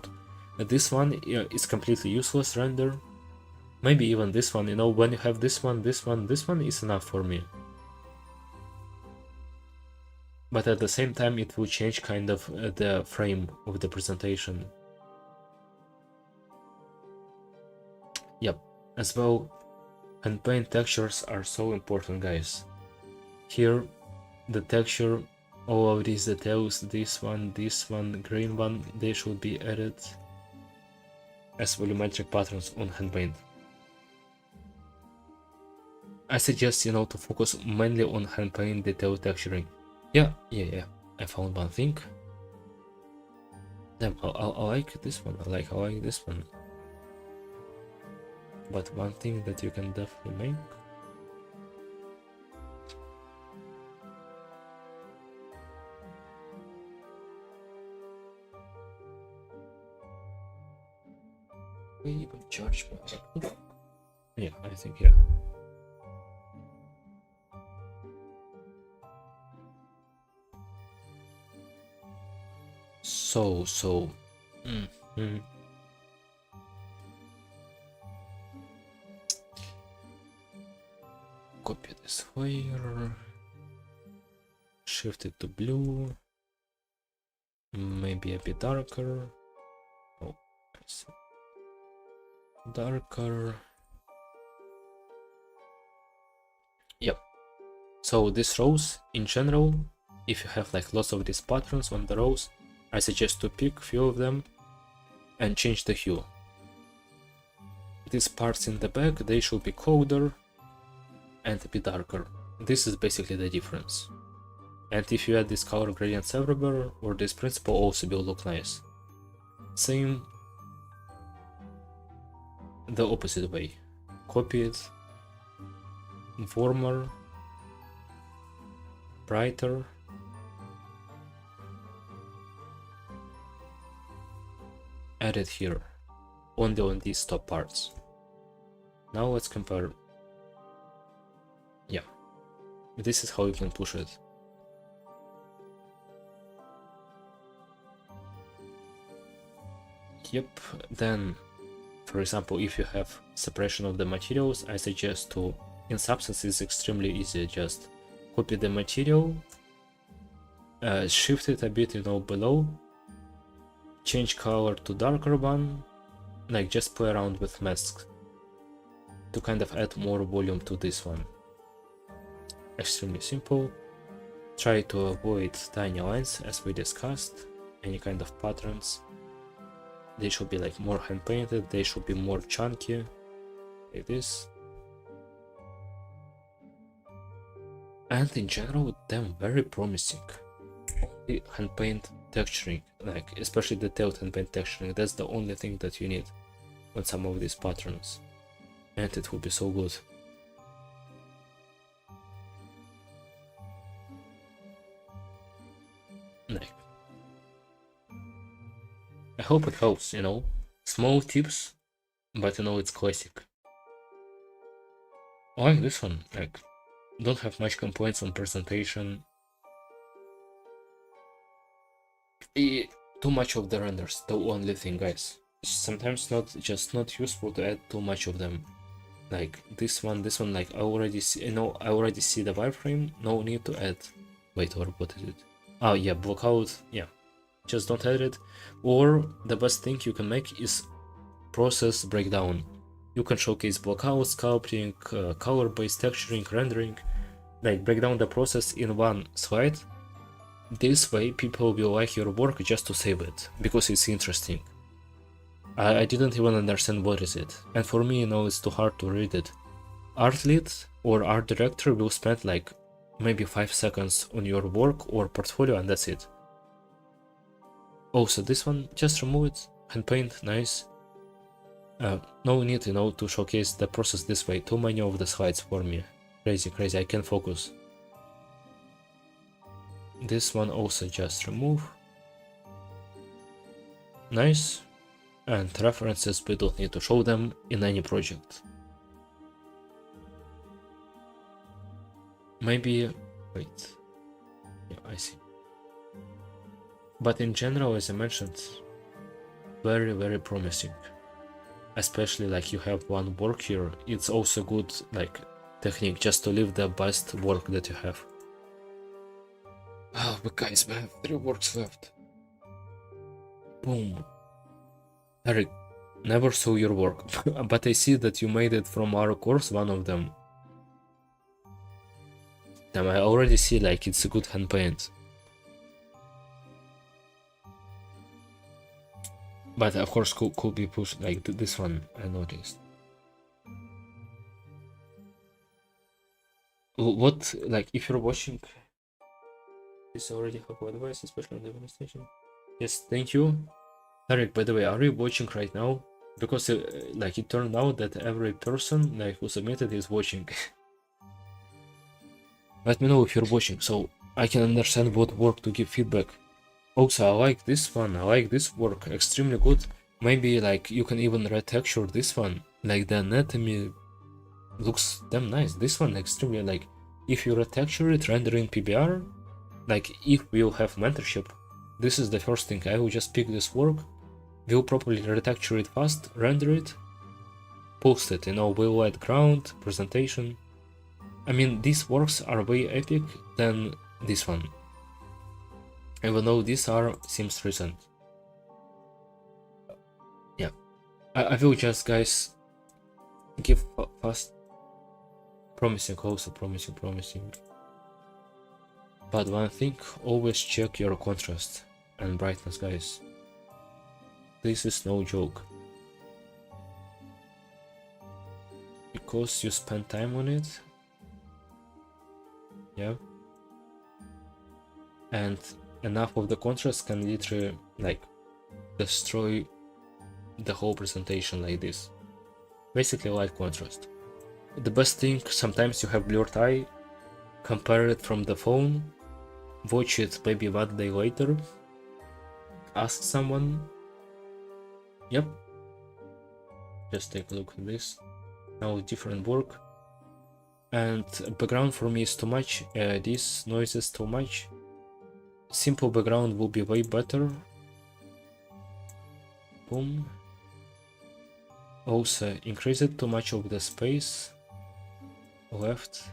This one is completely useless render. Maybe even this one, you know, when you have this one is enough for me. But at the same time, it will change kind of the frame of the presentation. Yep, as well, hand paint textures are so important, guys. Here, the texture, all of these details, this one, green one, they should be added as volumetric patterns on hand paint. I suggest, you know, to focus mainly on hand paint detail texturing. Yeah, I found one thing. Damn, I like this one, I like this one. But one thing that you can definitely make. We even charge me. Yeah, I think, yeah. So. Copy this layer, shift it to blue, maybe a bit darker. Oh, I see. Darker. Yep. So these rows in general, if you have like lots of these patterns on the rows, I suggest to pick few of them and change the hue. These parts in the back, they should be colder and a bit darker. This is basically the difference. And if you add these color gradients everywhere, or this principle also will look nice. Same the opposite way. Copy it. Warmer. Brighter. Add it here. Only on these top parts. Now let's compare. Yeah. This is how you can push it. Yep, then, for example, if you have separation of the materials, I suggest to, in Substance it's extremely easy, just copy the material, shift it a bit, below, change color to darker one, like just play around with masks to kind of add more volume to this one. Extremely simple. Try to avoid tiny lines as we discussed, any kind of patterns. They should be like more hand painted, they should be more chunky, like this. And in general, them very promising. Only hand paint texturing, like especially detailed hand paint texturing, that's the only thing that you need on some of these patterns. And it will be so good. Like, I hope it helps, small tips, but it's classic. I like this one, like, don't have much complaints on presentation. Too much of the renders, the only thing, guys. Sometimes not useful to add too much of them. Like this one, like I already see, I already see the wireframe, no need to add. Wait, or what is it? Oh yeah, blockout, yeah. Just don't add it. Or the best thing you can make is process breakdown. You can showcase blockout, sculpting, color-based texturing, rendering, like break down the process in one slide. This way people will like your work just to save it, because it's interesting. I didn't even understand what is it, and for me, it's too hard to read it. Art lead or art director will spend like maybe 5 seconds on your work or portfolio, and that's it. Also, this one, just remove it, hand paint, nice. No need, to showcase the process this way. Too many of the slides for me. Crazy, I can't focus. This one also just remove. Nice. And references, we don't need to show them in any project. Maybe, wait. Yeah, I see. But in general, as I mentioned, very promising. Especially like you have one work here, it's also good like technique just to leave the best work that you have. Oh, but guys, we have 3 works left. Boom. Eric, never saw your work, but I see that you made it from our course, one of them. Damn, I already see like it's a good hand paint. But of course could be pushed, like this one I noticed. What, like if you're watching this already have advice, especially on the demonstration. Yes, thank you. Tarek, by the way, are you watching right now? Because like it turned out that every person like who submitted is watching. Let me know if you're watching, so I can understand what work to give feedback. Also, I like this one, I like this work, extremely good. Maybe like you can even retexture this one, like the anatomy looks damn nice. This one extremely, like if you retexture it, render in PBR, like if we'll have mentorship, this is the first thing. I will just pick this work, we'll properly retexture it fast, render it, post it, we'll add ground, presentation. I mean, these works are way epic than this one. even though these are seems recent. Yeah, I will just, guys, give fast promising, also promising. But one thing, always check your contrast and brightness, guys. This is no joke. Because you spend time on it. Yeah. And enough of the contrast can literally like destroy the whole presentation like this. Basically light contrast. The best thing, sometimes you have blurred eye, compare it from the phone, watch it maybe 1 day later, ask someone. Yep. Just take a look at this. Now different work. And background for me is too much, this noise is too much. Simple background will be way better. Boom. Also increase it too much of the space. Left.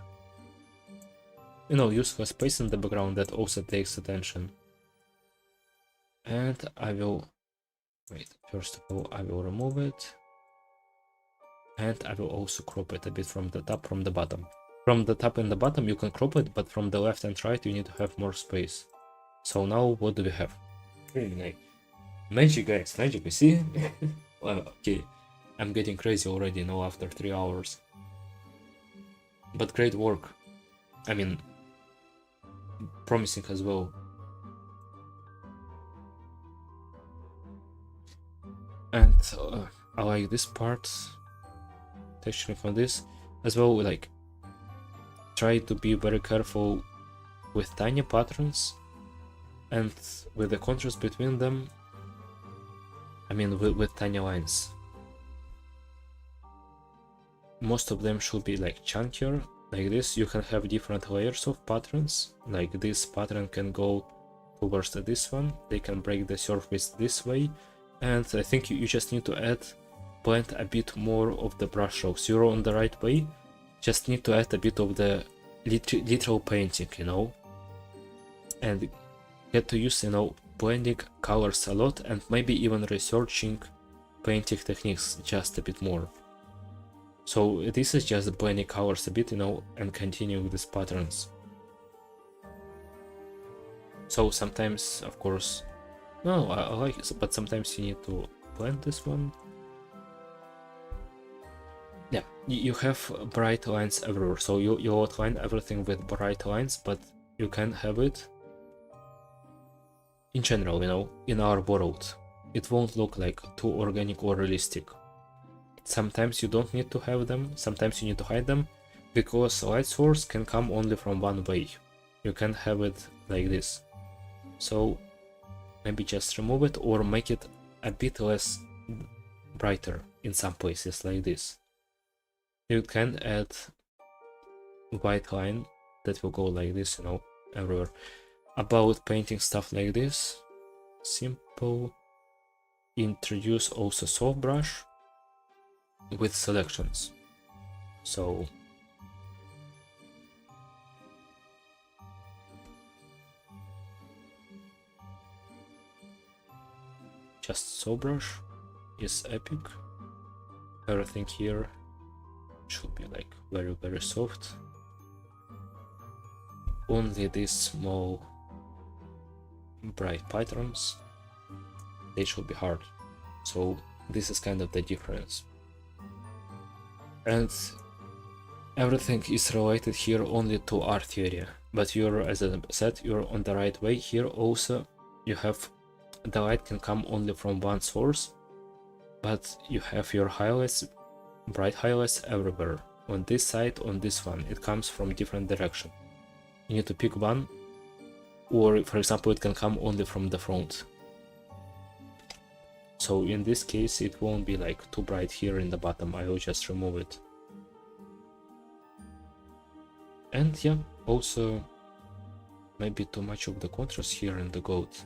You know, use less space in the background, that also takes attention. And I will, wait, first of all I will remove it. And I will also crop it a bit from the top, from the bottom. From the top and the bottom you can crop it, but from the left and right you need to have more space. So now what do we have? Magic, guys, magic, you see? Well, okay, I'm getting crazy already now after 3 hours. But great work. I mean, promising as well. And I like this part. Texturing for this as well, like try to be very careful with tiny patterns and with the contrast between them. I mean with tiny lines. Most of them should be like chunkier, like this. You can have different layers of patterns, like this pattern can go towards this one, they can break the surface this way, and I think you just need to blend a bit more of the brush strokes. You're on the right way, just need to add a bit of the literal painting, you know, and get to use, you know, blending colors a lot, and maybe even researching painting techniques just a bit more. So this is just blending colors a bit, you know, and continuing these patterns. So sometimes, of course, no, I like it, but sometimes you need to blend this one. Yeah, you have bright lines everywhere, so you outline everything with bright lines, but you can have it in general, you know, in our world. It won't look like too organic or realistic. Sometimes you don't need to have them, sometimes you need to hide them, because light source can come only from one way. You can have it like this. So maybe just remove it or make it a bit less brighter in some places like this. You can add white line that will go like this, you know, everywhere. About painting stuff like this, simple. Introduce also soft brush with selections. So just soft brush is epic. Everything here should be like very soft. Only these small bright patterns, they should be hard. So this is kind of the difference. And everything is related here only to art theory, but you're, as I said, you're on the right way here. Also you have the light can come only from one source, but you have your highlights, bright highlights everywhere. On this side, on this one, it comes from different direction. You need to pick one, or for example it can come only from the front. So in this case it won't be like too bright here in the bottom, I will just remove it. And yeah, also maybe too much of the contrast here in the goat.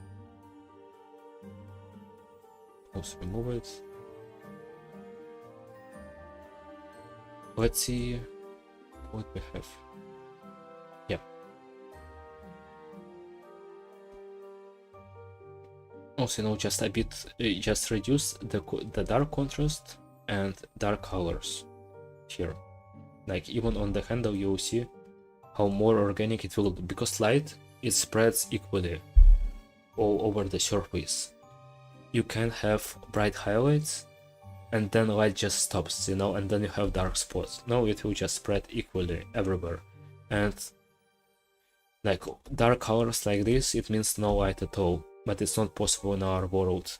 Also remove it. Let's see what we have. Yeah. Also, just a bit, just reduce the dark contrast and dark colors here. Like even on the handle, you'll see how more organic it will look, because light, it spreads equally all over the surface. You can have bright highlights and then light just stops, and then you have dark spots. No, it will just spread equally everywhere. And like dark colors like this, it means no light at all, but it's not possible in our world.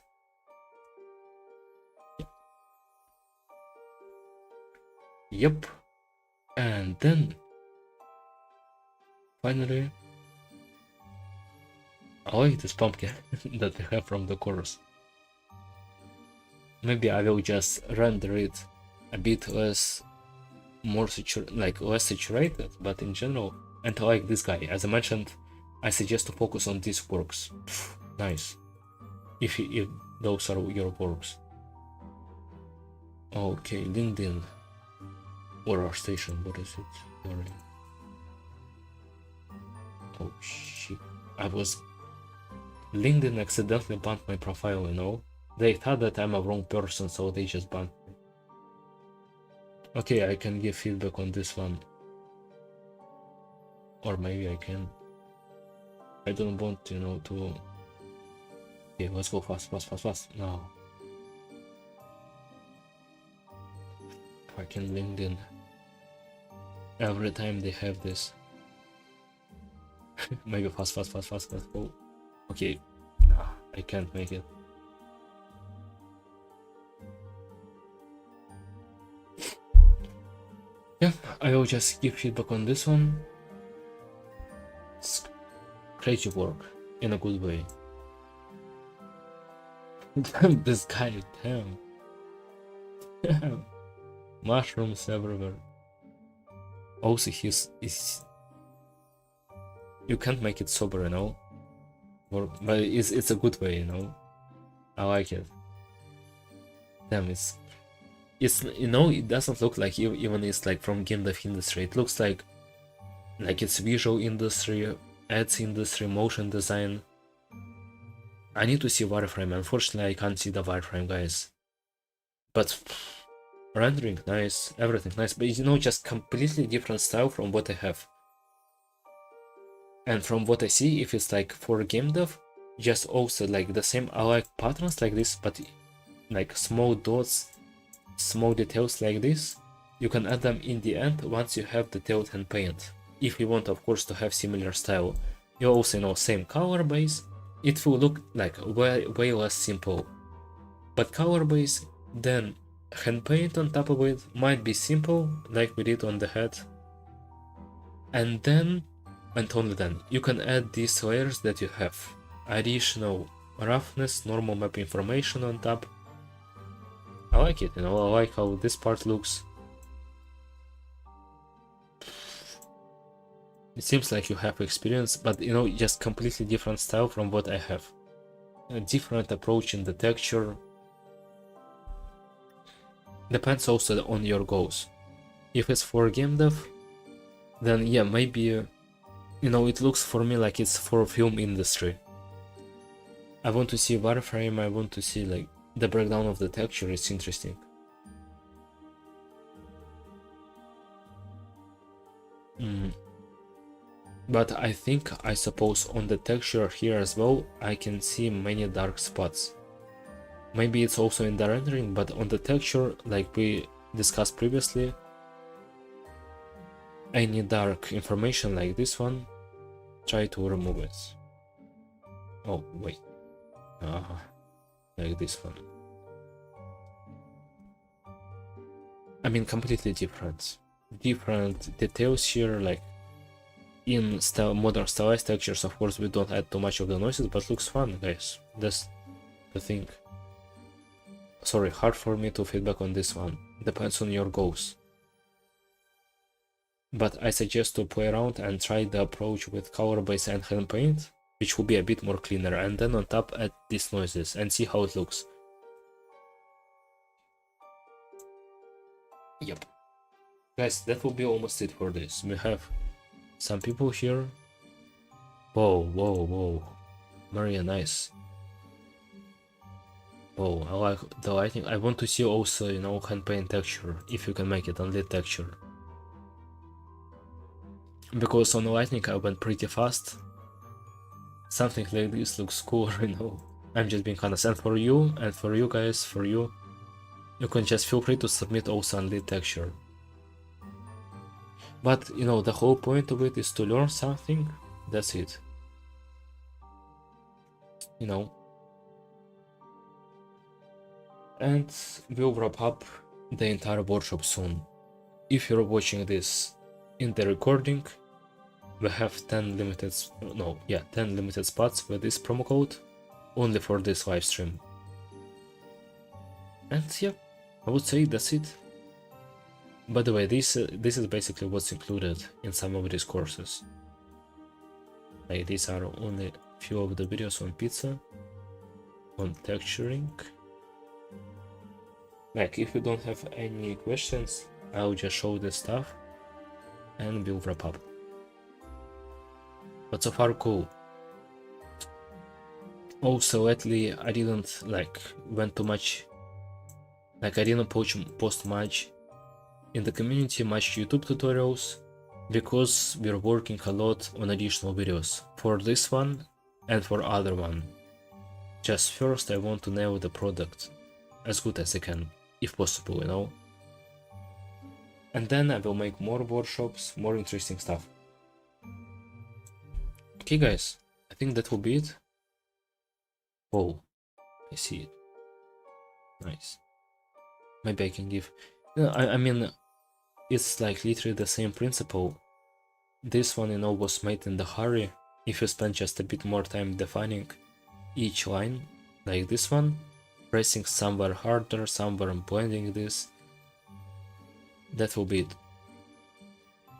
Yep. And then finally, I like this pumpkin that we have from the chorus. Maybe I will just render it a bit less, less saturated, but in general. And I like this guy. As I mentioned, I suggest to focus on these works. Nice. If those are your works. Okay, LinkedIn. Or our station, what is it? Sorry. Oh shit. LinkedIn accidentally banned my profile, They thought that I'm a wrong person, so they just banned me. Okay, I can give feedback on this one. Or maybe I can. I don't want, to... Okay, let's go fast. No. Fucking LinkedIn. Every time they have this. Maybe fast, let's go. Okay. I can't make it. Yeah, I will just give feedback on this one. It's crazy work, in a good way. This guy, damn. Mushrooms everywhere. Also, you can't make it sober, but it's a good way, I like it. Damn, it doesn't look like even it's like from game dev industry. It looks like it's visual industry, ads industry, motion design. I need to see wireframe. Unfortunately, I can't see the wireframe, guys. But rendering nice, everything nice, but just completely different style from what I have. And from what I see, if it's like for game dev, just also like the same. I like patterns like this, but like small dots, small details like this, you can add them in the end once you have detailed hand paint. If you want, of course, to have similar style, you also same color base, it will look like way less simple. But color base, then hand paint on top of it might be simple, like we did on the head. And then, and only then, you can add these layers that you have. Additional roughness, normal map information on top. I like it, I like how this part looks. It seems like you have experience, but just completely different style from what I have. A different approach in the texture. Depends also on your goals. If it's for game dev, then yeah, maybe, it looks for me like it's for film industry. I want to see wireframe, I want to see like the breakdown of the texture, it's interesting. But I suppose on the texture here as well, I can see many dark spots. Maybe it's also in the rendering, but on the texture, like we discussed previously, any dark information like this one, try to remove it. Oh, wait. Like this one. I mean, completely different. Different details here, like in modern stylized textures, of course, we don't add too much of the noises, but looks fun, guys. That's the thing. Sorry, hard for me to feedback on this one. Depends on your goals. But I suggest to play around and try the approach with color base and hand paint, which will be a bit more cleaner, and then on top add these noises and see how it looks. Yep. Guys, that will be almost it for this. We have some people here. Whoa. Maria, nice. Oh, I like the lighting. I want to see also, you know, hand paint texture, if you can make it on lit texture. Because on the lightning I went pretty fast. Something like this looks cool, you know. I'm just being honest. And for you guys, you can just feel free to submit also on lit texture. But, you know, the whole point of it is to learn something. That's it. You know. And we'll wrap up the entire workshop soon. If you're watching this in the recording, we have 10 limited spots with this promo code only for this live stream. And yeah, I would say that's it. By the way, this is basically what's included in some of these courses. Like, these are only a few of the videos on pizza, on texturing. Like, if you don't have any questions, I'll just show this stuff and we'll wrap up. But so far, cool. Also, lately I didn't went too much. I didn't post much in the community, much YouTube tutorials, because we're working a lot on additional videos for this one and for other one. Just first I want to nail the product as good as I can, if possible, you know. And then I will make more workshops, more interesting stuff. Okay guys, I think that will be it. Oh, I see it. Nice. Maybe I can give... I mean, it's like literally the same principle. This one, you know, was made in the hurry. If you spend just a bit more time defining each line, like this one, pressing somewhere harder, somewhere and blending this, that will be it.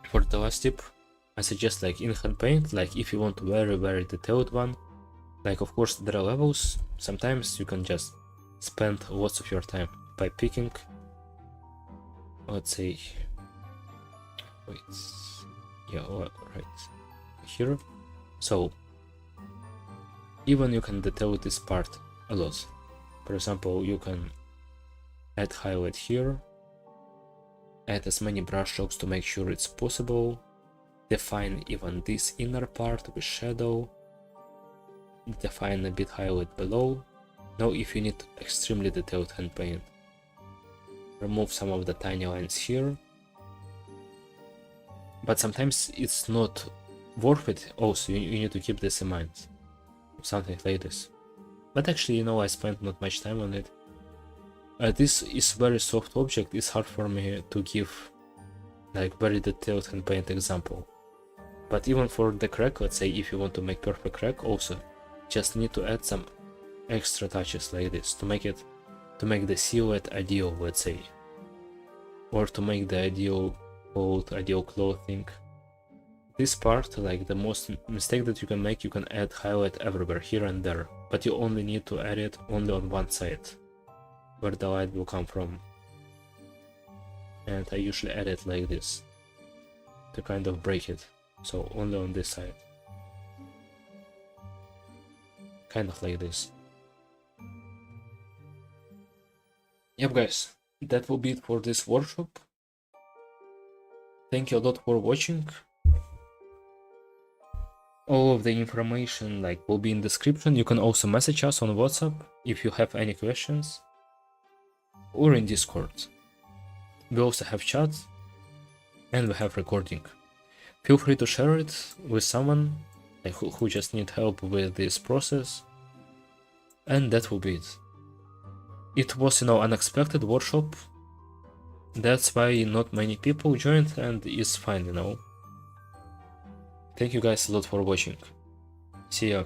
For the last tip, I suggest in hand paint, if you want a very detailed one, of course there are levels. Sometimes you can just spend lots of your time by picking, let's say, wait, yeah, right here. So even you can detail this part a lot. For example, you can add highlight here, add as many brush strokes to make sure it's possible, define even this inner part with shadow, define a bit highlight below. Now if you need extremely detailed hand paint, remove some of the tiny lines here. But sometimes it's not worth it also, you need to keep this in mind. Something like this. But actually, you know, I spent not much time on it. This is very soft object, it's hard for me to give very detailed hand paint example. But even for the crack, let's say if you want to make perfect crack also, just need to add some extra touches like this to make the silhouette ideal, let's say. Or to make the ideal fold, ideal clothing. This part, the most mistake that you can make, you can add highlight everywhere, here and there, but you only need to add it only on one side, where the light will come from. And I usually add it like this, to kind of break it, so only on this side. Kind of like this. Yep guys, that will be it for this workshop. Thank you a lot for watching. All of the information will be in description. You can also message us on WhatsApp if you have any questions, or in Discord. We also have chat and we have recording. Feel free to share it with someone who just need help with this process, and that will be it. It was, you know, unexpected workshop. That's why not many people joined, and it's fine, you know. Thank you guys a lot for watching. See ya.